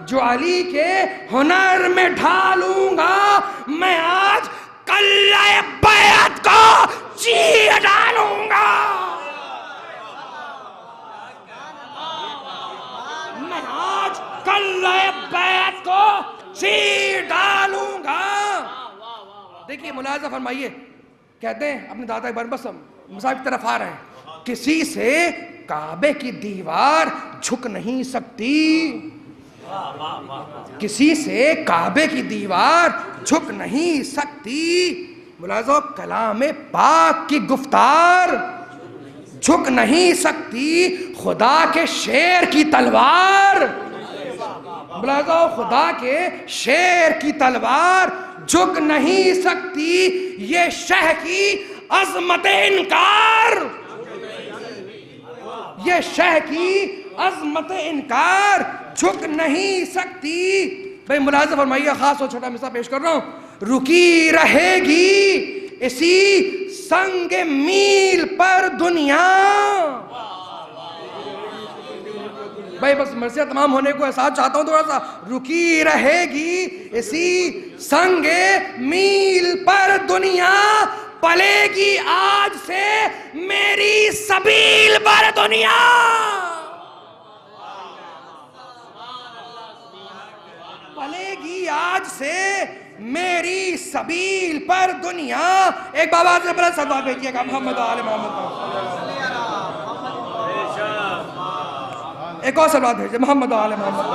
جو علی کے ہنر میں ڈھالوں گا, میں آج قلعہ بیعت کو چیر ڈالوں گا, میں آج قلعہ بیعت کو چیر ڈالوں گا. دیکھیے ملاحظہ فرمائیے, کہتے ہیں اپنے دادا ایک بار بس مصاحب کی طرف آ رہے ہیں, کسی سے کعبے کی دیوار جھک نہیں سکتی, کسی سے کعبے کی دیوار جھک نہیں سکتی. ملاحظہ, کلام پاک کی گفتار جھک نہیں سکتی, خدا کے شیر کی تلوار. ملاحظہ, خدا کے شیر کی تلوار جھک نہیں سکتی, یہ شہ کی عظمت انکار, یہ شہ کی عظمت انکار جھک نہیں سکتی. بھئی ملاحظہ فرمائیے, خاص اور چھوٹا مثال پیش کر رہا ہوں, رکی رہے گی اسی سنگ میل پر دنیا. بھئی بس مرثیہ تمام ہونے کو احساس چاہتا ہوں تھوڑا سا, رکی رہے گی اسی سنگ میل پر دنیا, پلے گی آج سے میری سبیل پر دنیا. پلے گی آج سے میری سبیل پر دنیا. ایک بابا سے بڑا صدقہ بھیجیے گا محمد آل محمد, ایک اور صلوات بھیجیے محمد آل محمد.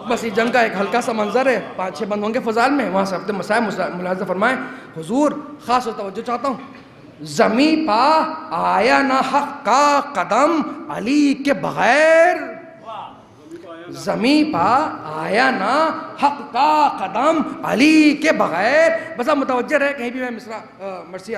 بس یہ جنگ کا ایک ہلکا سا منظر ہے, 5-6 بند ہوں گے فضائل میں, وہاں سے ہفتے مسائل ملاحظہ فرمائیں. حضور خاص اور توجہ چاہتا ہوں, زمیں پا آیا نہ حق کا قدم علی کے بغیر, زمیں پا آیا نہ حق کا قدم علی کے بغیر. بس اب متوجہ رہے, کہیں بھی میں مرثیہ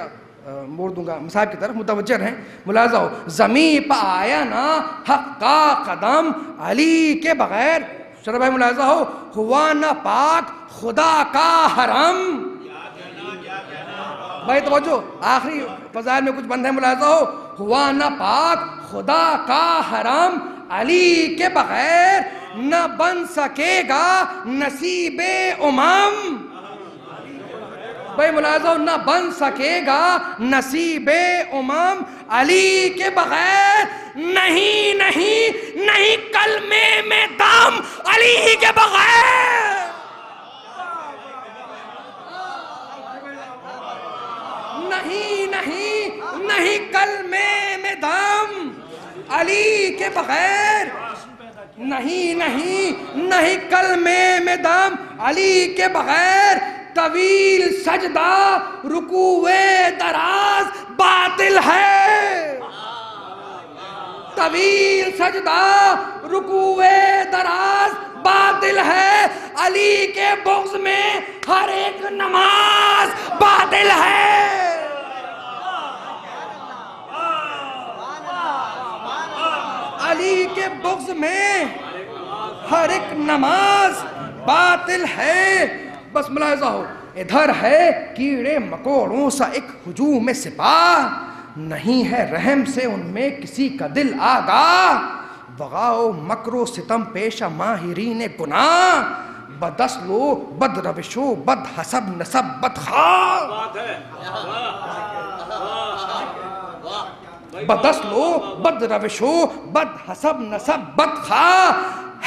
موڑ دوں گا مصاحب کی طرف, متوجہ رہیں. ملاحظہ ہو, زمیں پا آیا نہ حق کا قدم علی کے بغیر. شرح بھائی ملاحظہ ہو, ہوا نہ پاک خدا کا حرم. بھائی توجہ, آخری فضائل میں کچھ بند ہے, ملاحظہ ہو, ہوا نہ پاک خدا کا حرم علی کے بغیر, نہ بن سکے گا نصیب امم. بھائی ملاحظہ ہو, نہ بن سکے گا نصیب امم علی کے بغیر. نہیں نہیں نہیں کلمے میں دم علی کے بغیر. نہیں نہیں نہیں کلمے میں دم علی کے بغیر. نہیں نہیں نہیں کلمے میں دم علی کے بغیر. طویل سجدہ رکوع دراز باطل ہے, طویل سجدہ رکوع دراز باطل ہے. علی کے بغض میں ہر ایک نماز باطل ہے. علی کے بغض میں ہر ایک نماز باطل ہے. بس ملاحظہ ہو, ادھر ہے کیڑے مکوڑوں سا ایک ہجوم سپاہ, نہیں ہے رحم سے ان میں کسی کا دل آگاہ. وغا و مکر و ستم پیشہ ماہرین گناہ, بدسلو بد روشو بد حسب نسب بد خواہ. بدسلو بد روشو بد حسب نسب بد خواہ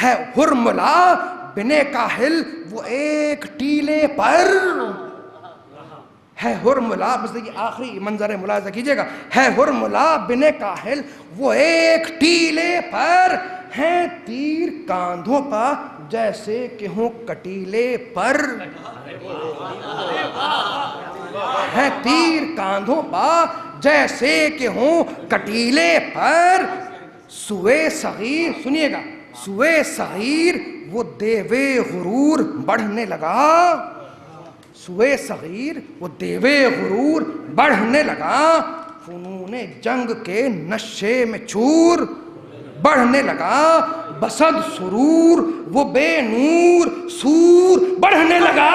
ہے ہرملا بنے کاہل وہ ایک ٹیلے پر. ہے ہرملا، بس دیکھیے آخری منظر ملاحظہ کیجئے گا. ہے ہرملا بنے کاہل وہ ایک ٹیلے پر، ہیں تیر کاندھوں پا جیسے کہ ہوں کٹیلے پر. ہیں تیر کاندھوں پا جیسے کہ ہوں کٹیلے پر. سوئے صغیر، سنیے گا، سوئے صغیر وہ دیوے غرور بڑھنے لگا. سوئے صغیر وہ دیوے غرور بڑھنے لگا. فنون جنگ کے نشے میں چور بڑھنے لگا. بسد سرور وہ بے نور سور بڑھنے لگا.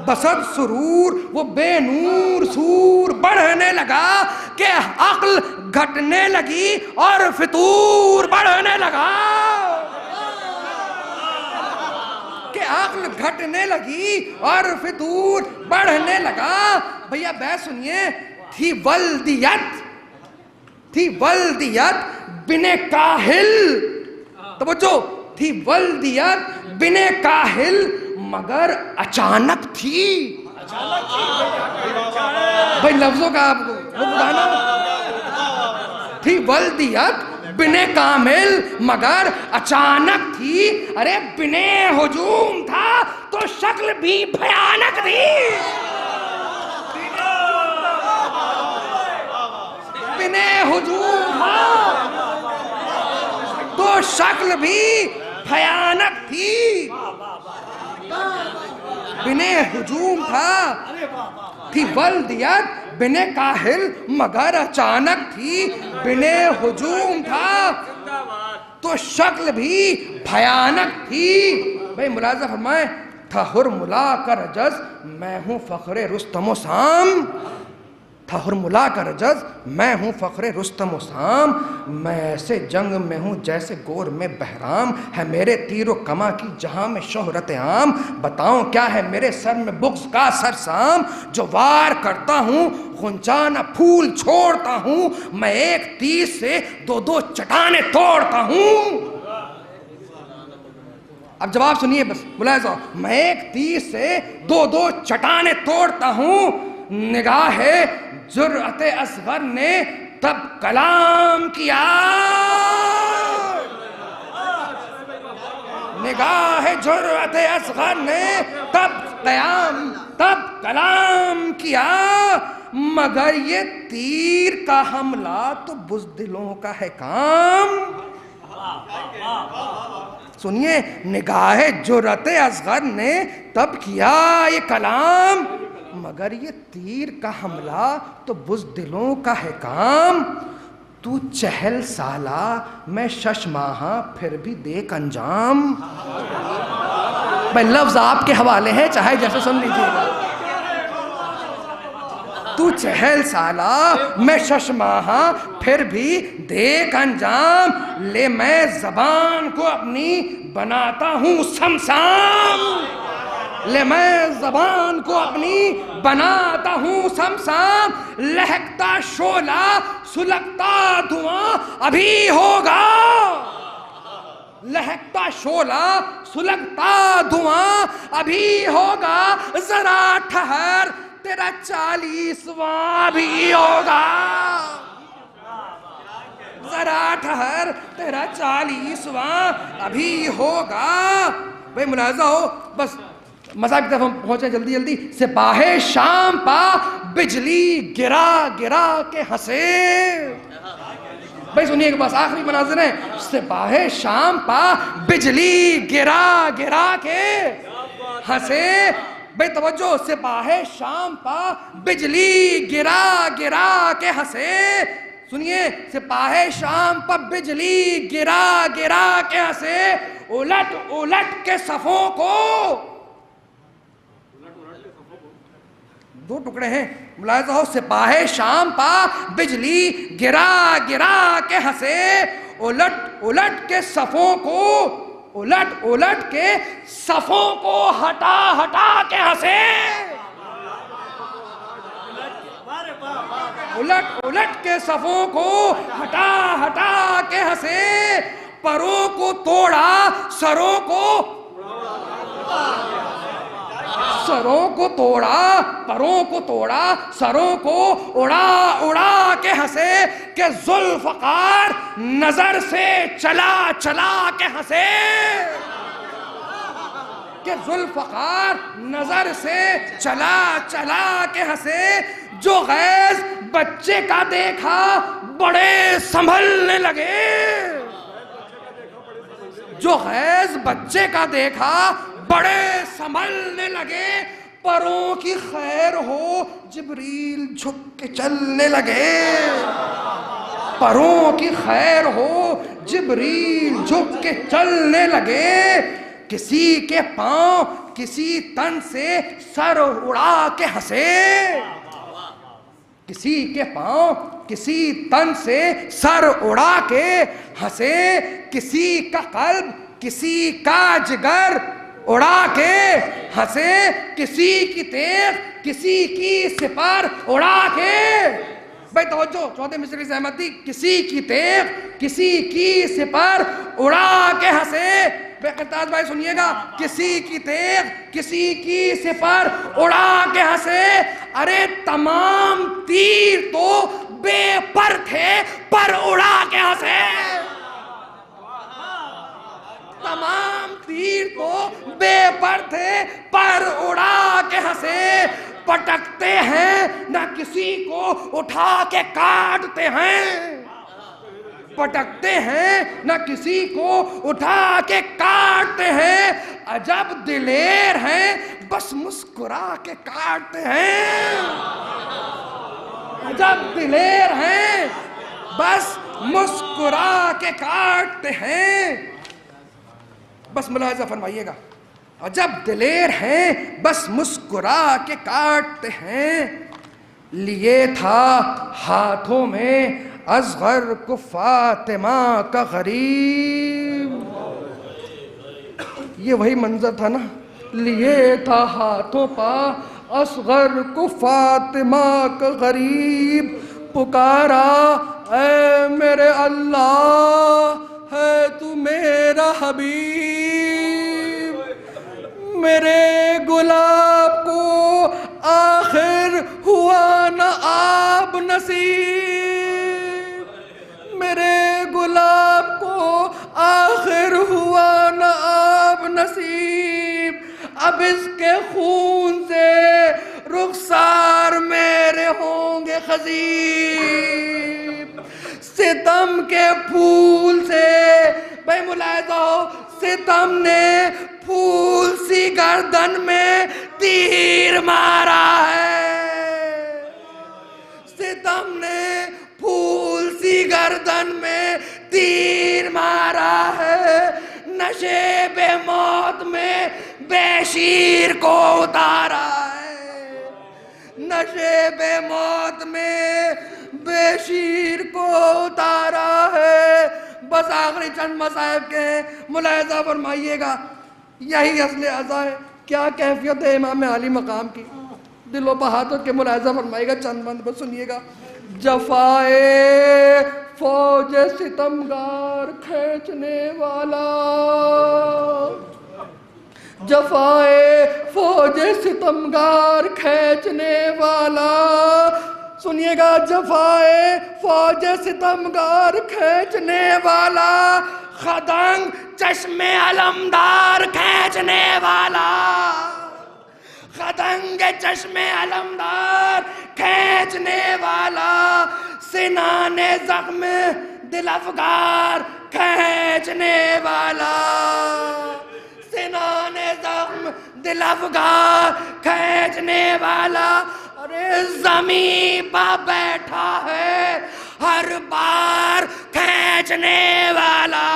بسد سرور وہ بے نور سور بڑھنے لگا کہ عقل گھٹنے لگی اور فطور بڑھنے لگا. کہ عقل گھٹنے لگی اور فطور بڑھنے لگا. بھیا بیت سنیے. تھی ولدیت، تھی ولدیت بنے کاہل، توجہ، تھی ولدیت بنے کاہل مگر اچانک تھی. بھائی لفظوں کا آپ کو بتانا. تھی ولدیت بنے کامل مگر اچانک تھی. ارے بنے ہجوم تھا تو شکل بھی بھیانک تھی. بنے ہجوم تھا تو شکل بھی بھیانک تھی. بنے ہجوم تھا، تھی ولدیت بنے کاہل مگر اچانک تھی. بنے ہجوم تھا تو شکل بھی بھیانک تھی. بھئی ملاحظہ فرمائیں. تھا ہرملا کا رجز میں ہوں فخر رستم و سام. تھا ہرملا کا رجز میں ہوں فخر رستم و سام. میں ایسے جنگ میں ہوں جیسے گور میں بہرام. ہے میرے تیر و کما کی جہاں میں شہرت عام. بتاؤں کیا ہے میرے سر میں بغض کا سرسام. جو وار کرتا ہوں غنچانہ پھول چھوڑتا ہوں. میں ایک تیر سے دو دو چٹانیں توڑتا ہوں. اب جواب سنیے بس ملاحظہ. میں ایک تیر سے دو دو چٹانیں توڑتا ہوں. نگاہ جرأت اصغر نے تب کلام کیا. نگاہ جرأت اصغر نے تب کلام کیا. مگر یہ تیر کا حملہ تو بزدلوں کا ہے کام. سنیے. نگاہ جرأت اصغر نے تب کیا یہ کلام. مگر یہ تیر کا حملہ تو بزدلوں کا ہے کام. تو 40 سالہ میں 6 ماہاں پھر بھی دیکھ انجام. بھائی لفظ آپ کے حوالے ہیں چاہے جیسے سن لیجیے گا. تو 40 سالہ میں 6 ماہاں پھر بھی دیکھ انجام. لے میں زبان کو اپنی بناتا ہوں سمسام. لے میں زبان کو اپنی بناتا ہوں سمسام. لہکتا شعلہ سلگتا دھواں ابھی ہوگا. لہکتا شعلہ سلگتا دھواں ابھی ہوگا. ذرا ٹھہر تیرا 40واں بھی ہوگا. ذرا ٹھہر تیرا 40واں ابھی ہوگا. بھئی ملاحظہ ہو. بس مذاق کی طرف ہم پہنچے جلدی جلدی. سپاہ شام پا بجلی گرا گرا کے ہنسے. بھائی سنیے کہ بس آخری مناظر ہیں. سپاہ شام پا بجلی گرا گرا کے ہنسے. بھئی توجہ. سپاہ شام پا بجلی گرا گرا کے ہنسے. سنیے. سپاہ شام پا بجلی گرا گرا کے ہنسے. الٹ الٹ کے صفوں کو. دو ٹکڑے ہیں ملاحظہ ہو. سپاہ شام پا بجلی گرا گرا کے ہنسے. الٹ الٹ کے صفوں کو الٹ الٹ کے صفوں کو ہٹا ہٹا کے ہنسے، الٹ الٹ کے صفوں کو ہٹا ہٹا کے ہنسے، پروں کو توڑا سروں کو، سروں کو توڑا پروں کو توڑا سروں کو اڑا اڑا کے ہنسے، کہ ذوالفقار نظر سے چلا چلا کے ہنسے، کہ ذوالفقار نظر سے چلا چلا کے ہنسے، جو غیظ بچے کا دیکھا بڑے سنبھلنے لگے، جو غیظ بچے کا دیکھا بڑے سنبھلنے لگے، پروں کی خیر ہو جبریل جھک کے چلنے لگے، پروں کی خیر ہو جبریل جھک کے چلنے لگے، کسی کے پاؤں کسی تن سے سر اڑا کے ہنسے، کسی کے پاؤں کسی تن سے سر اڑا کے ہنسے، کسی کا قلب کسی کا جگر اڑا کے ہنسے، کسی کی تیغ کسی کی سپر اڑا کے، بھائی توجہ چوتھے مصرعی سے احمد دی، کسی کی تیغ کسی کی سپر اڑا کے ہنسے، بے قرطاس بھائی سنیے گا، کسی کی تیغ کسی کی سپر اڑا کے ہنسے، ارے تمام تیر تو بے پر تھے پر اڑا کے ہنسے، تمام تیر تو بے پر تھے پر اڑا کے ہنسے، پٹکتے ہیں نہ کسی کو اٹھا کے کاٹتے ہیں، پٹکتے ہیں نہ کسی کو اٹھا کے کاٹتے ہیں، عجب دلیر ہیں بس مسکرا کے کاٹتے ہیں، عجب دلیر ہیں بس مسکرا کے کاٹتے ہیں، بس ملاحظہ فرمائیے گا، عجب دلیر ہیں بس مسکرا کے کاٹتے ہیں، لیے تھا ہاتھوں میں اصغر کو فاطمہ کا غریب، یہ وہی منظر تھا نا، لیے تھا ہاتھوں پا اصغر کو فاطمہ کا غریب، پکارا اے میرے اللہ ہے تو میرا حبیب، میرے گلاب کو آخر ہوا نہ آب نصیب، میرے گلاب کو آخر ہوا نہ آب نصیب، اب اس کے خون سے رخسار میرے ہوں گے خضیب، ستم کے پھول سے، بھائی ملاحظہ ہو، ستم نے پھول سی گردن میں تیر مارا ہے، ستم نے پھول سی گردن میں تیر مارا ہے، نشے بے موت میں بے شیر کو اتارا ہے، نشے بے موت میں بے شیر کو اتارا ہے، بس آخری چند مصائب کے ہیں، ملاحظہ فرمائیے گا، یہی اصل عزا ہے، کیا کیفیت ہے امام عالی مقام کی، دل و بہادر کے ملاحظہ فرمائیے گا، چند بند بس سنیے گا، جفائے فوج ستمگار کھینچنے والا، جفائے فوج ستمگار کھینچنے والا، سنیے گا، جفائے فوج ستمگار کھینچنے والا، خدنگ چشم علمدار کھینچنے والا، خدنگ چشم علمدار کھینچنے والا، سنان زخم دل افگار کھینچنے والا، سنان زخم دل افگار کھینچنے والا، ارے زمین پہ بیٹھا ہے ہر بار کھینچنے والا،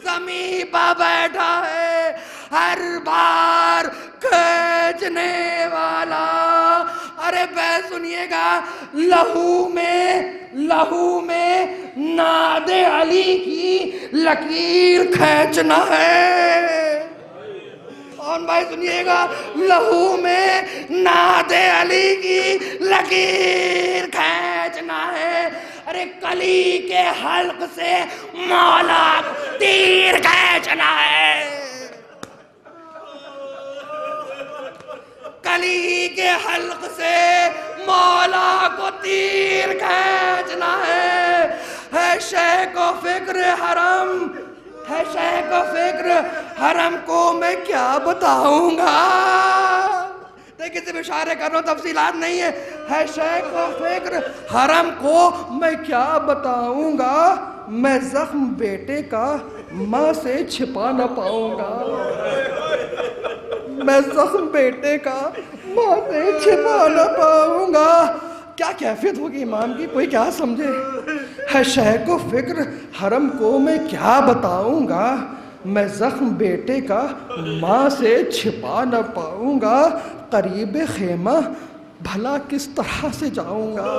زمین پہ بیٹھا ہے ہر بار کھینچنے والا، ارے ارے بے سنیے گا، لہو میں ناد علی کی لکیر کھینچنا ہے۔ اور بھائی سنیے گا، لہو میں ناد علی کی لکیر کھینچنا ہے۔ ارے کلی کے حلق سے مولا تیر کھینچنا ہے، کلی کے حلق سے مولا کو تیر کھینچنا ہے شیخ و فکر حرم، ہے شیخ و فکر حرم کو میں کیا بتاؤں گا، دیکھیں صرف اشارے کر رہا ہوں، تفصیلات نہیں ہے شیخ و فکر حرم کو میں کیا بتاؤں گا، میں زخم بیٹے کا ماں سے چھپا نہ پاؤں گا، میں زخم بیٹے کا ماں سے چھپا نہ پاؤں گا۔ کیا کیفیت ہوگی امام کی، کوئی کیا سمجھے، ہے شیخ و فکر حرم کو میں کیا بتاؤں گا، میں زخم بیٹے کا ماں سے چھپا نہ پاؤں گا، قریب خیمہ بھلا کس طرح سے جاؤں گا،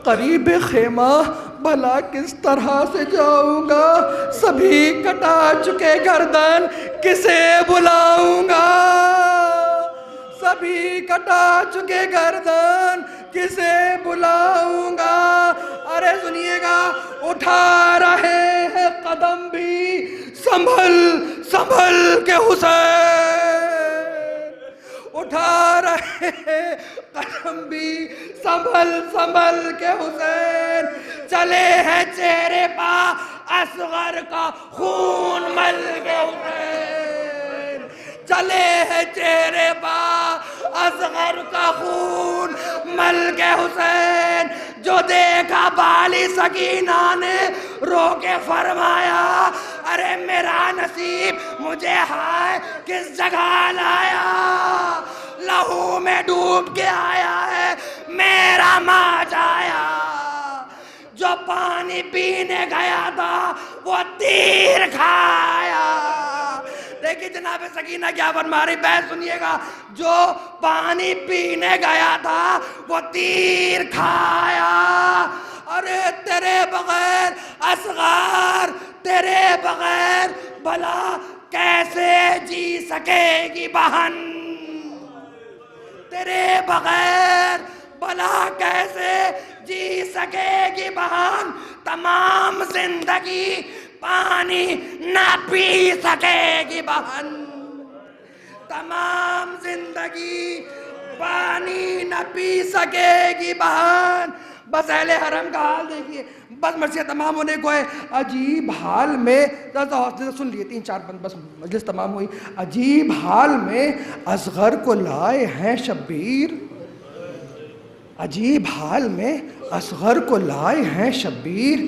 قریب خیمہ بھلا کس طرح سے جاؤں گا، سبھی کٹا چکے گردن کسے بلاؤں گا، سبھی کٹا چکے گردن کسے بلاؤں گا۔ ارے سنیے گا، اٹھا رہے ہیں قدم بھی سنبھل سنبھل کے حسین، اٹھا رہے ہیں قدم بھی سنبھل سنبھل کے حسین، چلے ہیں چہرے پا اصغر کا خون مل کے حسین، چلے ہیں چہرے پا اصغر کا خون مل کے حسین، جو دیکھا بالی سکینہ نے رو کے فرمایا، ارے میرا نصیب مجھے ہائے کس جگہ لایا، لہو میں ڈوب کے آیا ہے میرا ماں جایا، جو پانی پینے گیا تھا وہ تیر کھایا۔ دیکھیں جناب سکینہ کیا فرما رہی، بہت سنیے گا، جو پانی پینے گیا تھا وہ تیر کھایا، ارے تیرے بغیر اصغر، تیرے بغیر بھلا کیسے جی سکے گی بہن، تیرے بغیر بھلا کیسے جی سکے گی بہن، تمام زندگی پانی نہ پی سکے گی بہن، تمام زندگی پانی نہ پی سکے گی بہن۔ بس اہل حرم کا حال دیکھیے، بس مرثیہ تمام ہونے کو ہے، عجیب حال میں سن لیے 3-4 بند، بس مجلس تمام ہوئی، عجیب حال میں اصغر کو لائے ہیں شبیر، عجیب حال میں اصغر کو لائے ہیں شبیر،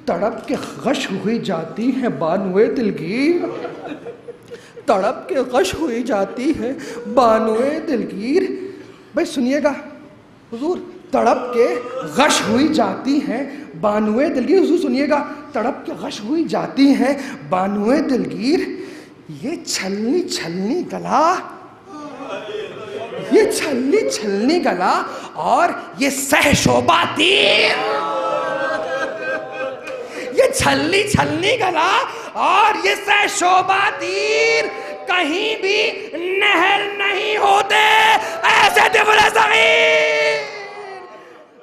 تڑپ کے غش ہوئی جاتی ہے بانوئے دلگیر، تڑپ کے غش ہوئی جاتی ہے بانوئے دلگیر۔ بھائی سنیے گا حضور، تڑپ کے غش ہوئی جاتی ہیں بانوئے دلگیر، حضور سنیے گا، تڑپ کے غش ہوئی جاتی ہیں بانوئے دلگیر، یہ چھلنی چھلنی گلا، یہ چھلنی چھلنی گلا اور یہ سہ شعبہ تیر، یہ چھلنی چھلنی گلا اور یہ سہ شعبہ تیر، کہیں بھی نہر نہیں ہوتے ایسے طفل صغیر۔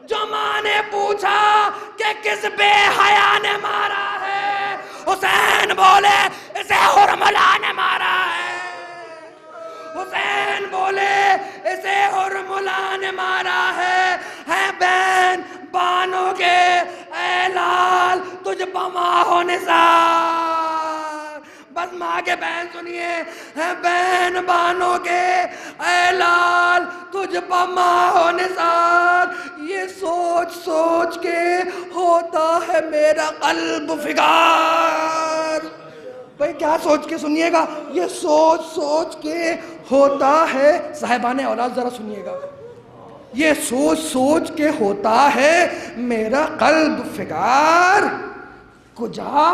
جو ماں نے پوچھا کہ کس بے حیا نے مارا ہے، حسین بولے اسے حرملا نے مارا ہے، حسین بولے اسے حرملا نے مارا ہے بہن بانو کے اے لال تجھ پما ہو نثار۔ بس ماں کے بہن سنیے، ہے بہن بانو کے اے لال تجھ پما ہو نثار، یہ سوچ سوچ کے ہوتا ہے میرا قلب فگار۔ بھئی کیا سوچ کے سنیے گا، یہ سوچ سوچ کے ہوتا ہے، صاحبان اولاد ذرا سنیے گا، یہ سوچ سوچ کے ہوتا ہے میرا قلب فگار، کجا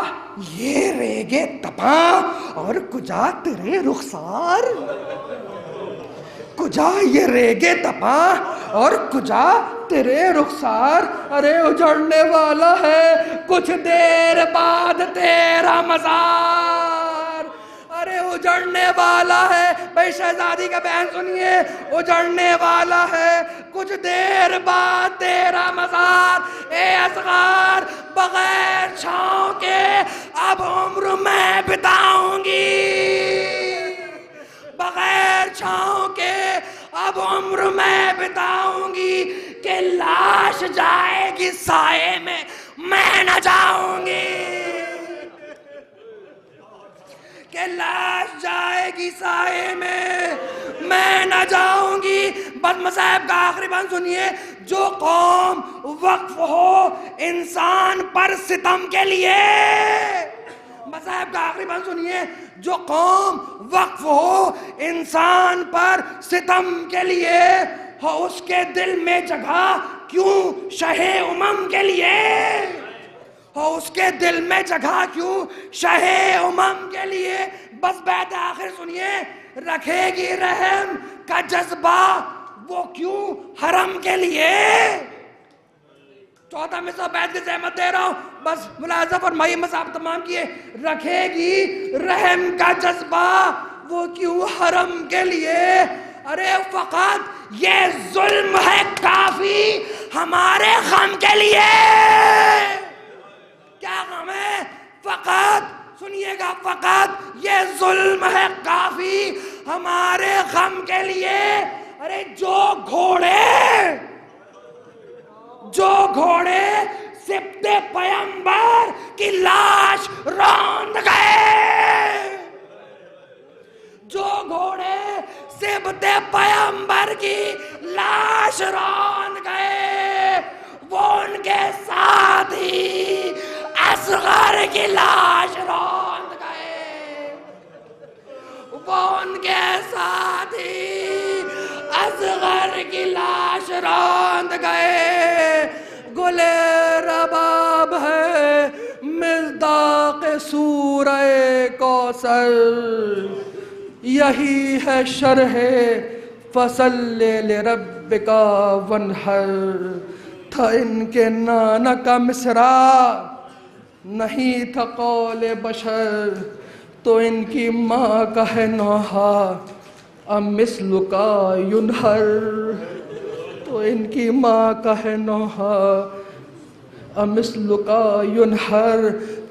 یہ ریگے تپاں اور کجا تیرے رخسار، کجا یہ ریگے تپاں اور کجا تیرے رخسار، ارے اجڑنے والا ہے کچھ دیر بعد تیرا مزار، ارے اجڑنے والا ہے، بھائی شہزادی کا بیان سنیے، اجڑنے والا ہے کچھ دیر بعد تیرا مزار، اے اصغر بغیر چھاؤں کے اب عمر میں بتاؤں گی، بغیر چھاؤں کے اب عمر میں بتاؤں گی، کہ لاش جائے گی سائے میں نہ جاؤں گی، کہ لاش جائے گی سائے میں نہ جاؤں گی۔ بس مصاحب کا آخری بند سنیے، جو قوم وقف ہو انسان پر ستم کے لیے، مصاحب کا آخری بند سنیے، جو قوم وقف ہو انسان پر ستم کے لیے، ہو اس کے دل میں جگہ کیوں شہ امم کے لیے، ہو اس کے دل میں جگہ کیوں شہ امم کے لیے۔ بس بیت آخر سنیے، رکھے گی رحم کا جذبہ وہ کیوں حرم کے لیے۔ چوتھا مصرع بیت کی زحمت دے رہا ہوں، بس ملاحظہ فرمائیے، مصاحب تمام کیے، رکھے گی رحم کا جذبہ وہ کیوں حرم کے لیے، ارے فقط یہ ظلم ہے کافی ہمارے غم کے لیے۔ کیا غم ہے؟ فقط سنیے گا، فقط یہ ظلم ہے کافی ہمارے غم کے لیے، ارے جو گھوڑے سبط پیمبر کی لاش روند گئے، جو گھوڑے سبط پیمبر کی لاش روند گئے، وہ ان کے ساتھ ہی اصغر کی لاش روند گئے، وہ ان کے ساتھ ہی اصغر کی لاش روند گئے۔ گل رباب ہے مصداق سورہ کوثر، یہی ہے شرح فصل لربک وانحر، تھا ان کے نانا کا مصرع نہیں تھا قول بشر، تو ان کی ماں کا ہے نوحہ ام مثل کا ینہر، تو ان کی ماں کا ہے نوحہ ام مثل کا ینہر۔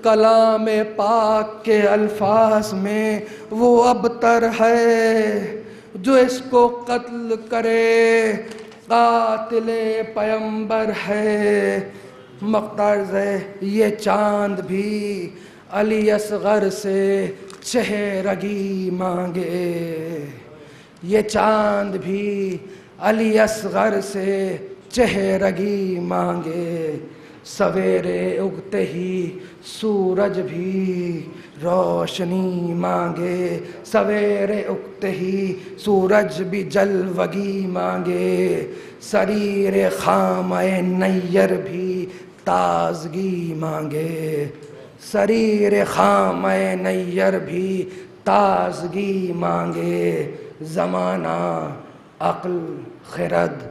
کلام پاک کے الفاظ میں وہ ابتر ہے جو اس کو قتل کرے، قاتل پیمبر ہے مقترض ہے یہ چاند بھی علی اصغر سے چہرگی مانگے، یہ چاند بھی علی اصغر سے چہرگی مانگے، سویرے اگتے ہی سورج بھی روشنی مانگے، سویرے اگتے ہی سورج بھی جلوگی مانگے، سریر خامہ نیر بھی تازگی مانگے، سریر خامہ نیر بھی تازگی مانگے، زمانہ عقل خرد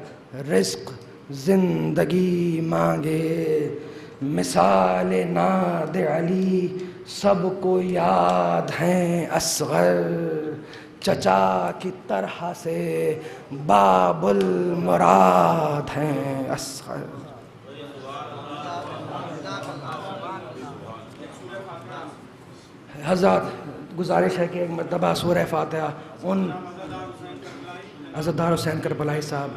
رزق زندگی مانگے، مثال ناد علی سب کو یاد ہیں اصغر، چچا کی طرح سے باب المراد ہیں اصغر۔ حضرات گزارش ہے کہ ایک مرتبہ سورہ فاتحہ ان حضرت دار حسین کربلائی صاحب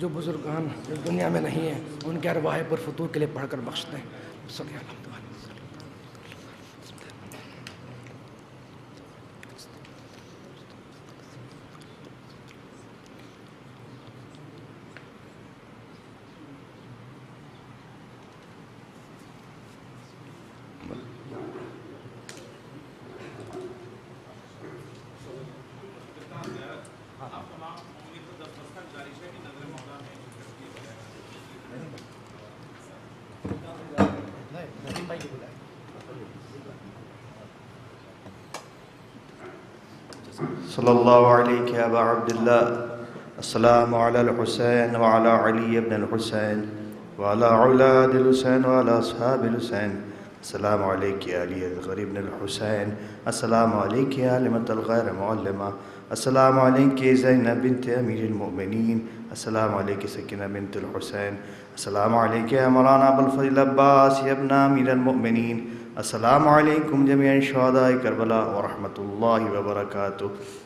جو بزرگان اس دنیا میں نہیں ہیں ان کے ارواح پرفتور کے لیے پڑھ کر بخش دیں۔ صلی اللہ علیہ وسلم۔ صلی اللہ علیہ یا ابا عبداللہ السلام علی الحسین وعلی علی ابن الحسین وعلی اولاد الحسین وعلی اصحاب الحسین السلام علیکہ یا علی الغریب ابن الحسین السلام علیکہ یا علمت الغیر معلمہ السلام علیکہ زینب بنت امیر المؤمنین السلام علیکہ سکینہ بنت الحسین السلام علیکہ یا مولانا ابوالفضل عباس یا ابن امیر المؤمنین السلام علیکم جميع شہداء کربلا ورحمۃ اللہ وبرکاتہ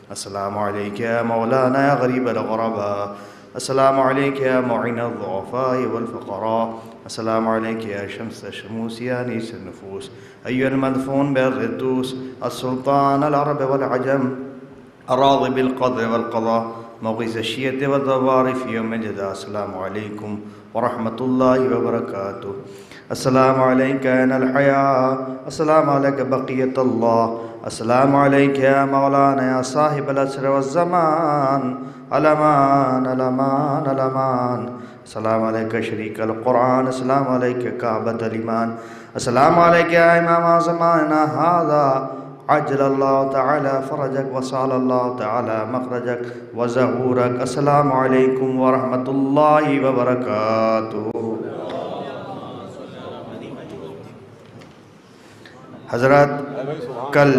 السلام علیکہ یا مولانا یا غریب الغرباء السلام علیکہ یا معین الضعفاء والفقراء السلام علیکہ یا شمس شموس یا انیس النفوس ایها المدفون بالردوس السلطان العرب والعجم الراضي بالقدر والقضاء مغيث الشية والضبار في يوم الجزاء السلام عليكم ورحمة الله وبركاته السلام عليك أين الحياة السلام عليك بقية الله السلام عليك يا مولانا يا صاحب الأسر والزمان الأمان الأمان الأمان السلام عليك شريك القرآن السلام عليك كعبة الإيمان السلام عليك يا إمام زماننا هذا عجل الله تعالى فرجك وسال الله تعالى مخرجك وزهورك السلام عليكم ورحمة الله وبركاته حضرات کل